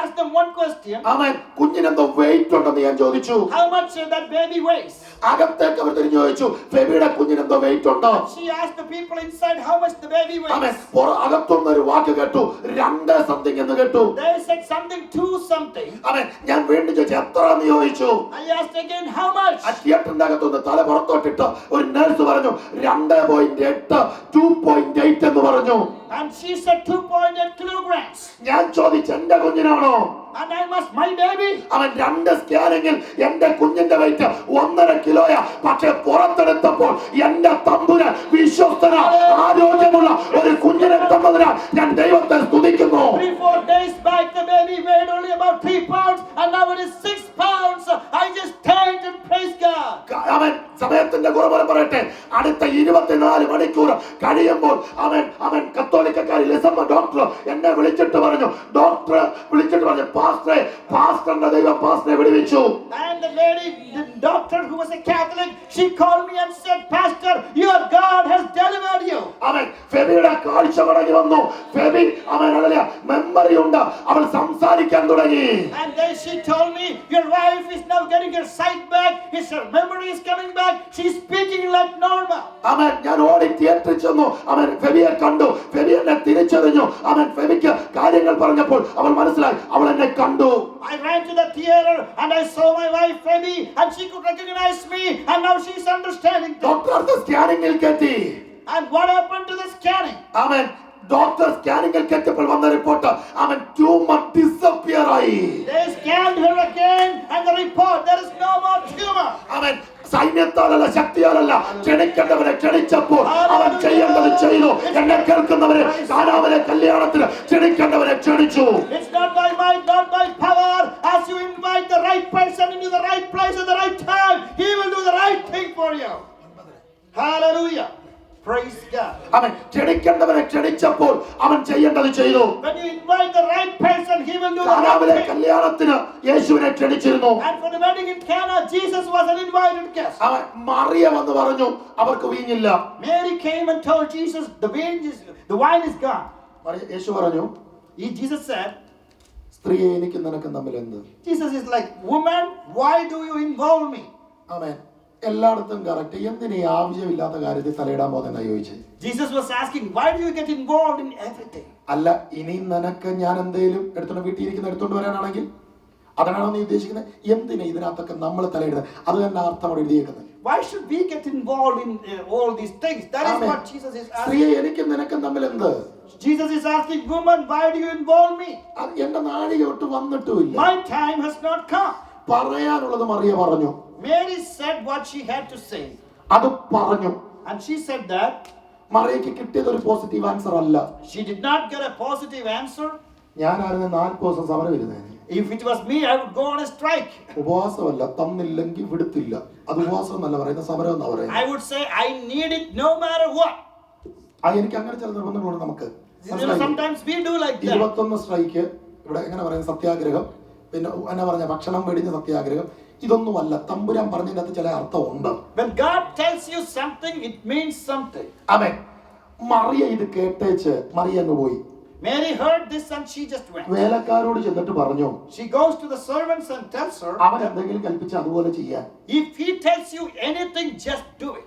asked them one question. അവൻ കുഞ്ഞിനെന്തോ വെയിറ്റ് ഉണ്ടെന്ന് ഞാൻ ചോദിച്ചു. How much that baby weighs? അകത്തേക്ക് അവർ തിരിഞ്ഞു ചോദിച്ചു, ഫെബിയുടെ കുഞ്ഞിനെന്തോ വെയിറ്റ് ഉണ്ടോ? She asked the people inside how much the baby weighs. അവൻ അകത്തുനിന്ന് ഒരു വാക്ക് കേട്ടു, 2 something എന്ന് കേട്ടു. They said something 2 something. അവൻ ഞാൻ വീണ്ടും ചോദിച്ചു, എത്രയെന്ന് ചോദിച്ചു. I asked again how much. ആ തിയേറ്ററിന്റെ അകത്തുനിന്ന് തല പുറത്തോട്ടിട്ട് ഒരു നഴ്സ് പറഞ്ഞു 2.8 2.8 എന്ന് പറഞ്ഞു. And she said 2.8 kilograms. ഞാൻ ചോദിച്ചു, എന്റെ കുഞ്ഞിനാണോ? And I must my baby. അവൻ 2 സ്കാനിങ്ങിൽ എന്റെ കുഞ്ഞിന്റെ വെയിറ്റ് 1.5 കിലോയാ. പക്ഷെ പുറത്തെടുത്തപ്പോൾ എന്റെ തമ്പുരാൻ വിശ്വസ്തന ആരോഗ്യമുള്ള ഒരു കുഞ്ഞിനെ തന്നതിനാൽ ഞാൻ ദൈവത്തെ സ്തുതിക്കുന്നു. 3-4 days back the baby weighed only about 3 pounds and now it is 6 pounds. I just thanked and praised God. അവൻ സമയത്തിന്റെ കുറവ് പറയട്ടെ, അടുത്ത 24 മണിക്കൂർ കഴിയുമ്പോൾ അവൻ കത്തോലിക്കക്കാരി ലിസമ്മ ഡോക്ടർ എന്നെ വിളിച്ചിട്ട് പറഞ്ഞു, പാസ്റ്ററിന്റെ ദൈവം പാസ്റ്ററെ വിടുവിച്ചു. And the lady, the doctor who was a Catholic, she called me and said, Pastor, your God has delivered you. അവൻ ഫെബിയുടെ കാഴ്ച മടങ്ങി വന്നു. ഫെബി മെമ്മറി ഉണ്ട്, അവൾ സംസാരിക്കാൻ തുടങ്ങി. And then she told me, your wife is now getting her sight back, her memory is coming back, she's speaking like normal. ഞാൻ ഓടി തിയേറ്ററിൽ ചെന്നു. അവൻ ഫെബിയെ കണ്ടു. ഫെബി എന്നെ തിരിച്ചറിഞ്ഞു. അവൻ ഫെബിക്ക് കാര്യങ്ങൾ പറഞ്ഞപ്പോൾ അവൾ മനസ്സിലായി, അവൾ എന്നെ കണ്ടു. I ran to the theater and I saw my wife Feby and she could recognize me and now she's understanding. Doctor സ്കാനിങ്ങിൽ കെട്ടി. And what happened to the scanning? അവൻ ഡോക്ടർ സ്കാനിങ്ങിൽ കെട്ടിയപ്പോൾ വന്ന റിപ്പോർട്ട്, അവൻ ട്യൂമർ ഡിസപ്പിയർ ആയി. They scanned her again and the report, there is no more tumor. അവൻ സൈന്യത്താലല്ല ശക്തിയാലല്ല ക്ഷണിക്കേണ്ടവരെ ക്ഷണിച്ചപ്പോൾ അവൻ ചെയ്യേണ്ടത് ചെയ്തു. എന്നെ കേൾക്കുന്നവരെ കാനാവിലെ കല്യാണത്തിന് ക്ഷണിക്കേണ്ടവരെ ക്ഷണിച്ചു. It's not by might, not by power. As you invite the right person into the right place at the right time, he will do the right thing for you. Hallelujah. Praise God. അവൻ ക്ഷണിക്കേണ്ടവരെ ക്ഷണിച്ചപ്പോൾ അവൻ ചെയ്യേണ്ടത് ചെയ്തു. When you invite the right person, he will do the right കാനാവിലെ thing. കല്യാണത്തിന് യേശുവിനെ ക്ഷണിച്ചിരുന്നു. And for the wedding in Cana, Jesus was an invited guest. അവൻ മറിയ വന്ന് പറഞ്ഞു, അവർക്ക് വീഞ്ഞില്ല. Mary came and told Jesus, the wine is gone. യേശു പറഞ്ഞു, Jesus said, സ്ത്രീയെ എനിക്ക് നിനക്കും തമ്മിൽ എന്ത്? Jesus is like, woman, why do you involve me? ആമേൻ. എല്ലായിടത്തും കറക്റ്റ്. എന്തിനീ ആവശ്യമില്ലാത്ത കാര്യത്തിൽ തലയിടാൻ പോകുന്ന ചോദിച്ചത്. Jesus was asking, why do you get involved in everything? അല്ല, ഇനി നിനക്ക് ഞാൻ എന്തേലും എടുത്തോണ്ട് വീട്ടിലിരിക്കുന്ന എടുത്തോണ്ട് വരാനാണെങ്കിൽ അതാണോ നീ ഉദ്ദേശിക്കുന്നത്? എന്തിനാ ഇതിനകത്തൊക്കെ നമ്മൾ തലയിടുന്നത്? അത് തന്നെ അർത്ഥമാണ് എഴുതിയേക്കുന്നത്. Why should we get involved in all these things? That is what Jesus is asking. സ്ത്രീയെ എനിക്കും നിനക്കും തമ്മിൽ എന്ത്? Jesus is asking, woman, why do you involve me? എന്റെ നാഴികയോട്ട് വന്നിട്ടുമില്ല. My time has not come. പറയാനുള്ളത് മറിയ പറഞ്ഞു. Mary said what she had to say. അത് പറഞ്ഞു. And she said that. മറിയയ്ക്ക് കിട്ടിയത് ഒരു പോസിറ്റീവ് ആൻസർ അല്ല. She did not get a positive answer. ഞാനായിരുന്നു 40 ദിവസം സമരം ഇരുന്നേനെ. If it was me, I would go on a strike. ഉപവാസമല്ല, തന്നില്ലെങ്കിൽ വിടുത്തില്ല. അത് ഉപവാസം എന്നല്ല പറയുന്ന, സമരം എന്നാ പറയുന്നത്. I would say I need it no matter what. എനിക്ക് അങ്ങനെ ചില നിർബന്ധങ്ങളുണ്ട് നമുക്ക്. Sometimes we do like that. 21 strike, ഇവിടെ എങ്ങനെ പറയുന്നത്, സത്യാഗ്രഹം, പിന്നെ എന്നാ പറഞ്ഞ ഭക്ഷണം വെടിഞ്ഞ സത്യാഗ്രഹം, ഇതൊന്നുമല്ല. തമ്പുരാൻ പറഞ്ഞതിനകത്ത് ചില അർത്ഥമുണ്ട്. When God tells you something, it means something. ആമേൻ. മറിയ ഇത് കേട്ടേച്ച് മറിയ അങ്ങ് പോയി. Mary heard this and she just went. വേലക്കാരോട് ചെന്നിട്ട് പറഞ്ഞു, She goes to the servants and tells her, അവൻ എന്തെങ്കിലും കൽപ്പിച്ച് അതുപോലെ ചെയ്യാൻ. if he tells you anything, just do it.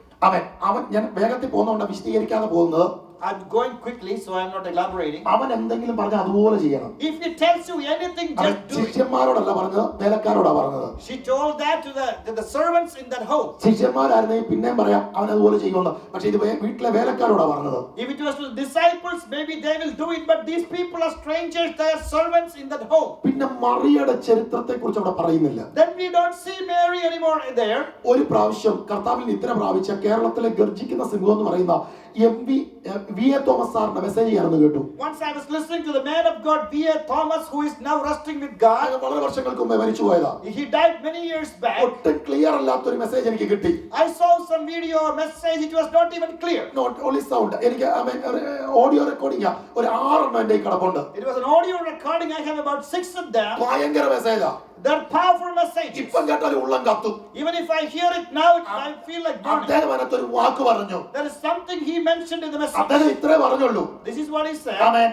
അവൻ ഞാൻ വേഗത്തിൽ പോകുന്നതുകൊണ്ട് വിശദീകരിക്കാതെ പോകുന്നത്. I'm going quickly, so I'm not elaborating. അവൻ എന്തെങ്കിലും പറഞ്ഞ അതുപോലെ ചെയ്യണം. If he tells you anything, just do it. ശിഷ്യന്മാരോടല്ല പറഞ്ഞത്, വേലക്കാരോടാ പറഞ്ഞത്. She told that to the servants in that home. ശിഷ്യന്മാരായിരുന്നെങ്കിൽ പിന്നെയും പറയാം അവൻ അതുപോലെ ചെയ്യുമെന്ന്. പക്ഷെ ഇത് വീട്ടിലെ വേലക്കാരോടാ പറഞ്ഞത്. If it was to the disciples, maybe they will do it, but these people are strangers, they are servants in that home. പിന്നെ മറിയയുടെ ചരിത്രത്തെ കുറിച്ച് അവിടെ പറയുന്നില്ല. Then we don't see Mary anymore there. ഒരു പ്രാവശ്യം കർത്താവിൽ നിദ്ര പ്രാപിച്ച കേരളത്തിലെ ഗർജിക്കുന്ന സിംഹം എന്ന് പറയുന്ന V.A. തോമസ് സാറിന്റെ മെസ്സേജ് ഞാനൊന്ന് കേട്ടു. Once I was listening to the man of God V.A. Thomas, who is now resting with God. വളരെ വർഷങ്ങൾക്ക് മുമ്പേ മരിച്ചു പോയതാ. He died many years back. ഒട്ടും ക്ലിയർ അല്ലാത്ത ഒരു മെസ്സേജ് എനിക്ക് കിട്ടി. I saw some video or message, it was not even clear. Not only sound, എനിക്ക് ഓഡിയോ റെക്കോർഡിംഗ് ഒരു 6 എന്റെ കിടപ്പുണ്ട്. It was an audio recording. I have about 6 of them. ഭയങ്കര മെസ്സേജാ. That powerful message. ഇപ്പം കേട്ടാലും ഉള്ളം കത്തും. Even if I hear it now, I feel like burning. അദ്ദേഹം അതിനകത്തൊരു വാക്ക് പറഞ്ഞു. There is something he mentioned in the message. അദ്ദേഹം ഇത്രേ പറഞ്ഞുള്ളൂ. This is what he said. ആമേൻ.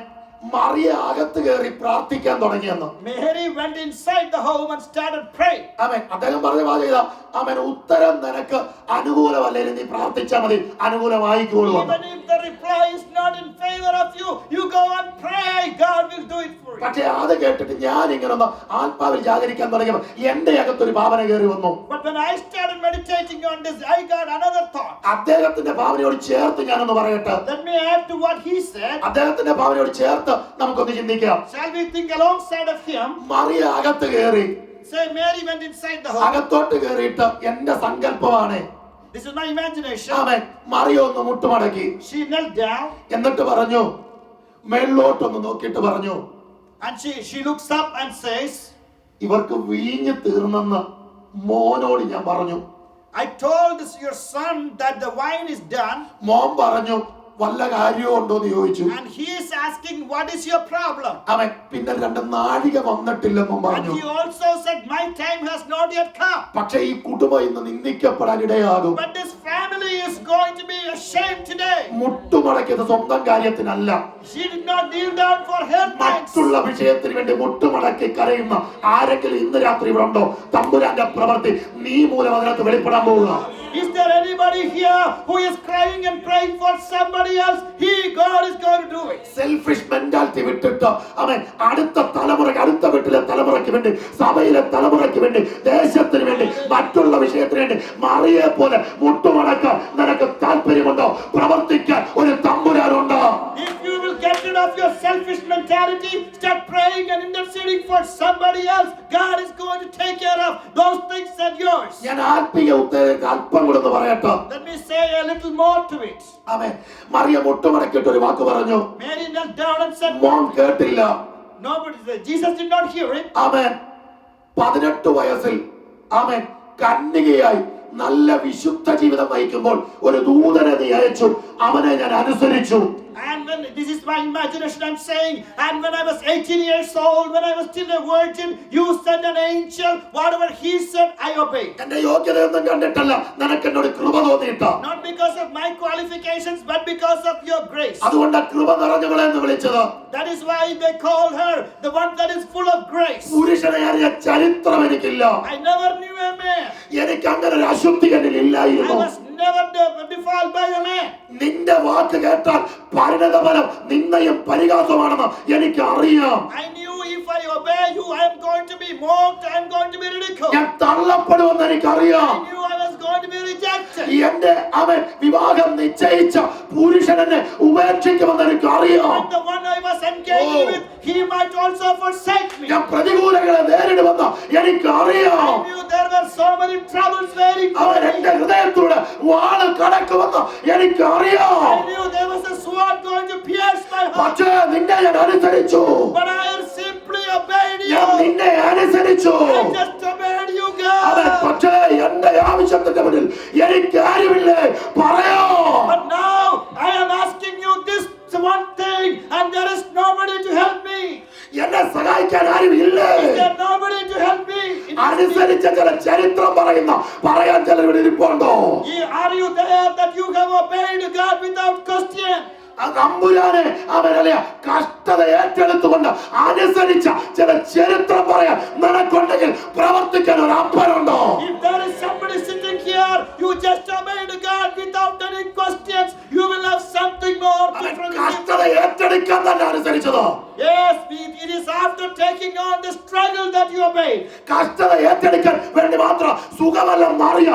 മറിയ അകത്ത് കയറി പ്രാർത്ഥിക്കാൻ തുടങ്ങിയെന്ന്. Mary went inside the home and started praying. ആമേൻ. അദ്ദേഹം പറഞ്ഞ വാചകം, ആമേൻ, ഉത്തരം നിനക്ക് അനുകൂലമല്ലെങ്കിൽ നീ പ്രാർത്ഥിച്ചാൽ മതി, അനുകൂലമായിക്കോളൂ. Even if the reply is not in favor of you, you go and pray, God will do it for you. പക്ഷേ അത് കേട്ടിട്ട് ഞാൻ ഇങ്ങനെ ഒന്ന് ആത്മാവിൽ ജാഗരിക്കാൻ തുടങ്ങിയപ്പോൾ എന്റെ അകത്തൊരു ഭാവന കയറി വന്നു. But when I started meditating on this, I got another thought. അദ്ദേഹത്തിന്റെ ഭാവനയോട് ചേർത്ത് ഞാനൊന്ന് പറയട്ടെ. Let me add to what he said. അദ്ദേഹത്തിന്റെ ഭാവനയോട് ചേർത്ത് നമുക്കൊന്ന് ചിന്തിക്കാം. Shall we think alongside of him? Mariya അകത്ത് കയറി. Say Mary went inside the home. അകത്തോട്ട് കയറിയിട്ട് എന്റെ സങ്കല്പമാണ്. This is my imagination. ആമേൻ. മറിയ ഒന്ന് മുട്ടുമടക്കി. She knelt down. എന്നിട്ട് പറഞ്ഞു, മേലോട്ടൊന്ന് നോക്കിയിട്ട് പറഞ്ഞു, and she looks up and says, ഇവർക്ക് വീഞ്ഞ് തീർന്നെന്ന് മോനോട് ഞാൻ പറഞ്ഞു. I told your son that the wine is done. മോൻ പറഞ്ഞു, വല്ല കാര്യവും ഉണ്ടോ എന്ന് ചോദിച്ചു. And he is asking, what is your problem? അവൻ പിന്നെ 2 നാഴിക വന്നിട്ടില്ലെന്നും And പറഞ്ഞു. he also said, my time has not yet come. പക്ഷേ ഈ കുടുംബം ഇന്ന് നിന്ദിക്കപ്പെടാൻ ഇടയാകും. But this family is going to be ashamed today. മുട്ടുമടക്കിയത് സ്വന്തം കാര്യത്തിനല്ല. She did not kneel down for her things. മറ്റുള്ള വിഷയത്തിന് വേണ്ടി മുട്ടുമടക്കി കരയുന്ന ആരെങ്കിലും ഇന്ന് രാത്രി ഇവിടെ ഉണ്ടോ? തമ്പുരാന്റെ പ്രവൃത്തി നീ മൂലം അതിനകത്ത് വെളിപ്പെടാൻ പോവുക. Is there anybody here who is crying and praying for somebody else? God is going to do it. Selfish mentality വിട്ടിട്ട് അവൻ അടുത്ത തലമുറയ്ക്ക്, അടുത്ത വീട്ടിലെ തലമുറയ്ക്ക് വേണ്ടി, സഭയിലെ തലമുറയ്ക്ക് വേണ്ടി, ദേശത്തിന് വേണ്ടി, മറ്റുള്ള വിഷയത്തിന് വേണ്ടി മറിയെ പോലെ മുട്ടുമടക്കാൻ നിനക്ക് താല്പര്യമുണ്ടോ? പ്രവർത്തിക്കാൻ ഒരു തമ്പുരാനുണ്ടോ? If you will get rid of your selfish mentality, start praying and interceding for somebody else, God is going to take care of those things and yours. ഞാൻ ആത്മീയ ഉത്തേജനത്തിന് അല്പം കൂടെ പറയട്ടെ. Let me say a little more to it. ആമേൻ. മറിയ മുട്ടുമടക്കിയിട്ട് ഒരു വാക്ക് പറഞ്ഞു. Mary knelt down and said, മോൻ കേട്ടില്ല. Nobody said. Jesus did not hear it. ആമേൻ. 18 വയസ്സിൽ ആമേൻ കന്യകയായി നല്ല വിശുദ്ധ ജീവിതം നയിക്കുമ്പോൾ ഒരു ദൂതനെ നീ അയച്ചു, അവനെ ഞാൻ അനുസരിച്ചു. And when this is my imagination, I'm saying, and when I was 18 years old, when I was still a virgin, you sent an angel. Whatever he said, I obeyed. എന്റെ യോഗ്യതയൊന്നും കണ്ടിട്ടല്ല നിനക്ക് എന്നോട് കൃപ തോന്നിയിട്ടാ. Not because of my qualifications, but because of your grace. അതുകൊണ്ട് കൃപ നിറഞ്ഞവളെ എന്ന് വിളിച്ചത്. That is why they call her the one that is full of grace. പുരുഷനെ അറിയ ചരിത്രം എനിക്കില്ല. I never knew a man. എനിക്ക് അങ്ങനെ ഒരു അശുദ്ധി എന്നിൽ ഇല്ലായിരുന്നു. I was never defiled by a man. നിന്റെ വാക്ക് കേട്ടാൽ പരിണതഫലം നിന്നയും പരിഹാസമാണെന്ന് എനിക്ക് അറിയാം. I knew if I obey you, I am going to be mocked, I am going to be ridiculed. ഞാൻ തള്ളപ്പെടുമെന്ന് എനിക്കറിയാം. I knew I was going to be rejected. എന്റെ അവൻ വിവാഹം നിശ്ചയിച്ച പുരുഷനെ ഉപേക്ഷിക്കുമെന്ന് എനിക്കറിയാം. And the one I was engaged with, he might also forsake me. ഞാൻ പ്രതികൂലങ്ങളെ നേരിടുമെന്ന് എനിക്കറിയാം. I knew there were so many troubles waiting for അവൻ me. എന്റെ ഹൃദയത്തിലൂടെ വാള് കടക്കുമെന്ന് എനിക്കറിയാം. I knew there was a sword going to pierce my heart. പക്ഷേ നിന്നെ ഞാൻ അനുസരിച്ചു. But I have simply obeyed you. ഞാൻ നിന്നെ അനുസരിച്ചു. I just obeyed you, God. അവൻ പക്ഷേ എന്റെ ആവശ്യത്തിന്റെ മുന്നിൽ എനിക്ക് ആരുമില്ലേ പറയാ. But now I am asking you സഹോദരൻ ഇവിടെ ഇരിപ്പുണ്ടോ? Are you there that you have obeyed God without question? തമ്പുരാനെ അവരല്ലേ കഷ്ടത ഏറ്റെടുത്തുകൊണ്ട് അനുസരിച്ച ചില ചരിത്രം പറയാൻ നിനക്കുണ്ടെങ്കിൽ പ്രവർത്തിക്കാൻ ഒരു അപ്പനുണ്ടോ? If there is somebody sitting here, you just obeyed God without any questions, you will have something more different. കഷ്ടത ഏറ്റെടുക്കാൻ തന്നെ അനുസരിച്ചതോ? Yes, it is after taking on the struggle that you obeyed. കഷ്ടത ഏറ്റെടുക്കാൻ വേണ്ടി മാത്രം സുഖമല്ല മാറിയ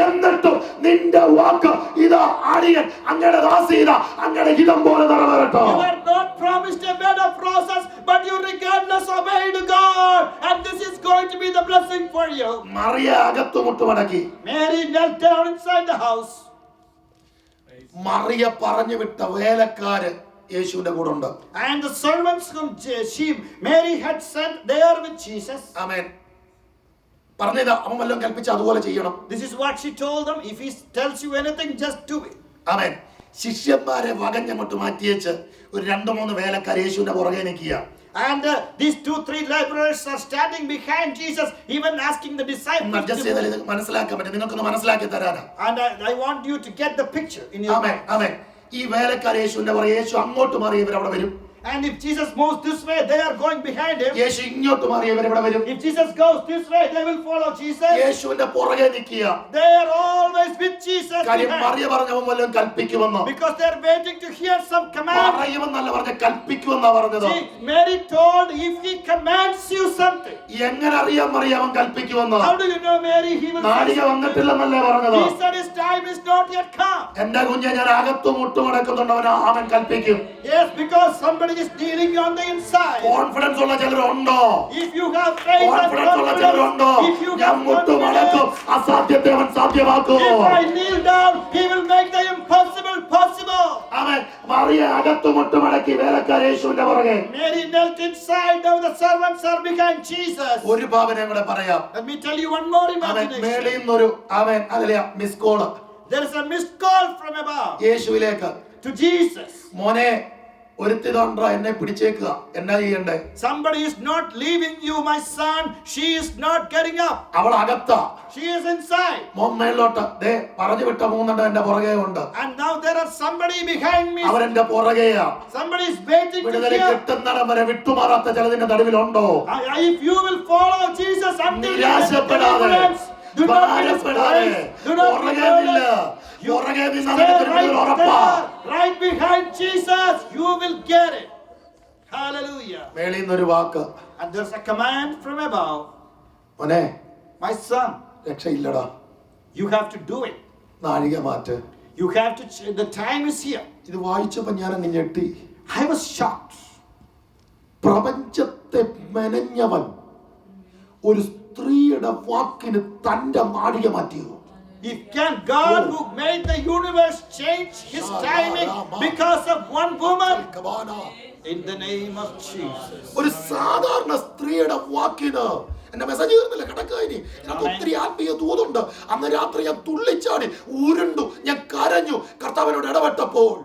എന്നിട്ടും നിന്റെ വാക്ക് ഇതാ അടിയൻ അങ്ങയുടെ ദാസി ഇതാ അങ്ങയുടെ ഹിതം പോലെ നിറവേറട്ടെ. You are not promised a better process, but you regardless obeyed God, and this is going to be the blessing for you. Mariya അകത്തു മുട്ടുമടക്കി. Mary knelt down inside the house. Mariya പറഞ്ഞു വിട്ട വേലക്കാര് യേശുവിന്റെ കൂടെ ഉണ്ട്. And the servants whom Mary had sent there with Jesus. ആമേൻ. പറഞ്ഞത് അവൻ വല്ലതും കൽപ്പിച്ച് അതുപോലെ ചെയ്യണം. This is what she told them. If he tells you anything, just do it. ആമേൻ. ശിഷ്യന്മാരെ വകഞ്ഞങ്ങോട്ട് മാറ്റിയേച്ച് ഒരു 2-3 വേലക്കാർ യേശുവിന്റെ പുറകെ നിൽക്കുക. And these 2-3 laborers are standing behind Jesus, even asking the disciples. മനസ്സിലാക്കാൻ പറ്റും, നിങ്ങൾക്കൊന്ന് മനസ്സിലാക്കി തരാനാ. And I want you to get the picture in your mind. ആമേൻ. ഈ വേലക്കാർ യേശുവിന്റെ പുറകെ യേശു അങ്ങോട്ട് മാറി ഇവരവിടെ വരും. And if Jesus moves this way, they are going behind him. യേശു ഇങ്ങോട്ട് മാറി ഇവരവിടെ വരും. If Jesus goes this way, they will follow Jesus. യേശുവിന്റെ പുറകെ നിൽക്കുക. They are always with Jesus. കാര്യം മറിയ പറഞ്ഞവൻ വല്ലതും കൽപ്പിക്കുമെന്നോ? Because they are waiting to hear some command. പറയുമെന്നല്ല പറഞ്ഞ കൽപ്പിക്കുമെന്നാ പറഞ്ഞത്. Mary told, if he commands you something. എങ്ങനെ അറിയാൻ മറിയ അവൻ കൽപ്പിക്കുമെന്നോ? How do you know, Mary? He will. നാഴിക വന്നിട്ടില്ലെന്നല്ലേ പറഞ്ഞത്. He said his time is not yet come. എന്റെ കുഞ്ഞെ ഞാൻ അകത്തു മുട്ടുമടക്കുന്നുണ്ട് അവൻ കൽപ്പിക്കും. Yes, because somebody is dealing on the inside. Confidence ഉള്ള ചിലരുണ്ടോ? If you have faith and confidence, if you ഞാൻ മുട്ടുമടക്കും അസാധ്യത്തെ അവൻ സാധ്യമാക്കും. If I kneel down, he will make the impossible possible. അവൻ മറിയ അകത്തു മുട്ടുമടക്കി വേലക്കാർ യേശുവിന്റെ പുറകെ. Mary knelt inside, now the servants are behind Jesus. ഒരു ഭാവനയും കൂടെ പറയാം. Let me tell you one more imagination. മേളിൽ നിന്നൊരു അവൻ അതിലെ miss call. There is a missed call from above. യേശുവിലേക്ക്. To Jesus. മോനെ ഒരുത്തിതാണ്ടാ എന്നെ പിടിച്ചേക്കുക, എന്നാ ചെയ്യണ്ടേ? Somebody is not leaving you, my son. She is not getting up. അവൾ അകത്താ. She is inside. മോൻ മേലോട്ട് ദേ പറഞ്ഞു വിട്ട 3 എന്റെ പുറകെ ഉണ്ട്. And now there are somebody behind me. അവരെന്റെ പുറകെയാ. Somebody is waiting to വിടുതല കിട്ടുന്നിടം വരെ വിട്ടുമാറാത്ത ചിലതിന്റെ നടുവിലുണ്ടോ? If you will follow Jesus until നിരാശപ്പെടാതെ, ഭാരപ്പെടാതെ, പുറകെ നില്ല. പുറകെ right behind Jesus, you will get it. Hallelujah. മേളിൽ നിന്നൊരു വാക്ക്. And there's a command from above. മോനെ, my son, രക്ഷയില്ലടാ. You have to do it. നാഴിക മാറ്റ്. You have to. The time is here. ഇത് വായിച്ചപ്പോൾ ഞാൻ അങ്ങ് ഞെട്ടി. I was shocked. പ്രപഞ്ചത്തെ മെനഞ്ഞവൻ ഒരു സ്ത്രീയുടെ വാക്കിന് തന്റെ നാഴിക മാറ്റിയോ? If can God who made the universe change his timing because of one woman? In the name of Jesus. ഒരു സാധാരണ സ്ത്രീയുടെ വാക്കിന് എന്റെ മെസ്സേജ് തീർന്നില്ല, കിടക്കാനി ഇതിനകത്ത് ഒത്തിരി ആത്മീയ ദൂതുണ്ട്. അന്ന് രാത്രി ഞാൻ തുള്ളിച്ചാടി ഉരുണ്ടു, ഞാൻ കരഞ്ഞു കർത്താവിനോട് ഇടപെട്ടപ്പോൾ.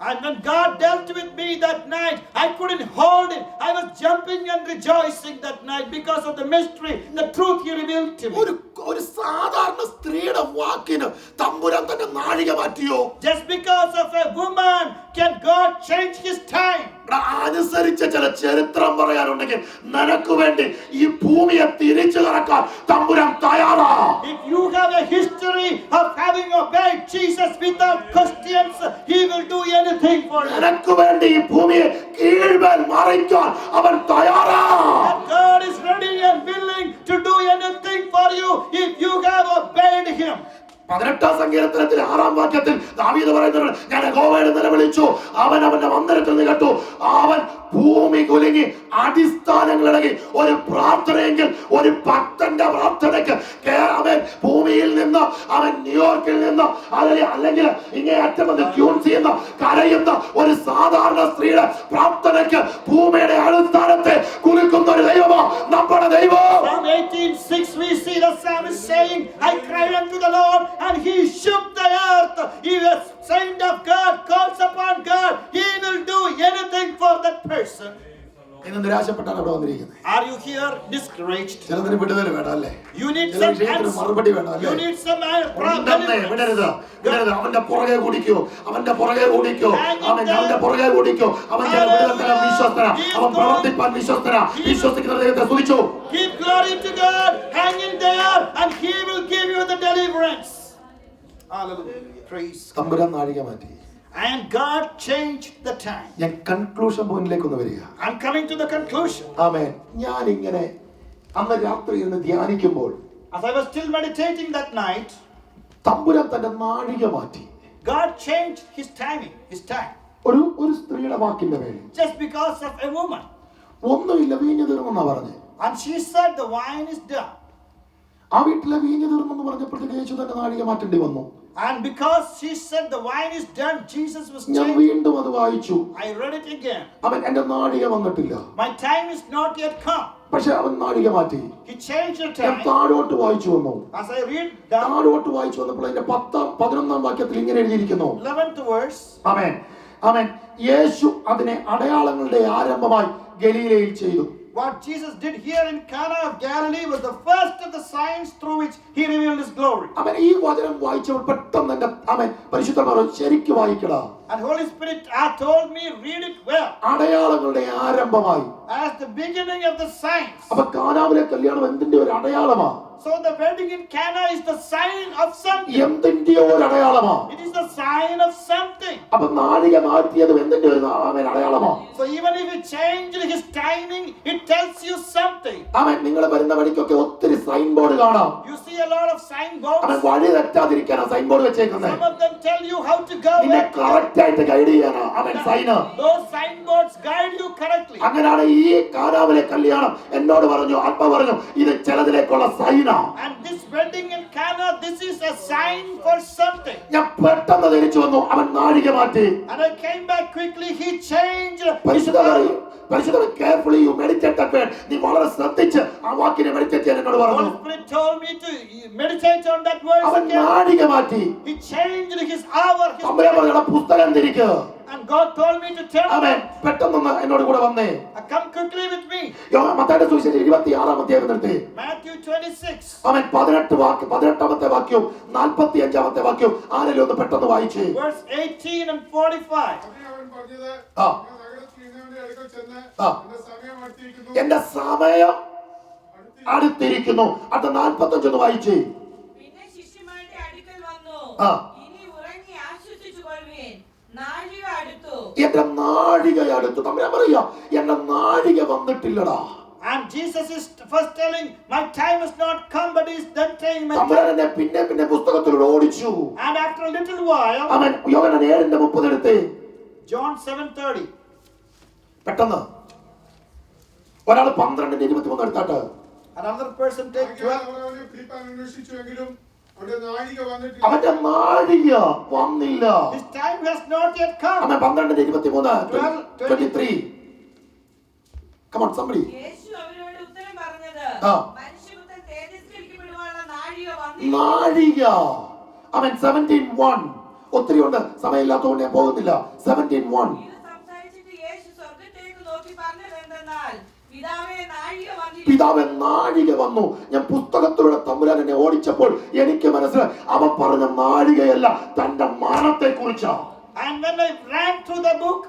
And when God dealt with me that night, I couldn't hold it. I was jumping and rejoicing that night because of the mystery, the truth He revealed to me. ഒരു സാധാരണ സ്ത്രീയുടെ വാക്കിന് തമ്പുരാൻ തന്നെ നാഴിക മാറ്റിയോ? Just because of a woman, can God change His time? അനുസരിച്ച ചില ചരിത്രം പറയാനുണ്ടെങ്കിൽ നിനക്ക് വേണ്ടി ഈ ഭൂമിയെ തിരിച്ചു കറക്കാൻ തമ്പുരാൻ തയ്യാറാ. If you have a history of having obeyed Jesus without questions, He will do anything for you. നിനക്ക് വേണ്ടി ഈ ഭൂമിയെ കീഴ്മേൽ മറിക്കാൻ അവൻ തയ്യാറാ. God is ready and willing to do anything for you if you have obeyed Him. 18-ാം സങ്കീർത്തനത്തിൽ 6-ാം വാക്യത്തിൽ ദാവീദ് പറയുന്നത്, ഞാൻ യഹോവയെ നിലവിളിച്ചു, അവൻ അവന്റെ മന്ദിരത്തിൽ നിന്ന് കേട്ടു. അവൻ ഭൂമി കുലുങ്ങി അടിസ്ഥാനങ്ങളിളകി. ഒരു പ്രാർത്ഥനയെങ്കിൽ ഒരു ഭക്തന്റെ പ്രാർത്ഥനയ്ക്ക് അവൻ ഭൂമിയിൽ നിന്ന്, അവൻ ന്യൂയോർക്കിൽ നിന്ന് അല്ലെങ്കിൽ ഇങ്ങനെ അറ്റം വന്ന് ട്യൂൺ ചെയ്യുന്ന കരയുന്ന ഒരു സാധാരണ സ്ത്രീയുടെ പ്രാർത്ഥനയ്ക്ക് ഭൂമിയുടെ അടിസ്ഥാനത്തെ കുലുക്കുന്ന ഒരു ദൈവമാ നമ്മുടെ ദൈവം. Psalm 18:6 we see the psalmist saying, I cried unto the Lord and He shook the earth. If a saint of God calls upon God, He will do anything for that person. ഇന്ന് നിരാശപ്പെട്ടാണ് അവിടെ വന്നിരിക്കുന്നത്. Are you here discouraged? ചിലതിന് വിടുതൽ വേണം അല്ലേ? You need some answers. മറുപടി വേണം അല്ലേ? You need some വിടരുത്. അവന്റെ പുറകെ കൂടിക്കോ, അവന്റെ പുറകെ കൂടിക്കോ, അവന്റെ പുറകെ കൂടിക്കോ. അവൻ വിശ്വസ്തന, അവൻ പ്രവർത്തിപ്പാൻ വിശ്വസ്തന. വിശ്വസിക്കുന്ന ദൈവത്തെ സ്തുതിച്ചു. Give glory to God. Hang in there and he will give you the deliverance. Hallelujah. Praise God. തമ്പുരാൻ നാഴിക മാറ്റി. And God changed the time. ഞാൻ കൺക്ലൂഷൻ പോയിന്റിലേക്ക് ഒന്ന് വരിക. I'm coming to the conclusion. ആമേൻ. ഞാൻ ഇങ്ങനെ അന്ന് രാത്രി ഇരുന്ന് ധ്യാനിക്കുമ്പോൾ, as I was still meditating that night, തമ്പുരാൻ തന്റെ നാഴിക മാറ്റി. God changed his timing, his time. ഒരു സ്ത്രീയുടെ വാക്കിന്റെ പേരിൽ, just because of a woman. ഒന്നുമില്ല, വീഞ്ഞു തീർന്നെന്നാ പറഞ്ഞേ. And she said the wine is done. ആ വീട്ടിലെ വീഞ്ഞു തീർന്നെന്ന് പറഞ്ഞപ്പോഴത്തേക്ക് യേശു തന്റെ നാഴിക മാറ്റേണ്ടി വന്നു. And because she said the wine is done, Jesus was changed. ഞാൻ വീണ്ടും അത് വായിച്ചു. I read it again. അവൻ എന്റെ നാഴിക വന്നിട്ടില്ല. My time is not yet come. പക്ഷെ അവൻ നാഴിക മാറ്റി. He changed the time. ഞാൻ താഴോട്ട് വായിച്ചു വന്നു. As I read down, താഴോട്ട് വായിച്ചു വന്നപ്പോൾ അതിന്റെ 11ാം വാക്യത്തിൽ ഇങ്ങനെ എഴുതിയിരിക്കുന്നു. 11th verse. ആമേൻ. ആമേൻ. യേശു അതിനെ അടയാളങ്ങളുടെ ആരംഭമായി ഗലീലയിൽ ചെയ്തു. What Jesus did here in Cana of Galilee was the first of the signs through which he revealed his glory. അവൻ ഈ വചനം വായിച്ചപ്പോൾ പെട്ടെന്ന് എന്റെ അവൻ പരിശുദ്ധമാർ ശരിക്കും വായിക്കടാ. And Holy Spirit told me, read it well. അടയാളങ്ങളുടെ ആരംഭമായി. As the beginning of the signs. അപ്പോൾ കാനാവിലെ കല്യാണം എന്തിന്റെ ഒരു അടയാളമാണ്? So the wedding in Cana is the sign of something. എന്തിന്റെയോ ഒരു അടയാളമാണ്. It is the sign of something. അപ്പോൾ നാഴിക മാറ്റിയത് എന്തിന്റെ ഒരു അടയാളമാണ്? So even if he changed his timing, it tells you something. ആമേൻ. നിങ്ങൾ വരുന്ന വഴിക്കൊക്കെ ഒത്തിരി സൈൻ ബോർഡ് കാണാം. You see a lot of sign boards. അവൻ വഴി തെറ്റാതിരിക്കാനാ സൈൻ ബോർഡ് വെച്ചേക്കുന്നത്. Some of them tell you how to go. നിന്നെ കറക്റ്റ് ആയിട്ട് guide ചെയ്യാനാ അവൻ sign. Those sign boards guide you correctly. അങ്ങനെയാണ് ഈ കാനാവിലെ കല്യാണം എന്നോട് പറഞ്ഞു, ആത്മാ പറഞ്ഞു, ഇത് ചിലതിലേക്കുള്ള Saina. And this wedding in Cana, this is a sign for something. ഞാൻ പെട്ടെന്ന് തിരിച്ചു വന്നു. അവൻ നാഴിക മാറ്റി. And I came back quickly. He changed. പരിശുദ്ധ carefully you meditate that word. നീ വളരെ ശ്രദ്ധിച്ച് ആ വാക്കിനെ മെഡിറ്റേറ്റ് ചെയ്യാൻ എന്നോട് പറഞ്ഞു. Holy Spirit told me to meditate on that verse. അവൻ നാഴിക മാറ്റി. He changed his hour. തമ്പുരാൻ പറഞ്ഞു, പുസ്തകം തിരിക്ക്. And God told me to tell ആമേൻ. പെട്ടെന്ന് എന്നോട് കൂടെ വന്നേ. Come quickly with me. മത്തായിയുടെ സുവിശേഷം 26-ാം അധ്യായം എടുത്തേ. Matthew 26. അവൻ 18-ാമത്തെ വാക്യവും 45-ാമത്തെ വാക്യവും ആരെങ്കിലും ഒന്ന് പെട്ടെന്ന് വായിച്ചേ. Verse 18 and 45. എന്റെ സമയം അടുത്തിരിക്കുന്നു. അടുത്ത 45 ഒന്ന് വായിച്ചേ. പിന്നെ ശിഷ്യന്മാരുടെ അടുക്കൽ വന്നു, ഇനി ഉറങ്ങി ആശ്വസിച്ചുകൊള്ളുവിൻ, നാഴിക അടുത്തു. എന്റെ നാഴിക അടുത്തു. തമ്പുരാൻ പറയാ, എന്റെ നാഴിക വന്നിട്ടില്ലടാ. And Jesus is first telling, my time has not come, but is then telling my തമ്പുരാൻ എന്നെ പിന്നെ പുസ്തകത്തിലൂടെ ഓടിച്ചു. And after a little while, അവൻ യോഹന്നാൻ 7:30 എടുത്തേ. John 7:30. പെട്ടെന്ന് ഒരാൾ 12:23 എടുത്താട്ട്. Another person take 12. അവന്റെ നാഴിക വന്നില്ല. His time has not yet come. അവൻ 12:23 23. Come on somebody. യേശു അവരോട് ഉത്തരം പറഞ്ഞത്, മനുഷ്യപുത്രൻ തേജസ്കരിക്കപ്പെടുവാനുള്ള നാഴിക വന്നില്ല. നാഴിക. അവൻ 17:1. ഒത്തിരി ഉണ്ട്, സമയമില്ലാത്തതുകൊണ്ട് ഞാൻ പോകുന്നില്ല. 17:1. പിതാവേ നാഴിക വന്നു. ഞാൻ പുസ്തകത്തിലൂടെ തമ്പുരാൻ എന്നെ ഓടിച്ചപ്പോൾ എനിക്ക് മനസ്സിലായി, അവൻ പറഞ്ഞ നാഴികയല്ല, തന്റെ മരണത്തെ കുറിച്ചാ. And when I ran through the book,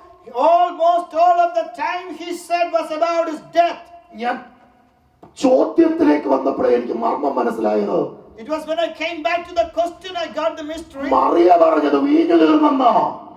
almost all of the time he said was about his death. ഞാൻ ചോദ്യത്തിലേക്ക് വന്നപ്പോഴേ എനിക്ക് മർമ്മം മനസ്സിലായത്. It was when I came back to the question I got the mystery. Mariya പറഞ്ഞത് വീഞ്ഞു തീർന്നെന്നാ.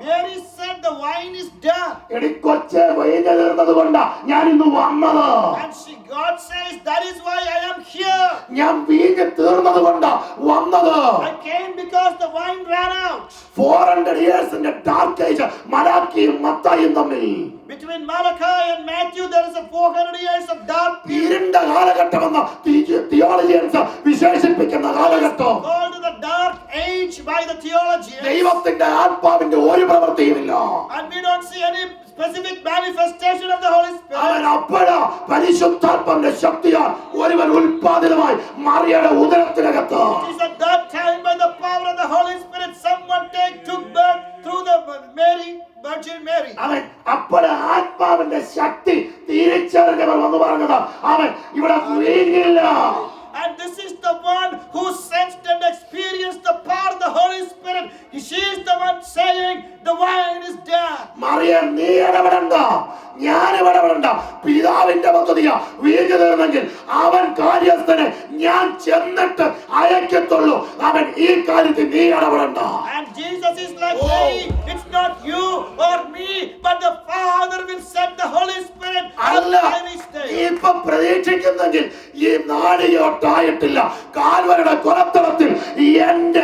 Mary said the wine is done. എടി കൊച്ചേ, വീഞ്ഞു തീർന്നത് കൊണ്ടാ ഞാൻ ഇന്ന് വന്നത്. And God says that is why I am here. ഞാൻ വീഞ്ഞു തീർന്നത് കൊണ്ടാ വന്നത്. I came because the wine ran out. 400 years in the dark age. മലാക്കിയും മത്തായിയും തമ്മിൽ. Between Malachi and Matthew there is a 400 years of dark period. ഇരുണ്ട കാലഘട്ടമെന്ന് theologians വിശേഷിപ്പിക്കുന്ന കാലഘട്ടം. Called the dark age by the theologians. ദൈവത്തിന്റെ ആത്മാവിന്റെ ഒരു പ്രവൃത്തിയുമില്ല. And we don't see any specific manifestation of the Holy Spirit. അവൻ അപ്പോഴാ പരിശുദ്ധാത്മാവിന്റെ ശക്തിയാൽ ഒരുവൻ ഉൽപ്പാദിതമായി മറിയയുടെ ഉദരത്തിനകത്ത്. It is at that time by the power of the Holy Spirit someone took birth through the Virgin Mary. അവൻ അപ്പോഴ ആത്മാവിന്റെ ശക്തി തീ തിരിച്ചറിഞ്ഞവർ വന്ന് പറഞ്ഞത് അവൻ ഇവിടെ വീങ്ങില്ല. And this is the one who sensed and experienced the power of the Holy Spirit. She is the one saying the wine is dead. Mariya, നീ ഇടപെടണ്ട, ഞാൻ ഇടപെടണ്ട. പിതാവിന്റെ പദ്ധതിയാ വീഞ്ഞു തീർന്നെങ്കിൽ അവൻ കാര്യസ്ഥനെ ഞാൻ ചെന്നിട്ട് അയക്കത്തുള്ളൂ. അവൻ ഈ കാര്യത്തിൽ നീ ഇടപെടണ്ട. And Jesus is like, hey, it's not you or me, but the Father will send the Holy Spirit. അല്ല, ഇപ്പൊ പ്രതീക്ഷിക്കുന്നെങ്കിൽ ഈ നാഴികയൊട്ടായിട്ടില്ല. കാൽവരുടെ കൊലത്തളത്തിൽ എന്റെ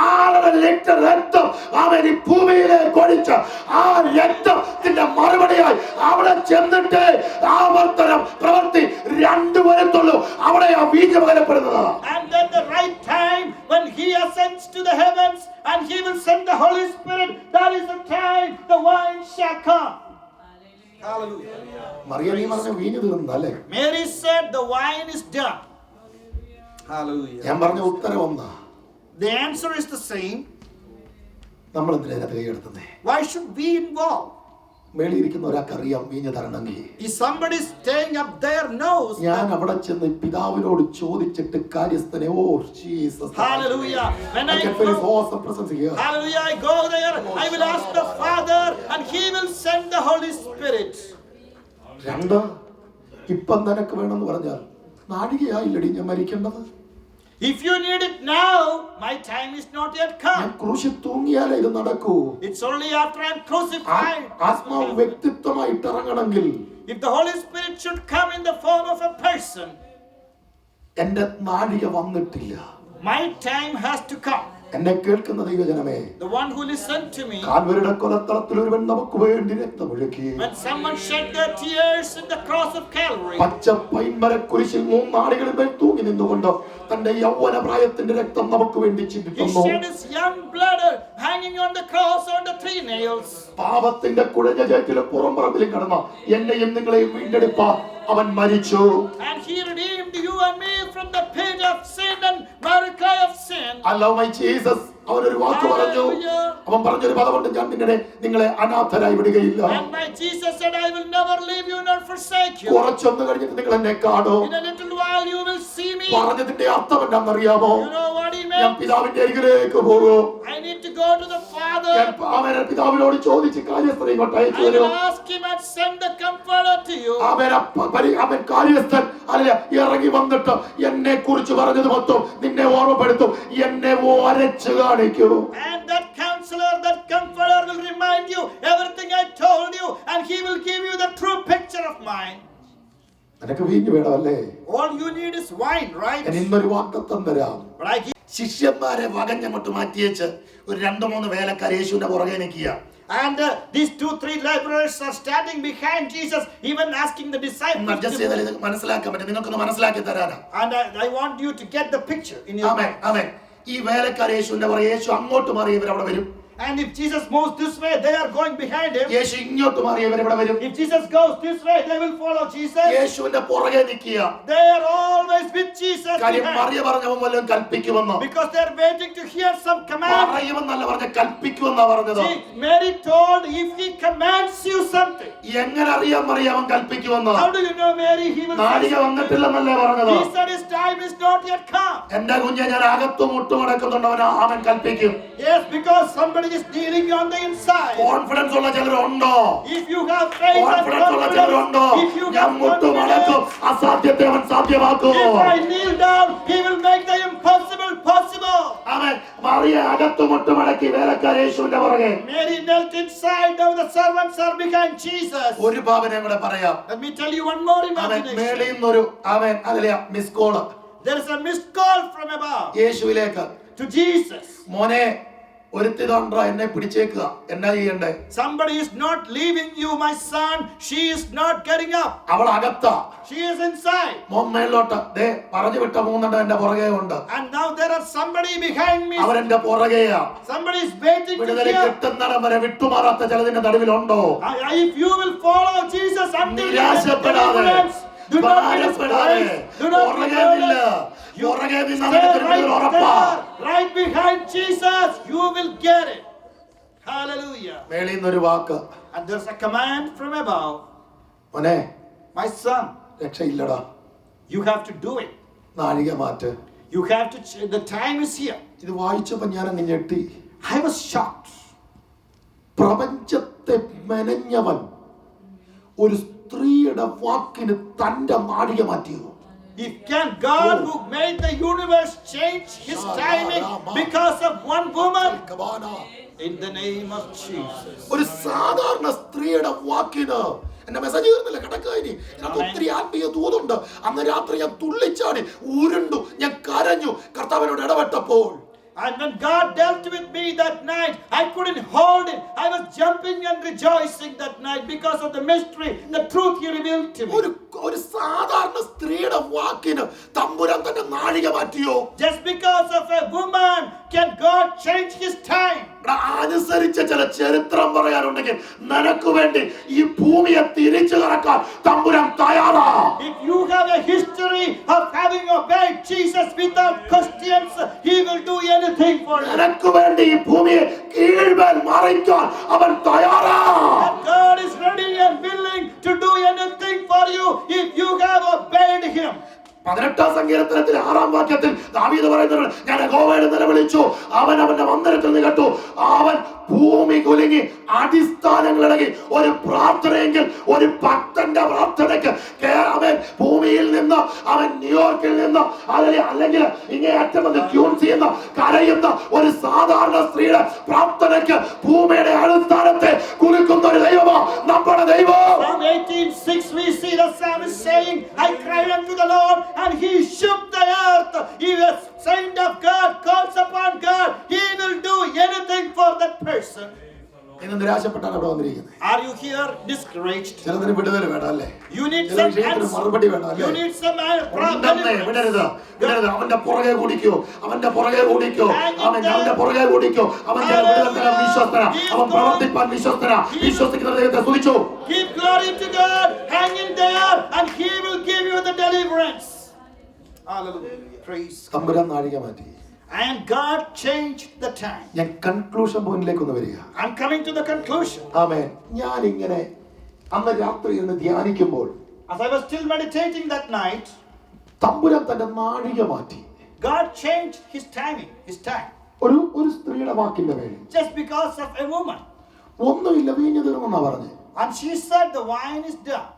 6 ലിറ്റർ രക്തം അവൻ ഈ ഭൂമിയിലേക്ക് ഒഴിച്ച് ആ രക്തത്തിന്റെ മറുപടിയായി അവിടെ ചെന്നിട്ട് ആവർത്തനം പ്രവൃത്തി 2 വരത്തുള്ളൂ. അവിടെ ആ വീഞ്ഞ് പകരപ്പെടുന്നത്. And then the right time when he ascends to the heavens and he will send the Holy Spirit, that is the time the wine shall come. Hallelujah. Mariya, നീ പറഞ്ഞ വീഞ്ഞ് തീർന്നല്ലേ? Mary said the wine is done. Hallelujah. ഞാൻ പറഞ്ഞ ഉത്തരം ഒന്നാ. The answer is the same. നമ്മൾ എന്തിനാ കൈയെടുത്തേ? Why should we involve? മേളിയിരിക്കുന്ന ഒരാൾക്ക് അറിയാം വീഞ്ഞ് തരണമെങ്കിൽ. If somebody staying up there knows. ഞാൻ അവിടെ ചെന്ന് പിതാവിനോട് ചോദിച്ചിട്ട് കാര്യസ്ഥനെ, oh Jesus, Hallelujah. When I feel his awesome presence here. Hallelujah, I go there, I will ask the Father and he will send the Holy Spirit. 2, ഇപ്പം നിനക്ക് വേണമെന്ന് പറഞ്ഞാൽ നാഴികയായില്ലടി ഞാൻ മരിക്കേണ്ടത്. If you need it now, my time is not yet come. ഞാൻ ക്രൂശിൽ തൂങ്ങിയാലേ ഇത് നടക്കൂ. It's only after I'm crucified. ആത്മാവ് വ്യക്തിത്വമായിട്ട് ഇറങ്ങണമെങ്കിൽ, if the Holy Spirit should come in the form of a person, എന്റെ നാഴിക വന്നിട്ടില്ല. my time has to come. എന്നെ കേൾക്കുന്ന ദൈവജനമേ, the one who listened to me, കാൽവരിയുടെ കൊലത്തളത്തിൽ ഒരുവൻ നമുക്ക് വേണ്ടി രക്തമൊഴുക്കി. when someone shed their tears in the cross of Calvary, പച്ച പൈൻമരക്കുരിശിൽ 3 നാളുകളിൽ മേൽ തൂങ്ങി നിന്നുകൊണ്ട് തന്റെ യൗവന പ്രായത്തിന്റെ രക്തം നമുക്ക് വേണ്ടി he ചിന്തിക്കുന്നു. shed his young blood hanging on the cross on the 3 nails. പാപത്തിന്റെ കുഴഞ്ഞ ചേറ്റിലും പുറംപറമ്പിലും കിടന്ന എന്നെയും നിങ്ങളെയും വീണ്ടെടുപ്പാൻ അവൻ മരിച്ചു. And he redeemed you and me from the pit of sin and miracle of sin. I love my Jesus. അവനൊരു വാക്ക് പറഞ്ഞു. അവൻ പറഞ്ഞൊരു പദമുണ്ട്, ഞാൻ നിങ്ങളെ അനാഥരായി വിടുകയില്ല. And my Jesus said, I will never leave you nor forsake you. കുറച്ചൊന്ന് കഴിഞ്ഞിട്ട് നിങ്ങൾ എന്നെ കാണും. In a little while you will see me. പറഞ്ഞതിന്റെ അർത്ഥം എന്താണെന്നറിയാമോ? You know what he ഞാൻ meant? പിതാവിന്റെ അരികിലേക്ക് പോകും. I need to go to the Father. അവൻ പിതാവിനോട് ചോദിച്ച് കാര്യസ്ഥനെ ഇങ്ങോട്ട് അയച്ചു I തരും. will ask him and send the Comforter to you. അവൻ കാര്യസ്ഥൻ അല്ല ഇറങ്ങി വന്നിട്ട് എന്നെ കുറിച്ച് പറഞ്ഞത് മൊത്തം നിന്നെ ഓർമ്മപ്പെടുത്തും, എന്നെ വരച്ചു കാണിക്കും. And that counselor, that Comforter will remind you everything I told you, and he will give you the true picture of mine. നിനക്ക് വീഞ്ഞ് വേണമല്ലേ? All you need is wine, right? ഞാൻ ഇന്നൊരു വാഗ്ദത്തം തരാം. But I give ശിഷ്യന്മാരെ വകഞ്ഞങ്ങോട്ട് മാറ്റിയേച്ച് ഒരു 2-3 വേലക്കാർ യേശുവിന്റെ പുറകെ നിൽക്കുക. And these 2-3 laborers are standing behind Jesus, even asking the disciples. മനസ്സിലാക്കാൻ പറ്റും, നിങ്ങൾക്കൊന്ന് മനസ്സിലാക്കി തരാനാ. And I want you to get the picture in your mind. ആമേൻ. ഈ വേലക്കാർ യേശുവിന്റെ പുറകെ, യേശു അങ്ങോട്ട് മാറി ഇവരവിടെ വരും. And if Jesus moves this way, they are going behind him. യേശു ഇങ്ങോട്ട് മാറി ഇവരവിടെ വരും. If Jesus goes this way, they will follow Jesus. യേശുവിന്റെ പുറകെ നിൽക്കുക. They are always with Jesus. കാര്യം മറിയ പറഞ്ഞവൻ വല്ലതും കൽപ്പിക്കുമെന്നോ? Because they are waiting to hear some command. പറയുമെന്നല്ല പറഞ്ഞ, കൽപ്പിക്കുമെന്നാ പറഞ്ഞത്. See, Mary told, if he commands you something. എങ്ങനെ അറിയാൻ മറിയ അവൻ കൽപ്പിക്കുമെന്നോ? How do you know, Mary? He will. നാഴിക വന്നിട്ടില്ലെന്നല്ലേ പറഞ്ഞത്. He said his time is not yet come. എന്റെ കുഞ്ഞെ, ഞാൻ അകത്തും മുട്ടുമടക്കുന്നുണ്ട്, അവൻ കൽപ്പിക്കും. Yes, because somebody is dealing on the inside. Confidence ഉള്ള ചിലരുണ്ടോ? If you have faith and confidence ഉള്ള ചിലരുണ്ടോ? if you ഞാൻ have മുട്ടുമടക്കും, അസാധ്യത്തെ അവൻ സാധ്യമാക്കും. if I kneel down, he will make the impossible possible. അവൻ മറിയ അകത്തു മുട്ടുമടക്കി വേലക്കാർ യേശുവിന്റെ പുറകെ. Mary knelt inside, now the servants are behind Jesus. ഒരു ഭാവനയും കൂടെ പറയാം. Let me tell you one more imagination. മേളിൽ നിന്നൊരു miss call. There is a missed call from above. യേശുവിലേക്ക്, to Jesus. മോനെ, ഒരുത്തി തോണ്ടാ എന്നെ പിടിച്ചേക്കുക, എന്നാ ചെയ്യണ്ടേ? Somebody is not leaving you, my son. She is not getting up. അവൾ അകത്താ. She is inside. മോൻ മേലോട്ട് ദേ പറഞ്ഞു വിട്ട 3 എന്റെ പുറകെ ഉണ്ട്. And now there are somebody behind me. അവരെന്റെ പുറകെയാ. Somebody is waiting to വിടുതല hear. കിട്ടുന്നിടം വരെ വിട്ടുമാറാത്ത ചിലതിന്റെ നടുവിലുണ്ടോ? If you will follow Jesus until നിരാശപ്പെടാതെ, do not ഭാരപ്പെടാതെ, പുറകെ നില്ല. പുറകെ നിന്നാൽ ഉറപ്പാ. Right behind Jesus, you will get it. Hallelujah. മേളിൽ നിന്നൊരു വാക്ക്. And there's a command from above. മോനെ, My son, രക്ഷയില്ലടാ, you have to do it. നാഴിക മാറ്റ്. You have to, the time is here. ഇത് വായിച്ചപ്പോൾ ഞാൻ അങ്ങ് ഞെട്ടി. I was shocked. പ്രപഞ്ചത്തെ മെനഞ്ഞവൻ ഒരു സ്ത്രീയുടെ വാക്കിന് തന്റെ നാഴിക മാറ്റിയോ? If can God who made the universe change his timing because of one woman? In the name of Jesus. ഒരു സാധാരണ സ്ത്രീയുടെ വാക്കിന് എന്റെ മെസ്സേജ് തീർന്നില്ല, കിടക്കാനി ഇതിനകത്ത് ഒത്തിരി ആത്മീയ ദൂതുണ്ട്. അന്ന് രാത്രി ഞാൻ തുള്ളിച്ചാടി, ഉരുണ്ടു, ഞാൻ കരഞ്ഞു കർത്താവിനോട് ഇടപെട്ടപ്പോൾ. And when God dealt with me that night, I couldn't hold it. I was jumping and rejoicing that night because of the mystery, the truth He revealed to me. ഒരു സാധാരണ സ്ത്രീയുടെ വാക്കിന് തമ്പുരാൻ തന്നെ നാഴിക മാറ്റിയോ? Just because of a woman, can God change His time? അനുസരിച്ച ചില ചരിത്രം പറയാനുണ്ടെങ്കിൽ നിനക്ക് വേണ്ടി ഈ ഭൂമിയെ തിരിച്ചു കറക്കാൻ തമ്പുരാൻ തയ്യാറാ. If you have a history of having obeyed Jesus without questions, He will do anything for you. നിനക്ക് വേണ്ടി ഈ ഭൂമിയെ കീഴ്മേൽ മറിക്കാൻ അവൻ തയ്യാറാ. God is ready and willing to do anything for you if you have obeyed Him. 18-ാം സങ്കീർത്തനത്തിലെ 6-ാം വാക്യത്തിൽ ദാവീദ് പറയുന്നത്, ഞാൻ യഹോവയുടെ നിലവിളിച്ചു, അവൻ അവന്റെ മന്ദിരത്തിൽ നിന്ന് കേട്ടു. അവൻ ഭൂമി കുലുങ്ങി, അടിസ്ഥാനങ്ങളിളകി. ഒരു പ്രാർത്ഥനയെങ്കിൽ ഒരു ഭക്തന്റെ പ്രാർത്ഥനയ്ക്ക് അവൻ ഭൂമിയിൽ നിന്ന്, അവൻ ന്യൂയോർക്കിൽ നിന്ന് അല്ലെങ്കിൽ ഇങ്ങനെ അറ്റം വന്ന് ട്യൂൺ ചെയ്യുന്ന കരയുന്ന ഒരു സാധാരണ സ്ത്രീയുടെ പ്രാർത്ഥനയ്ക്ക് ഭൂമിയുടെ അടിസ്ഥാനത്തെ കുലുക്കുന്ന ഒരു ദൈവമാ നമ്മുടെ ദൈവം. Psalm 18:6 we see the psalmist saying, I cried unto the Lord and He shook the earth. He was saint of God, calls upon God, He will do anything for that person. ഇന്ന് നിരാശപ്പെട്ടാണ് അവിടെ വന്നിരിക്കുന്നത്. Are you here discouraged? ചിലതിന് വിടുതൽ വേണം അല്ലേ? You need some answer. മറുപടി വേണം അല്ലേ? You need some വിടരുത്, വിടരുത്. അവന്റെ പുറകെ കൂടിക്കോ, അവന്റെ പുറകെ കൂടിക്കോ, അവന്റെ പുറകെ കൂടിക്കോ. അവൻ വിശ്വസ്തന, അവൻ പ്രവർത്തിപ്പാൻ വിശ്വസ്തന. വിശ്വസിക്കുന്ന ദൈവത്തെ സ്തുതിച്ചു. Give glory to God, hang in there and He will give you the deliverance. Hallelujah. Praise God. തമ്പുരാൻ നാഴിക മാറ്റി. And God changed the time. ഞാൻ കൺക്ലൂഷൻ പോയിന്റിലേക്ക് ഒന്ന് വരിക. I'm coming to the conclusion. ആമേൻ. ഞാൻ ഇങ്ങനെ അന്ന് രാത്രി ഇരുന്ന് ധ്യാനിക്കുമ്പോൾ, as I was still meditating that night, തമ്പുരാൻ തന്റെ നാഴിക മാറ്റി. God changed His timing, His time. ഒരു സ്ത്രീയുടെ വാക്കിന്റെ പേര് just because of a woman. ഒന്നുമില്ല, വീഞ്ഞു തീർന്നെന്നാ പറഞ്ഞു. And she said the wine is done.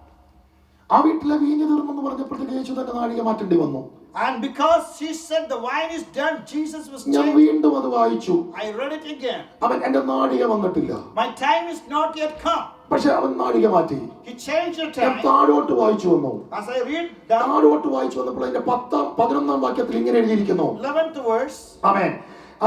ആ വീട്ടിലെ വീഞ്ഞു തീർന്നെന്ന് പറഞ്ഞപ്പോഴത്തേക്ക് യേശു തന്റെ നാഴിക മാറ്റേണ്ടി വന്നു. And because she said the wine is done, Jesus was changed. ഞാൻ വീണ്ടും അത് വായിച്ചു. I read it again. അവൻ എന്റെ നാഴിക വന്നിട്ടില്ല. My time is not yet come. പക്ഷെ അവൻ നാഴിക മാറ്റി. He changed the ഞാൻ time. താഴോട്ട് വായിച്ചു വന്നു. As I read down, താഴോട്ട് വായിച്ചു വന്നപ്പോൾ അതിന്റെ 11-ാം വാക്യത്തിൽ ഇങ്ങനെ എഴുതിയിരിക്കുന്നു. 11th verse. ആമേൻ,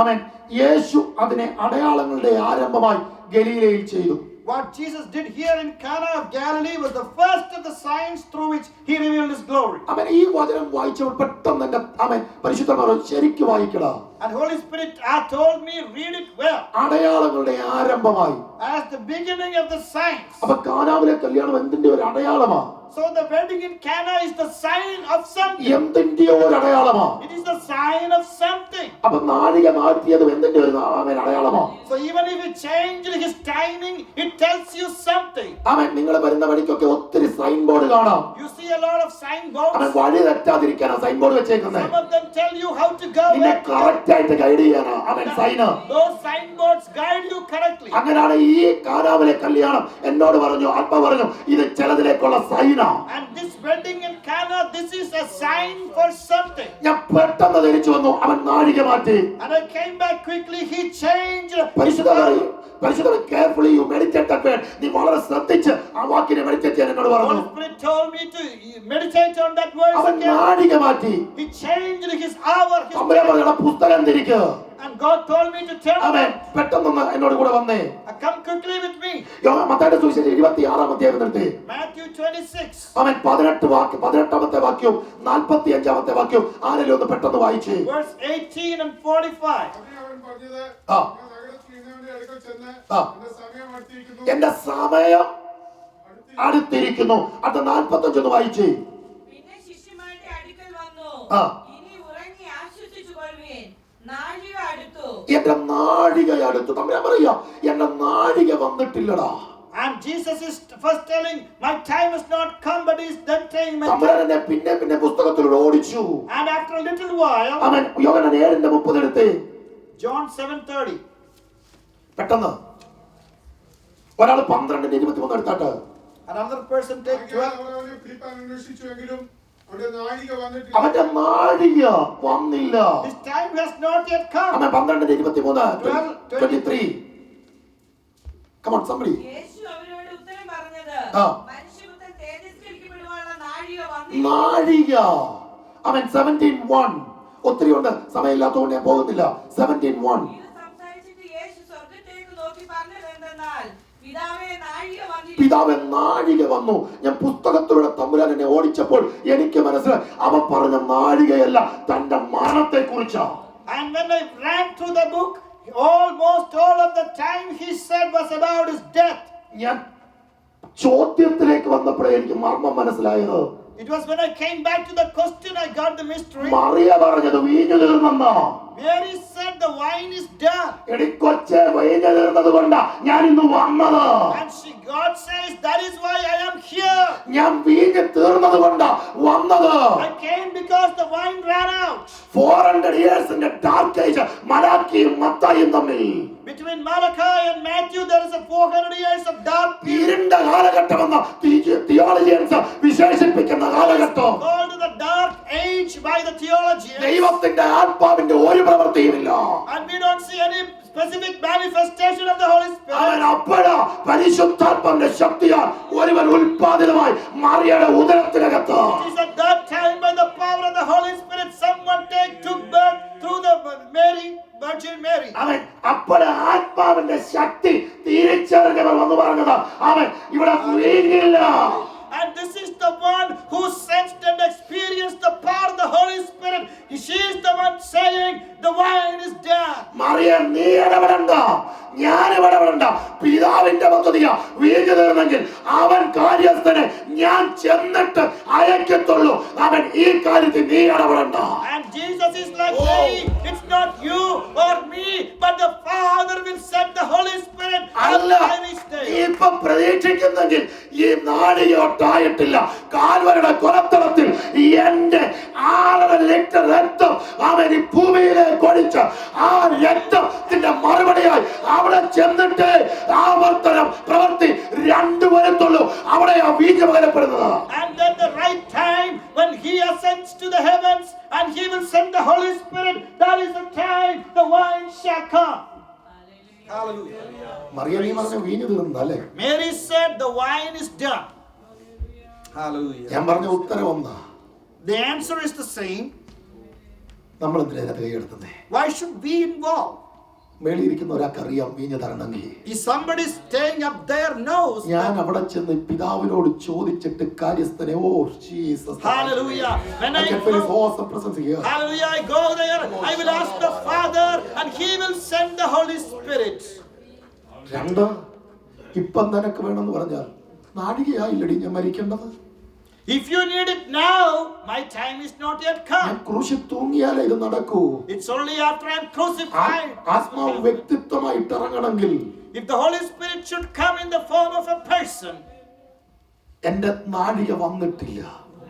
ആമേൻ. യേശു അതിനെ അടയാളങ്ങളുടെ ആരംഭമായി ഗലീലയിൽ ചെയ്തു. What Jesus did here in Cana of Galilee was the first of the signs through which He revealed His glory. ആമേൻ. ഈ വചനം വായിച്ചപ്പോൾ പെട്ടെന്ന് എന്റെ ആമേൻ പരിശുദ്ധമാർ ശരിക്കും വായിക്കടാ. And Holy Spirit told me, read it well. അടയാളങ്ങളുടെ ആരംഭമായി. As the beginning of the signs. അപ്പൊ കാനാവിലെ കല്യാണം എന്തിന്റെ ഒരു അടയാളമാ? So the wedding in Cana is the sign of something. എന്തിന്റെയോ ഒരു അടയാളമാ. It is the sign of something. അപ്പൊ നാഴിക മാറ്റിയത് എന്തിന്റെ ഒരു അടയാളമാ? So even if He changed His timing, it tells you something. ആമേൻ. നിങ്ങൾ വരുന്ന വഴിക്കൊക്കെ ഒത്തിരി സൈൻ ബോർഡ് കാണാം. You see a lot of sign boards. ആമേൻ. വഴി തെറ്റാതിരിക്കാനാ സൈൻ ബോർഡ് വെച്ചേക്കുന്നത്. Some of them tell you how to go. നിന്നെ കറക്റ്റ് ആയിട്ട് guide ചെയ്യാനാ ആമേൻ sign. Those sign boards guide you correctly. അങ്ങനെയാണ് ഈ കാനാവിലെ കല്യാണം എന്നോട് പറഞ്ഞു, ആത്മാ പറഞ്ഞു, ഇത് ചിലതിലേക്കുള്ള Saina. And this wedding in Cana, this is a sign for something. ഞാൻ പെട്ടെന്ന് തിരിച്ചു വന്നു. അവൻ നാഴിക മാറ്റി. And I came back quickly. He changed. പരിശുദ്ധ carefully you meditate that word. നീ വളരെ ശ്രദ്ധിച്ച് ആ വാക്കിനെ മെഡിറ്റേറ്റ് ചെയ്യാൻ എന്നോട് പറഞ്ഞു. Holy Spirit told me to meditate on that word. അവൻ നാഴിക മാറ്റി. He changed His hour. പുസ്തകം തിരിക്കുക. And God told me to tell ആമേൻ. പെട്ടെന്ന് എന്നോട് കൂടെ വന്നേ. Come quickly with me. മത്തായിയുടെ സുവിശേഷം 26-ാം അധ്യായം നിർത്തി. Matthew 26. അവൻ 18-ാമത്തെ വാക്യവും 45-ാമത്തെ വാക്യവും ആരെങ്കിലും ഒന്ന് പെട്ടെന്ന് വായിച്ചേ. Verse 18 and 45. എന്റെ സമയം അടുത്തിരിക്കുന്നു. അത് 45 ഒന്ന് വായിച്ചേ. പിന്നെ ശിഷ്യന്മാരുടെ അടുക്കൽ വന്നു, ഇനി ഉറങ്ങി ആശ്വസിച്ചുകൊള്ളുവിൻ, നാഴിക അടുത്തു. എന്റെ നാഴിക അടുത്തു. തമ്പുരാൻ പറയാ, എന്റെ നാഴിക വന്നിട്ടില്ലടാ. And Jesus is first telling, my time has not come, but he's then saying, my തമ്പുരാൻ എന്നെ പിന്നെ പുസ്തകത്തിലൂടെ ഓടിച്ചു. And after a little while, അവൻ യോഹന്നാൻ 7:30 എടുത്ത് John 7:30. പെട്ടെന്ന് ഒരാൾ 12:23 എടുത്താട്ട്. Another person take 12. അവന്റെ നാഴിക വന്നില്ല. His time has not yet come. അവൻ 12:23 23. Come on, somebody. യേശു അവരോട് ഉത്തരം പറഞ്ഞത്, മനുഷ്യപുത്രൻ തേജസ്കരിക്കപ്പെടുവാനുള്ള നാഴിക വന്നില്ല. നാഴിക. അവൻ 17:1. ഒത്തിരി ഉണ്ട്, സമയമില്ലാത്തതുകൊണ്ട് ഞാൻ പോകുന്നില്ല. 17:1. സംസാരിച്ചിട്ട് യേശു സ്വർഗ്ഗത്തേക്ക് നോക്കി പറഞ്ഞത് എന്തെന്നാൽ, പിതാവേ നാഴിക വന്നു. ഞാൻ പുസ്തകത്തിലൂടെ തമ്പുരാൻ എന്നെ ഓടിച്ചപ്പോൾ എനിക്ക് മനസ്സിലായി അവൻ പറഞ്ഞ നാഴികയല്ല, തന്റെ മരണത്തെ കുറിച്ചാണ്. And when I ran through the book, almost all of the time he said was about his death. ഞാൻ ചോദ്യത്തിലേക്ക് വന്നപ്പോഴേ എനിക്ക് മർമ്മം മനസ്സിലായത്. It was when I came back to the question I got the mystery. Mariya പറഞ്ഞത് വീഞ്ഞു തീർന്നെന്നാ. Mary said the wine is done. എടി കൊച്ചേ, വീഞ്ഞു തീർന്നതുകൊണ്ടാ ഞാൻ ഇന്ന് വന്നത്. And God says that is why I am here. ഞാൻ വീഞ്ഞു തീർന്നതുകൊണ്ടാ വന്നത്. I came because the wine ran out. 400 years in the dark age. മലാക്കിയും മത്തായിയും തമ്മിൽ. Between Malachi and Matthew there is a 400 years of dark period. ഇരുണ്ട കാലഘട്ടമെന്ന് theologians വിശേഷിപ്പിക്കുന്ന കാലഘട്ടം. Called the dark age by the theologians. ദൈവത്തിന്റെ ആത്മാവിന്റെ ഒരു പ്രവൃത്തിയുമില്ല. And we don't see any specific manifestation of the Holy Spirit. അവൻ അപ്പോഴാ പരിശുദ്ധാത്മാവിന്റെ ശക്തിയാൽ ഒരുവൻ ഉൽപാദിതമായി മറിയയുടെ ഉദരത്തിനകത്ത്. It is at that time by the power of the Holy Spirit someone took birth through the Virgin Mary. അവൻ അപ്പോഴാ ആത്മാവിന്റെ ശക്തി തിരിച്ചറിഞ്ഞവർ വന്നു പറഞ്ഞത് അവൻ ഇവിടെ വീഞ്ഞില്ല. And this is the one who sensed and experienced the power of the Holy Spirit. She is the one saying the wine is done. Mariya, നീ ഇടപെടണ്ട, ഞാൻ ഇടപെടണ്ട. പിതാവിന്റെ പദ്ധതിയാ വീഞ്ഞു തീർന്നെങ്കിൽ അവൻ കാര്യസ്ഥനെ ഞാൻ ചെന്നിട്ട് അയക്കത്തുള്ളൂ. അവൻ ഈ കാര്യത്തിൽ നീ ഇടപെടണ്ട. And Jesus is like saying, it's not you or me, but the Father will send the Holy Spirit. അല്ല, ഇപ്പൊ പ്രതീക്ഷിക്കുന്നെങ്കിൽ ഈ നാഴികയൊട്ടായിട്ടില്ല. കാൽവരുടെ കൊലത്തളത്തിൽ എന്റെ 6 ലിറ്റർ രക്തം അവൻ ഈ ഭൂമിയിലേക്ക് ഒഴിച്ച് ആ രക്തത്തിന്റെ മറുപടിയായി അവിടെ ചെന്നിട്ട് ആവർത്തനം പ്രവൃത്തി 2 വരത്തുള്ളൂ. അവിടെ ആ വീഞ്ഞ് പകരപ്പെടുന്നത്. And then the right time when he ascends to the heavens and he will send the Holy Spirit, that is the time the wine shall come. Hallelujah. Mariya, നീ പറഞ്ഞ വീഞ്ഞ് തീർന്നല്ലേ? Mary said the wine is done. Hallelujah. ഞാൻ പറഞ്ഞ ഉത്തരം ഒന്നാ. The answer is the same. നമ്മൾ എന്തിനാ കൈയെടുത്തേ? Why should we involve? മേളിയിരിക്കുന്ന ഒരാൾക്ക് അറിയാം വീഞ്ഞ് തരണമെങ്കിൽ. If somebody staying up there knows. ഞാൻ അവിടെ ചെന്ന് പിതാവിനോട് ചോദിച്ചിട്ട് കാര്യസ്ഥനെ Jesus. Hallelujah. When I feel his awesome presence here. Hallelujah. I go there, I will ask the Father and he will send the Holy Spirit. 2, ഇപ്പം നിനക്ക് വേണമെന്ന് പറഞ്ഞാൽ നാഴികയായില്ലടി ഞാൻ മരിക്കേണ്ടത്. If you need it now, my time is not yet come. ക്രൂശിൽ തൂങ്ങിയാലേ ഇത് നടക്കൂ. It's only after I'm crucified. ആത്മാവ് വ്യക്തിത്വമായിട്ട് ഇറങ്ങണമെങ്കിൽ, if the Holy Spirit should come in the form of a person, എന്റെ നാഴിക വന്നിട്ടില്ല.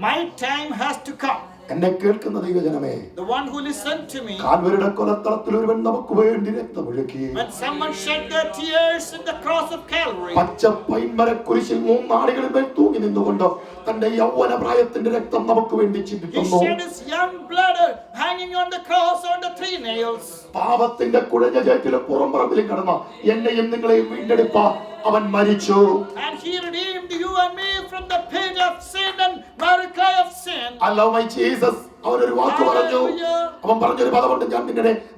my time has to come. എന്നെ കേൾക്കുന്ന ദൈവജനമേ, the one who listened to me, കാൽവരിയുടെ കൊലത്തളത്തിൽ ഒരുവൻ നമുക്ക് വേണ്ടി രക്തമൊഴുക്കി. when someone shed their tears in the cross of Calvary, പച്ച പൈൻമരക്കുരിശിൽ 3 നാളുകളിൽ മേൽ തൂങ്ങി നിന്നുകൊണ്ട് തന്റെ യൗവന പ്രായത്തിന്റെ രക്തം നമുക്ക് വേണ്ടി ചിന്തിക്കുന്നു. he shed his young blood hanging on the cross on the 3 nails. പാപത്തിന്റെ കുഴഞ്ഞ ചേറ്റിലും പുറംപറമ്പിലും കിടന്ന എന്നെയും നിങ്ങളെയും വീണ്ടെടുപ്പാൻ അവൻ മരിച്ചു. And he redeemed you and me from the pit of sin and miracle of sin. Allow my Jesus. അവനൊരു വാക്ക് പറഞ്ഞു. അവൻ പറഞ്ഞൊരു പദമുണ്ട്, ഞാൻ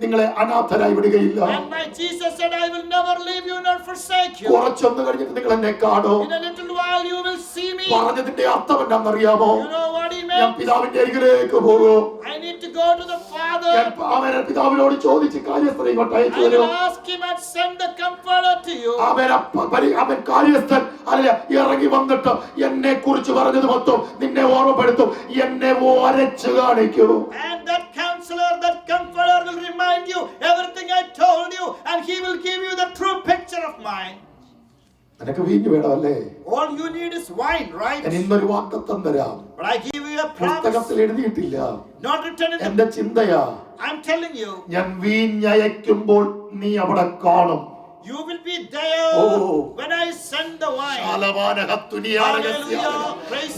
നിങ്ങളെ അനാഥരായി വിടുകയില്ല. And my Jesus said, I will never leave you nor forsake you. കുറച്ചൊന്ന് കഴിഞ്ഞിട്ട് നിങ്ങൾ എന്നെ കാണും. In a little while you will see me. പറഞ്ഞതിന്റെ അർത്ഥം എന്താണെന്നറിയാമോ? You know what he meant? ഞാൻ പിതാവിന്റെ അരികിലേക്ക് പോകും. I need to go to the Father. അവൻ പിതാവിനോട് ചോദിച്ച് കാര്യസ്ഥനെ ഇങ്ങോട്ട് അയച്ചു I തരും. will ask him and send the Comforter to you. അവൻ കാര്യസ്ഥൻ അല്ല ഇറങ്ങി വന്നിട്ട് എന്നെ കുറിച്ച് പറഞ്ഞത് മൊത്തം നിന്നെ ഓർമ്മപ്പെടുത്തും, എന്നെ വരച്ചു കാണിക്കൂ. And that counselor, that Comforter will remind you everything I told you, and he will give you the true picture of mine. നിനക്ക് വീഞ്ഞ് വേണമല്ലേ? All you need is wine, right? ഞാൻ ഇന്നൊരു വാഗ്ദത്തം തരാം. But I give you a promise. പുസ്തകത്തിൽ എഴുതിയിട്ടില്ല, Not written in the... എന്റെ ചിന്തയാ. I'm telling you. ഞാൻ വീഞ്ഞയക്കുമ്പോൾ നീ അവിടെ കാണും. You will be there when I send the wine.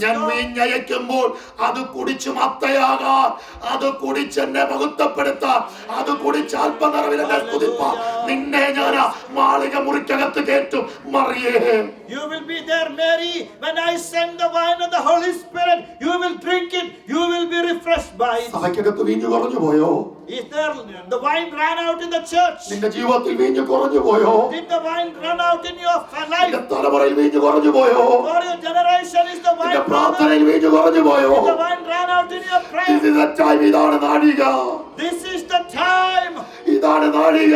ഞാൻ വീഞ്ഞയക്കുമ്പോൾ അത് കുടിച്ച് മത്തയാകാൻ, അത് കുടിച്ച് എന്നെ മഹത്വപ്പെടുത്താൻ, അത് കുടിച്ച് അല്പനിറവിൽ എന്നെ സ്തുതിപ്പാൻ നിന്നെ ഞാൻ മാളിക മുറിക്കകത്ത് കയറ്റും. മറിയേ, you will be there, Mary, when I send the wine of the Holy Spirit. You will drink it. You will be refreshed by it. സഭയ്ക്കകത്ത് വീഞ്ഞു കുറഞ്ഞു പോയോ? Is there the wine ran out in the church? നിന്റെ ജീവിതത്തിൽ വീഞ്ഞു കുറഞ്ഞു പോയോ? Did the wine run out in your life? നിന്റെ തലമുറയിൽ വീഞ്ഞു കുറഞ്ഞു പോയോ? For your generation is the wine. നിന്റെ പ്രാർത്ഥനയിൽ വീഞ്ഞു കുറഞ്ഞു പോയോ? Did the wine ran out in your prayer? This is the time. ഇതാണ് നാഴിക. This is the time. ഇതാണ് നാഴിക.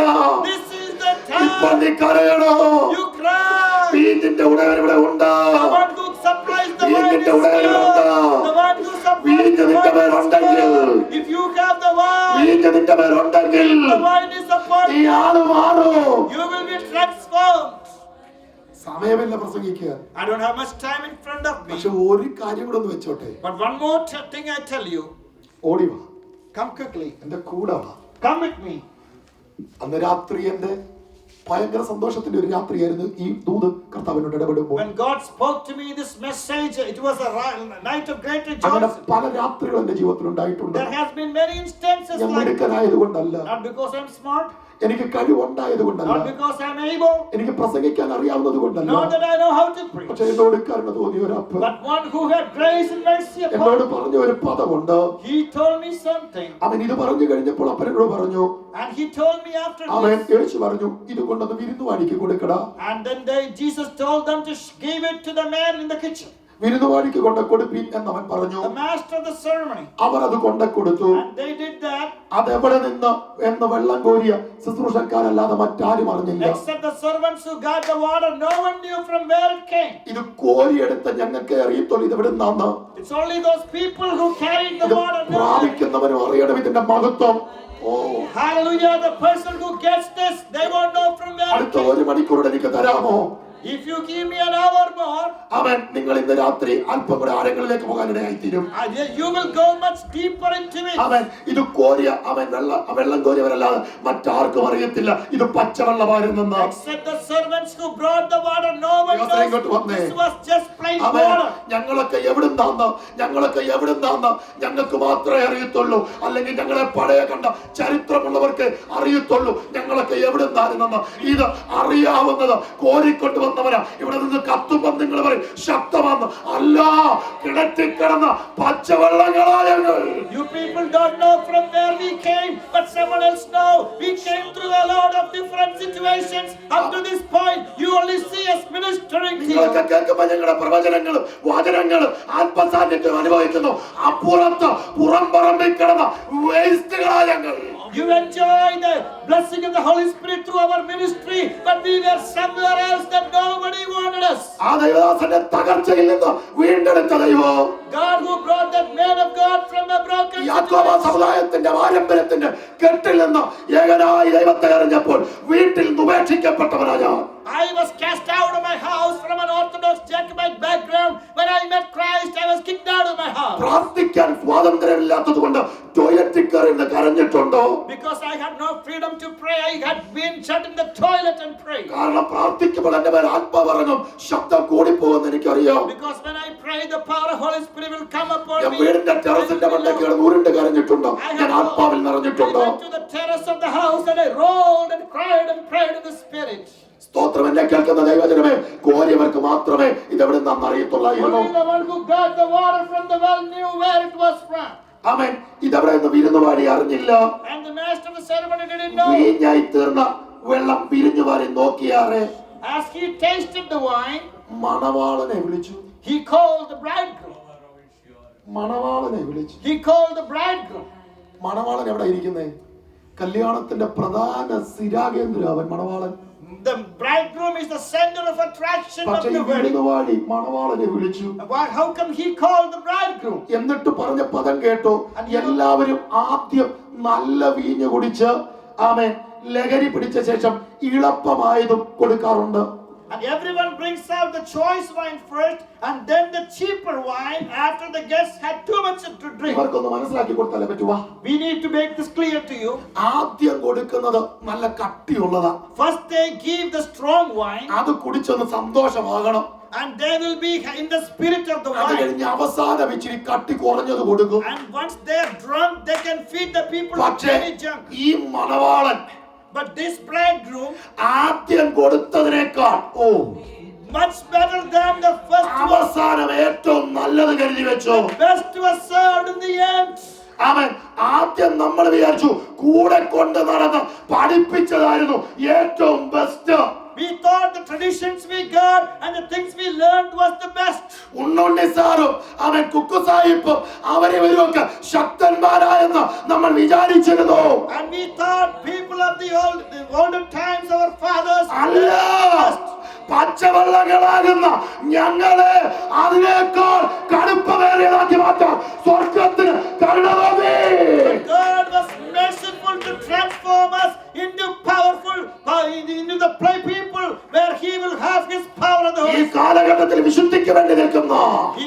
This is the time. ഇപ്പോൾ നീ കരയണോ? You cry. വീഞ്ഞിന്റെ ഉടയവൻ ഇവിടെ ഉണ്ട്. The one who supplies the wine വീഞ്ഞിന്റെ is ഉടയവൻ here. ഉണ്ട്. The one who supplies വീഞ്ഞ് the നിന്റെ wine is മേലുണ്ടെങ്കിൽ, here. If you have the wine, വീഞ്ഞ് നിന്റെ മേലുണ്ടെങ്കിൽ the wine is upon നീ ആള് മാറും. you will be transformed. സമയമില്ല പ്രസംഗിക്കാൻ. I don't have much time in front of me. പക്ഷെ ഒരു കാര്യം കൂടെ ഒന്ന് വെച്ചോട്ടെ. But one more thing I tell you. ഓടി വാ. Come quickly. എന്റെ കൂടെ വാ. Come with me. അന്ന് രാത്രി എന്റെ ഭയങ്കര സന്തോഷത്തിന്റെ ഒരു രാത്രിയായിരുന്നു ഈ ദൂത് കർത്താവിനോട് ഇടപെടുമ്പോൾ. When God spoke to me this message, it was a night of great അങ്ങനെ rejoicing. പല രാത്രികൾ എന്റെ ജീവിതത്തിൽ ഉണ്ടായിട്ടുണ്ട്. There has been many instances ഞാൻ like that. മിടുക്കനായതുകൊണ്ടല്ല, Not because I'm smart, എനിക്ക് കഴിവുണ്ടായതുകൊണ്ടല്ല, not because I'm able, എനിക്ക് പ്രസംഗിക്കാൻ അറിയാവുന്നത് കൊണ്ടല്ല, not that I know how to preach, പക്ഷെ എന്നോട് കരുണ തോന്നിയ ഒരു അപ്പൻ but one who had grace and mercy upon എന്നോട് me. പറഞ്ഞ ഒരു പദമുണ്ട്. He told me something, അവൻ ഇത് പറഞ്ഞു കഴിഞ്ഞപ്പോൾ അപ്പൻ എന്നോട് പറഞ്ഞു, and he told me after അവൻ this, യേശു പറഞ്ഞു ഇത് കൊണ്ടൊന്ന് വിരുന്നുവാഴിക്ക് കൊടുക്കടാ. and then Jesus told them to give it to the man in the kitchen. വിരുന്നുവാഴിക്ക് കൊണ്ട് കൊടുപ്പിൻ എന്നവൻ പറഞ്ഞു. The master of the ceremony. അവർ അത് കൊണ്ട കൊടുത്തു. And they did that. അതെവിടെ നിന്ന് എന്ന് വെള്ളം കോരിയ ശുശ്രൂഷക്കാരല്ലാതെ മറ്റാരും അറിഞ്ഞില്ല. Except the servants who got the water, no one knew from where it came. ഇത് കോരിയെടുത്ത ഞങ്ങൾക്ക് അറിയത്തുള്ളൂ ഇത് എവിടെ നിന്നാണ്. It's only those people who carried the water. പ്രാപിക്കുന്നവരും അറിയണം ഇതിന്റെ മഹത്വം. Hallelujah! The person who gets this, they won't know from where it അടുത്ത came. ഒരു മണിക്കൂർ എനിക്ക് തരാമോ? If you give me an hour more, അവൻ നിങ്ങൾ ഇന്ന് രാത്രി അല്പം കൂടെ ആഴങ്ങളിലേക്ക് പോകാൻ ഇടയായിത്തീരും. you will go much deeper into it. അവൻ ഇത് കോരിയ അവൻ വെള്ളം കോരിയവരല്ലാതെ മറ്റാർക്കും അറിയത്തില്ല ഇത് പച്ചവെള്ളമായിരുന്നെന്ന്. Except the servants who brought the water, no one knows. This was just plain water. ഞങ്ങളൊക്കെ എവിടുന്നാന്ന് ഞങ്ങൾക്ക് മാത്രമേ അറിയത്തുള്ളൂ, അല്ലെങ്കിൽ ഞങ്ങളെ പഴയ കണ്ട ചരിത്രമുള്ളവർക്ക് അറിയത്തുള്ളൂ ഞങ്ങളൊക്കെ എവിടുന്നായിരുന്നെന്ന്. ഇത് അറിയാവുന്നത് കോരിക്കൊണ്ട് വന്നവരാ. ഇവിടെ നിന്ന് കത്തുമ്പോൾ നിങ്ങൾ പറയും ശബ്ദമാന്ന് അല്ല, കിണറ്റിക്കിടന്ന പച്ചവെള്ളങ്ങളായ ഞങ്ങൾ. You people don't know from where we came, but someone else know. We came through a lot of different situations. Up to this point, you only see us ministering to you. നിങ്ങളൊക്കെ കേൾക്കുമ്പോൾ ഞങ്ങളുടെ പ്രവചനങ്ങളും വചനങ്ങളും ആത്മസാന്നിധ്യം അനുഭവിക്കുന്നു. അപ്പുറത്ത് പുറംപറമ്പിൽ കിടന്ന വേസ്റ്റുകളായ ഞങ്ങൾ. You enjoy the blessing of the Holy Spirit through our ministry, but we were somewhere else that nobody wanted us. ആ ദൈവദാസന്റെ തകർച്ചയിൽ നിന്ന് വീണ്ടെടുത്ത ദൈവം, God who brought that man of God from a broken യാക്കോബ സമുദായത്തിന്റെ പാരമ്പര്യത്തിന്റെ കെട്ടിൽ നിന്ന് ഏകനായി ദൈവത്തെ അറിഞ്ഞപ്പോൾ വീട്ടിൽ നിന്ന് ഉപേക്ഷിക്കപ്പെട്ടവനായ I was cast out of my house from an Orthodox Jacobite background. When I met Christ, I was kicked out of my house. പ്രാർത്ഥിക്കാൻ സ്വാതന്ത്ര്യമില്ലാത്തത് കൊണ്ട് ടോയ്ലറ്റിൽ കയറി കരഞ്ഞിട്ടുണ്ടോ? Because I had no freedom to pray, I had been shut in the toilet and prayed. കാരണം പ്രാർത്ഥിക്കുമ്പോൾ എന്റെ മേൽ ആത്മാവിറങ്ങും, ശബ്ദം കൂടിപ്പോകുമെന്ന് എനിക്കറിയാം. Because when I pray, the power of Holy Spirit will come upon ഞാൻ me. വീടിന്റെ ടെറസിന്റെ മണ്ടയ്ക്ക് കിടന്ന് ഉരുണ്ട് കരഞ്ഞിട്ടുണ്ടോ? ഞാൻ ആത്മാവിൽ നിറഞ്ഞിട്ടുണ്ടോ? I went to the terrace of the house and I rolled and cried in the Spirit. സ്തോത്രം. എന്നെ കേൾക്കുന്ന ദൈവജനമേ, കോരിയവർക്ക് മാത്രമേ ഇതെവിടെ നിന്ന് അറിയത്തുള്ളായിരുന്നു. Only the one who got the water from the well knew where it was from. ആമേൻ. ഇതെവിടെ നിന്ന് വിരുന്നുവാഴി അറിഞ്ഞില്ല. And the master of the ceremony didn't know. വീഞ്ഞായി തീർന്ന വെള്ളം പിരിഞ്ഞുവാരി നോക്കിയാറെ As he tasted the wine, മണവാളനെ വിളിച്ചു. he called the bridegroom. മണവാളനെ വിളിച്ചു. He called the bridegroom. മണവാളൻ എവിടെ ഇരിക്കുന്നേ? കല്യാണത്തിന്റെ പ്രധാന സ്ഥിരാകേന്ദ്രം അവൻ മണവാളൻ. The bridegroom is the center of attraction of പക്ഷേ ഈ the wedding. വിരുന്നുവാഴി മണവാളനെ വിളിച്ചു. How come he called the bridegroom? എന്നിട്ട് പറഞ്ഞ പദം കേട്ടോ, എല്ലാവരും ആദ്യം നല്ല വീഞ്ഞ് കുടിച്ച് ആമേൻ ലഹരി പിടിച്ച ശേഷം ഇളപ്പമായതും കൊടുക്കാറുണ്ട്. And everyone brings out the choice wine first, and then the cheaper wine after the guests had too much to drink. ഇവർക്കൊന്ന് മനസ്സിലാക്കി കൊടുത്താലേ പറ്റുവാ. We need to make this clear to you. ആദ്യം കൊടുക്കുന്നത് നല്ല കട്ടിയുള്ളതാ. First they give the strong wine. അത് കുടിച്ചൊന്ന് സന്തോഷമാകണം. And they will be in the spirit of the അത് wine. കഴിഞ്ഞ് അവസാനം ഇച്ചിരി കട്ടി കുറഞ്ഞത് കൊടുക്കും. And once they are drunk, they can feed the people with പക്ഷേ any junk. ഈ മണവാളൻ But this bridegroom ആദ്യം കൊടുത്തതിനേക്കാൾ much better than the first one. അവസാനം ഏറ്റവും നല്ലത് കരുതി വെച്ചു. The best was served in the end. അവൻ ആദ്യം നമ്മൾ വിചാരിച്ചു കൂടെ കൊണ്ട് നടന്ന് പഠിപ്പിച്ചതായിരുന്നു ഏറ്റവും best. We thought the traditions we got and the things we learned was the best. Unnunni സാറും അവൻ കുക്കു സാഹിബും അവരെ ഇവരൊക്കെ ശക്തന്മാരായെന്ന് നമ്മൾ വിചാരിച്ചിരുന്നു. And we thought people of the older times, our fathers, അല്ല, പച്ചവെള്ളങ്ങളാകുന്ന ഞങ്ങളെ അതിനേക്കാൾ കടുപ്പമേറിയതാക്കി മാറ്റാൻ സ്വർഗത്തിന് കരുണ തോന്നി. God was merciful to transform us into powerful, into the play people where He will have His power of the Holy ഈ കാലഘട്ടത്തിൽ വിശുദ്ധിക്ക് വേണ്ടി നിൽക്കുന്ന,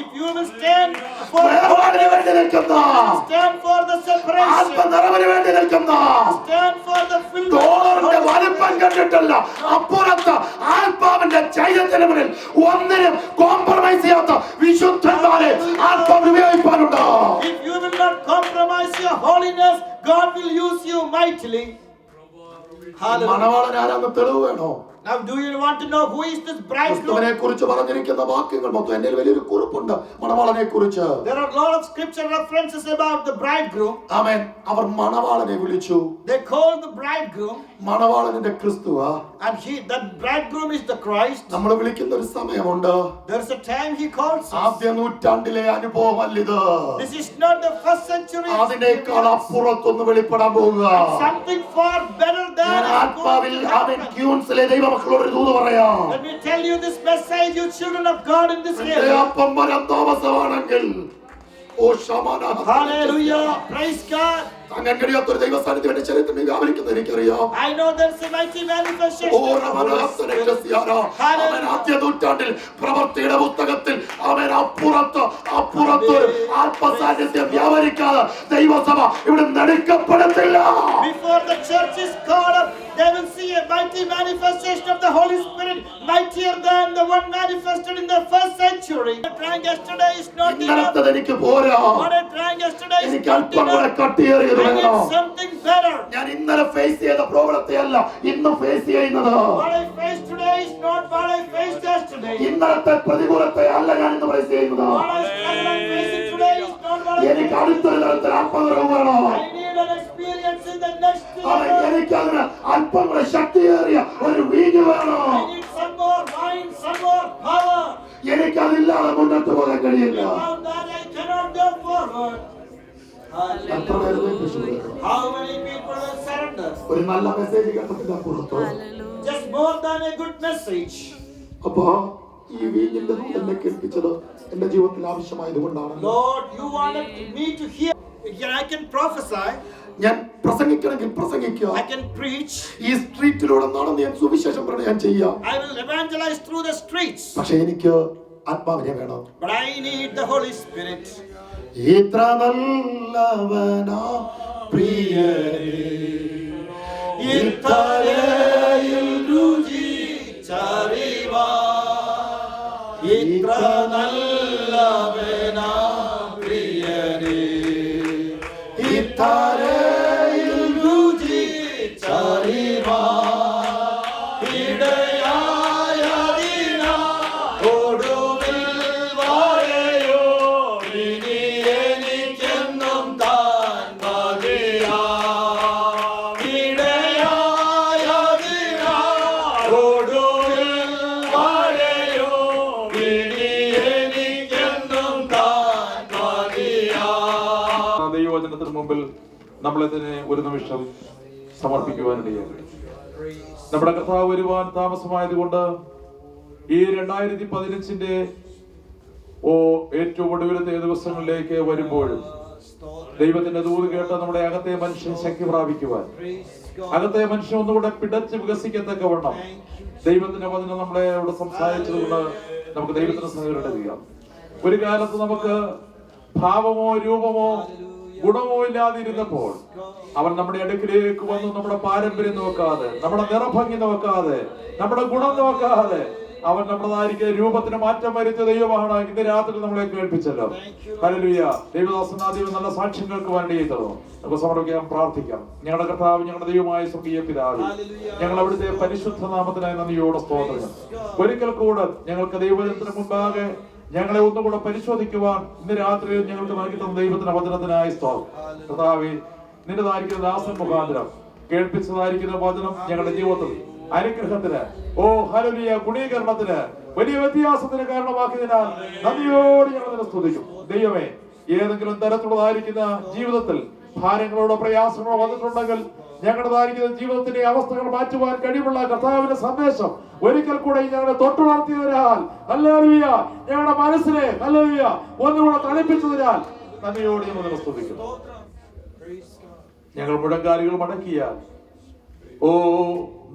If you will stand for വേർപാടിന് വേണ്ടി നിൽക്കുന്ന, stand for the separation, ആത്മനിറവിന് വേണ്ടി നിൽക്കുന്ന, stand for the filling, ഡോളറിന്റെ വലിപ്പം കണ്ടിട്ടല്ല, അപ്പുറത്ത് ആത്മാവിന്റെ ചൈതന്യത്തിന് മുന്നിൽ ഒന്നിനും കോംപ്രമൈസ് ചെയ്യാത്ത വിശുദ്ധന്മാരെ ആത്മാവിന് ഉപയോഗിക്കാനുണ്ട്. If you will not compromise your holiness, God will use you mightily. മണവാളൻ ആരാന്ന് തെളിവ് വേണോ? Now do you want to know who is this bridegroom? ക്രിസ്തുവിനെ കുറിച്ച് പറഞ്ഞിരിക്കുന്ന വാക്യങ്ങൾ മൊത്തം എൻ്റെ വലിയൊരു കുറിപ്പുണ്ട് മണവാളനെ കുറിച്ച്. There are a lot of scripture references about the bridegroom. ആമേൻ. അവർ മണവാളനെ വിളിച്ചു. They called the bridegroom. മണവാളന്റെ ക്രിസ്തുവാ. And that bridegroom is the Christ. നമ്മൾ വിളിക്കുന്ന ഒരു സമയമുണ്ട്. There's a time He calls us. ആദ്യ നൂറ്റാണ്ടിലെ അനുഭവമല്ലിത്. This is not the first century. അതിനേക്കാൾ അപ്പുറത്തൊന്ന് വെളിപ്പെടാൻ പോകുക. Something far better than ആത്മാവിൽ ആമേൻ ക്യൂൻസിലെ ദൈവമക്കളോട് ഒരു ദൂത് പറയാം. Let me tell you this message, you children of God in this area. അപ്പം വരാൻ താമസമാണെങ്കിൽ ഓ ശമന. Hallelujah. Praise God. താങ്കൾ കഴിയാത്തൊരു ദൈവ സാന്നിധ്യം എന്റെ ശരീരത്തിൽ വ്യാപരിക്കുന്നത് എനിക്കറിയാം. I know there's a mighty manifestation. അവൻ ആദ്യ നൂറ്റാണ്ടിൽ പ്രവൃത്തിയുടെ പുസ്തകത്തിൽ അവൻ അപ്പുറത്തൊരു ആത്മസാന്നിധ്യം വ്യാപരിക്കാതെ ദൈവസഭ ഇവിടെ നടുക്കപ്പെടത്തില്ല. Before the church is called up, they will see a mighty manifestation of the Holy Spirit, mightier than the one manifested in the first century. What I drank yesterday is not enough. ഇന്നലത്തത് എനിക്ക് പോരാ. What I drank yesterday is എനിക്ക് not അല്പം കൂടെ enough. കട്ടിയേറിയത് I വേണം. need something better. ഞാൻ ഇന്നലെ face ചെയ്ത പ്രോബ്ലത്തെ അല്ല ഇന്ന് ഫേസ് ചെയ്യുന്നത്. What I face today is not what I faced yesterday. ഇന്നലത്തെ പ്രതികൂലത്തെ അല്ല ഞാൻ ഇന്ന് ഫേസ് ചെയ്യുന്നത്. What I am facing today is not what I എനിക്ക് അടുത്തൊരു തരത്തിൽ ആത്മനിറവ് വേണം. I need an experience in the next എനിക്ക് അതിന് അല്പം കൂടെ ശക്തിയേറിയ ഒരു വീഞ്ഞ് വേണം. I need some more wine, some more power. എനിക്കതില്ലാതെ മുന്നോട്ട് പോകാൻ കഴിയില്ല. Without that I cannot go forward. How many people will surrender? ഒരു നല്ല message കേട്ടതിന്റെ അപ്പുറത്തോ Just more than a good message. അപ്പോ ഈ വീഞ്ഞിന്റെ എന്നെ കേൾപ്പിച്ചത് എന്റെ ജീവിതത്തിൽ ആവശ്യമായത് കൊണ്ടാണ്. Lord, you wanted me to hear. I can prophesy. ഞാൻ പ്രസംഗിക്കണമെങ്കിൽ പ്രസംഗിക്കുക. I can preach. ഈ സ്ട്രീറ്റിലൂടെ നടന്ന് ഞാൻ സുവിശേഷം ഞാൻ ചെയ്യാം. I will evangelize through the streets. പക്ഷേ എനിക്ക് ആത്മാവിനെ വേണം. But I need the Holy Spirit. ഇത്ര നല്ലവനാ പ്രിയനേ ഇത്രയിൽ രുചിച്ചറിവാൻ ഇത്ര നല്ലവനാ പ്രിയനേ ഇത്രയിൽ രുചിച്ചറിവാൻ ഇടയായതിനാ ഒടുവിൽ വാഴയോ ഇനി എനിക്കെന്നും താൻ മതിയാ ഇടയായതിനാ ഒടുവിൽ വാഴയോ ഇനി എനിക്കെന്നും താൻ മതിയാ. ദൈവവചനത്തിന് മുമ്പിൽ നമ്മളെ തന്നെ ഒരു നിമിഷം സമർപ്പിക്കുവാനിടയായി. നമ്മുടെ കർത്താവ് വരുവാൻ താമസമായതുകൊണ്ട് ഈ 2015 ഏറ്റവും ഒടുവിലത്തെ ദിവസങ്ങളിലേക്ക് വരുമ്പോഴും ദൈവത്തിന്റെ ദൂത് കേട്ട് നമ്മുടെ അകത്തെ മനുഷ്യൻ ശക്തി പ്രാപിക്കുവാൻ അകത്തെ മനുഷ്യൻ ഒന്നുകൂടെ പിടച്ച് വികസിക്കത്തക്കവണ്ണം ദൈവത്തിന്റെ വചനം നമ്മളെ ഇവിടെ സംസാരിച്ചതുകൊണ്ട് നമുക്ക് ദൈവത്തിന് സഹകരണം ചെയ്യാം. ഒരു കാലത്ത് നമുക്ക് ഭാവമോ രൂപമോ ഗുണമോ ഇല്ലാതിരുന്നപ്പോൾ അവൻ നമ്മുടെ അടുക്കിലേക്ക് വന്നു. നമ്മുടെ പാരമ്പര്യം നോക്കാതെ, നമ്മുടെ നിറഭംഗി നോക്കാതെ, നമ്മുടെ ഗുണം നോക്കാതെ അവൻ നമ്മുടേതായിരിക്കുന്ന രൂപത്തിന് മാറ്റം വരുത്തിയ ദൈവമാണ് ഇന്ന് രാത്രി നമ്മളെ കേൾപ്പിച്ചല്ലോ. ഹല്ലേലൂയ. ദൈവദാസനാദൈവം നല്ല സാക്ഷ്യങ്ങൾക്ക് വേണ്ടി ചെയ്തോ നമുക്ക് സമർപ്പിക്കാം, പ്രാർത്ഥിക്കാം. ഞങ്ങളുടെ കർത്താവ്, ഞങ്ങളുടെ ദൈവമായ സ്വർഗീയ പിതാവ്, ഞങ്ങൾ അവിടുത്തെ പരിശുദ്ധ നാമത്തിനായി നന്ദിയോടെ സ്തോത്രം. ഒരിക്കൽ കൂടെ ഞങ്ങൾക്ക് ദൈവജനത്തിന് മുമ്പാകെ ഞങ്ങളെ ഒന്നുകൂടെ പരിശോധിക്കുവാൻ ഇന്ന് രാത്രി ഞങ്ങൾക്ക് നൽകി തന്ന ദൈവത്തിന്റെ വചനത്തിനായി സ്തോത്രം. കർത്താവേ, നിന്റേതായിരിക്കുന്ന ദാസൻ മുഖാന്തരം കേൾപ്പിച്ചതായിരിക്കുന്ന വചനം ഞങ്ങളുടെ ജീവിതത്തിൽ അനുഗ്രഹത്തിന്, ഹല്ലേലൂയ, ഗുണീകരണത്തിന്, വലിയ വ്യത്യാസത്തിന് കാരണമാക്കിയതിനാൽ നന്ദിയോട് ഞങ്ങൾ നിന്നെ സ്തുതിക്കും. ദൈവമേ, ഏതെങ്കിലും തരത്തിലുള്ളതായിരിക്കുന്ന ജീവിതത്തിൽ ഭാരങ്ങളോടോ പ്രയാസങ്ങളോ വന്നിട്ടുണ്ടെങ്കിൽ ഞങ്ങളുടേതായിരിക്കുന്ന ജീവിതത്തിന്റെ അവസ്ഥകൾ മാറ്റുവാൻ കഴിവുള്ള കർത്താവിന്റെ സന്ദേശം ഒരിക്കൽ കൂടെ ഞങ്ങളെ തൊട്ടുണർത്തിയതിനാൽ, ഹല്ലേലൂയ, ഞങ്ങളുടെ മനസ്സിനെ ഹല്ലേലൂയ ഒന്നുകൂടെ തണുപ്പിച്ചതിനാൽ നന്ദിയോട് ഞങ്ങൾ നിന്നെ സ്തുതിക്കും. ഞങ്ങൾ മുഴങ്കാലുകൾ മടക്കിയാൽ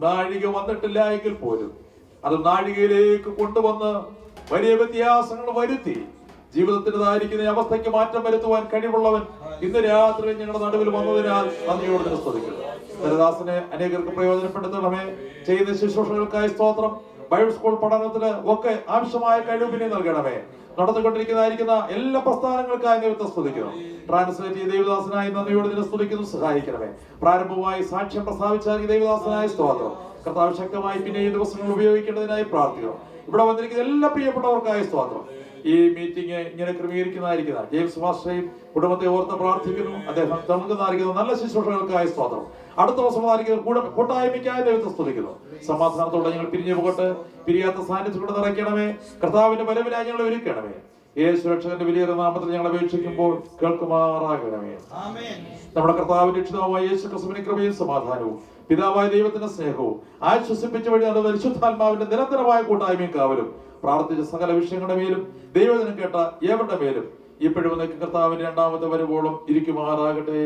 നാഴിക വന്നിട്ടില്ല എങ്കിൽ പോലും അത് നാഴികയിലേക്ക് കൊണ്ടുവന്ന് വലിയ വ്യത്യാസങ്ങൾ വരുത്തി ജീവിതത്തിൻ്റെതായിരിക്കുന്ന അവസ്ഥയ്ക്ക് മാറ്റം വരുത്തുവാൻ കഴിവുള്ളവൻ ഇന്ന് രാത്രി ഞങ്ങളുടെ നടുവിൽ വന്നതിനാൽ നന്ദിയോട് തന്നെ സ്തുതിക്കുന്നു. ദാസനെ അനേകർക്ക് പ്രയോജനപ്പെടുത്തണമേ. ചെയ്യുന്ന ശുശ്രൂഷകൾക്കായി സ്തോത്രം. ബൈബിൾ സ്കൂൾ പഠനത്തിന് ഒക്കെ ആവശ്യമായ കഴിവിനെ നൽകണമേ. നടന്നുകൊണ്ടിരിക്കുന്നതായിരിക്കുന്ന എല്ലാ പ്രസ്ഥാനങ്ങൾക്കായി ദൈവത്തെ സ്തുതിക്കുന്നു. ട്രാൻസ്ലേറ്റ് ചെയ്ത ദൈവദാസനായി നന്ദിയോട് തന്നെ സ്തുതിക്കുന്നു. സഹായിക്കണമേ. പ്രാരംഭമായി സാക്ഷ്യം പ്രസ്താവിച്ച ദൈവദാസനായ സ്തോത്രം. കർത്താവ് ശക്തമായി പിന്നെ ഈ ദിവസങ്ങൾ ഉപയോഗിക്കേണ്ടതിനായി പ്രാർത്ഥിക്കുന്നു. ഇവിടെ വന്നിരിക്കുന്ന എല്ലാ പ്രിയപ്പെട്ടവർക്കായി സ്തോത്രം. ഈ മീറ്റിംഗ് ഇങ്ങനെ ക്രമീകരിക്കുന്നതായിരിക്കുന്ന ജെയിംസ് മാസ്റ്ററേയും കുടുംബത്തെ ഓർത്ത് പ്രാർത്ഥിക്കുന്നു. അദ്ദേഹം നൽകുന്നതായിരിക്കുന്ന നല്ല ശുശ്രൂഷകൾക്കായി സ്തോത്രം. അടുത്ത ദിവസം കൂട്ടായ്മയ്ക്കായി ദൈവത്തെ സ്തുതിക്കുന്നു. സമാധാനത്തോടെ ഞങ്ങൾ പിരിഞ്ഞു പോകട്ടെ. പിരിയാത്ത സാന്നിധ്യം കൊണ്ട് നിറയ്ക്കണമേ. കർത്താവിന്റെ ബലവിനായി ഞങ്ങൾ ഒരുക്കണമേ. യേശു രക്ഷകന്റെ വലിയൊരു നാമത്തിൽ ഞങ്ങൾ അപേക്ഷിക്കുമ്പോൾ കേൾക്കുമാറാകണമേ. നമ്മുടെ കർത്താവിന്റെ രക്ഷിതാവായ യേശു ക്രിസ്തുവിന്റെ കൃപയും സമാധാനവും പിതാവായ ദൈവത്തിന്റെ സ്നേഹവും ആശ്വസിപ്പിച്ച വഴി നടന്ന പരിശുദ്ധാത്മാവിന്റെ നിരന്തരമായ കൂട്ടായ്മയും കാവലും പ്രാർത്ഥിച്ച സകല വിഷയങ്ങളുടെ മേലും ദൈവജനം കേട്ട ഏവരുടെ മേലും ഇപ്പോഴും കർത്താവിന്റെ രണ്ടാമത്തെ വരുവോളം ഇരിക്കുമാറാകട്ടെ.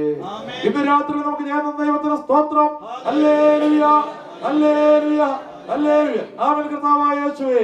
ഇന്ന് രാത്രി നമുക്ക് ഞാൻ ദൈവത്തിന്റെ സ്തോത്രം. Hallelujah, hallelujah, hallelujah. ആമേൻ. കർത്താവായ യേശുവേ,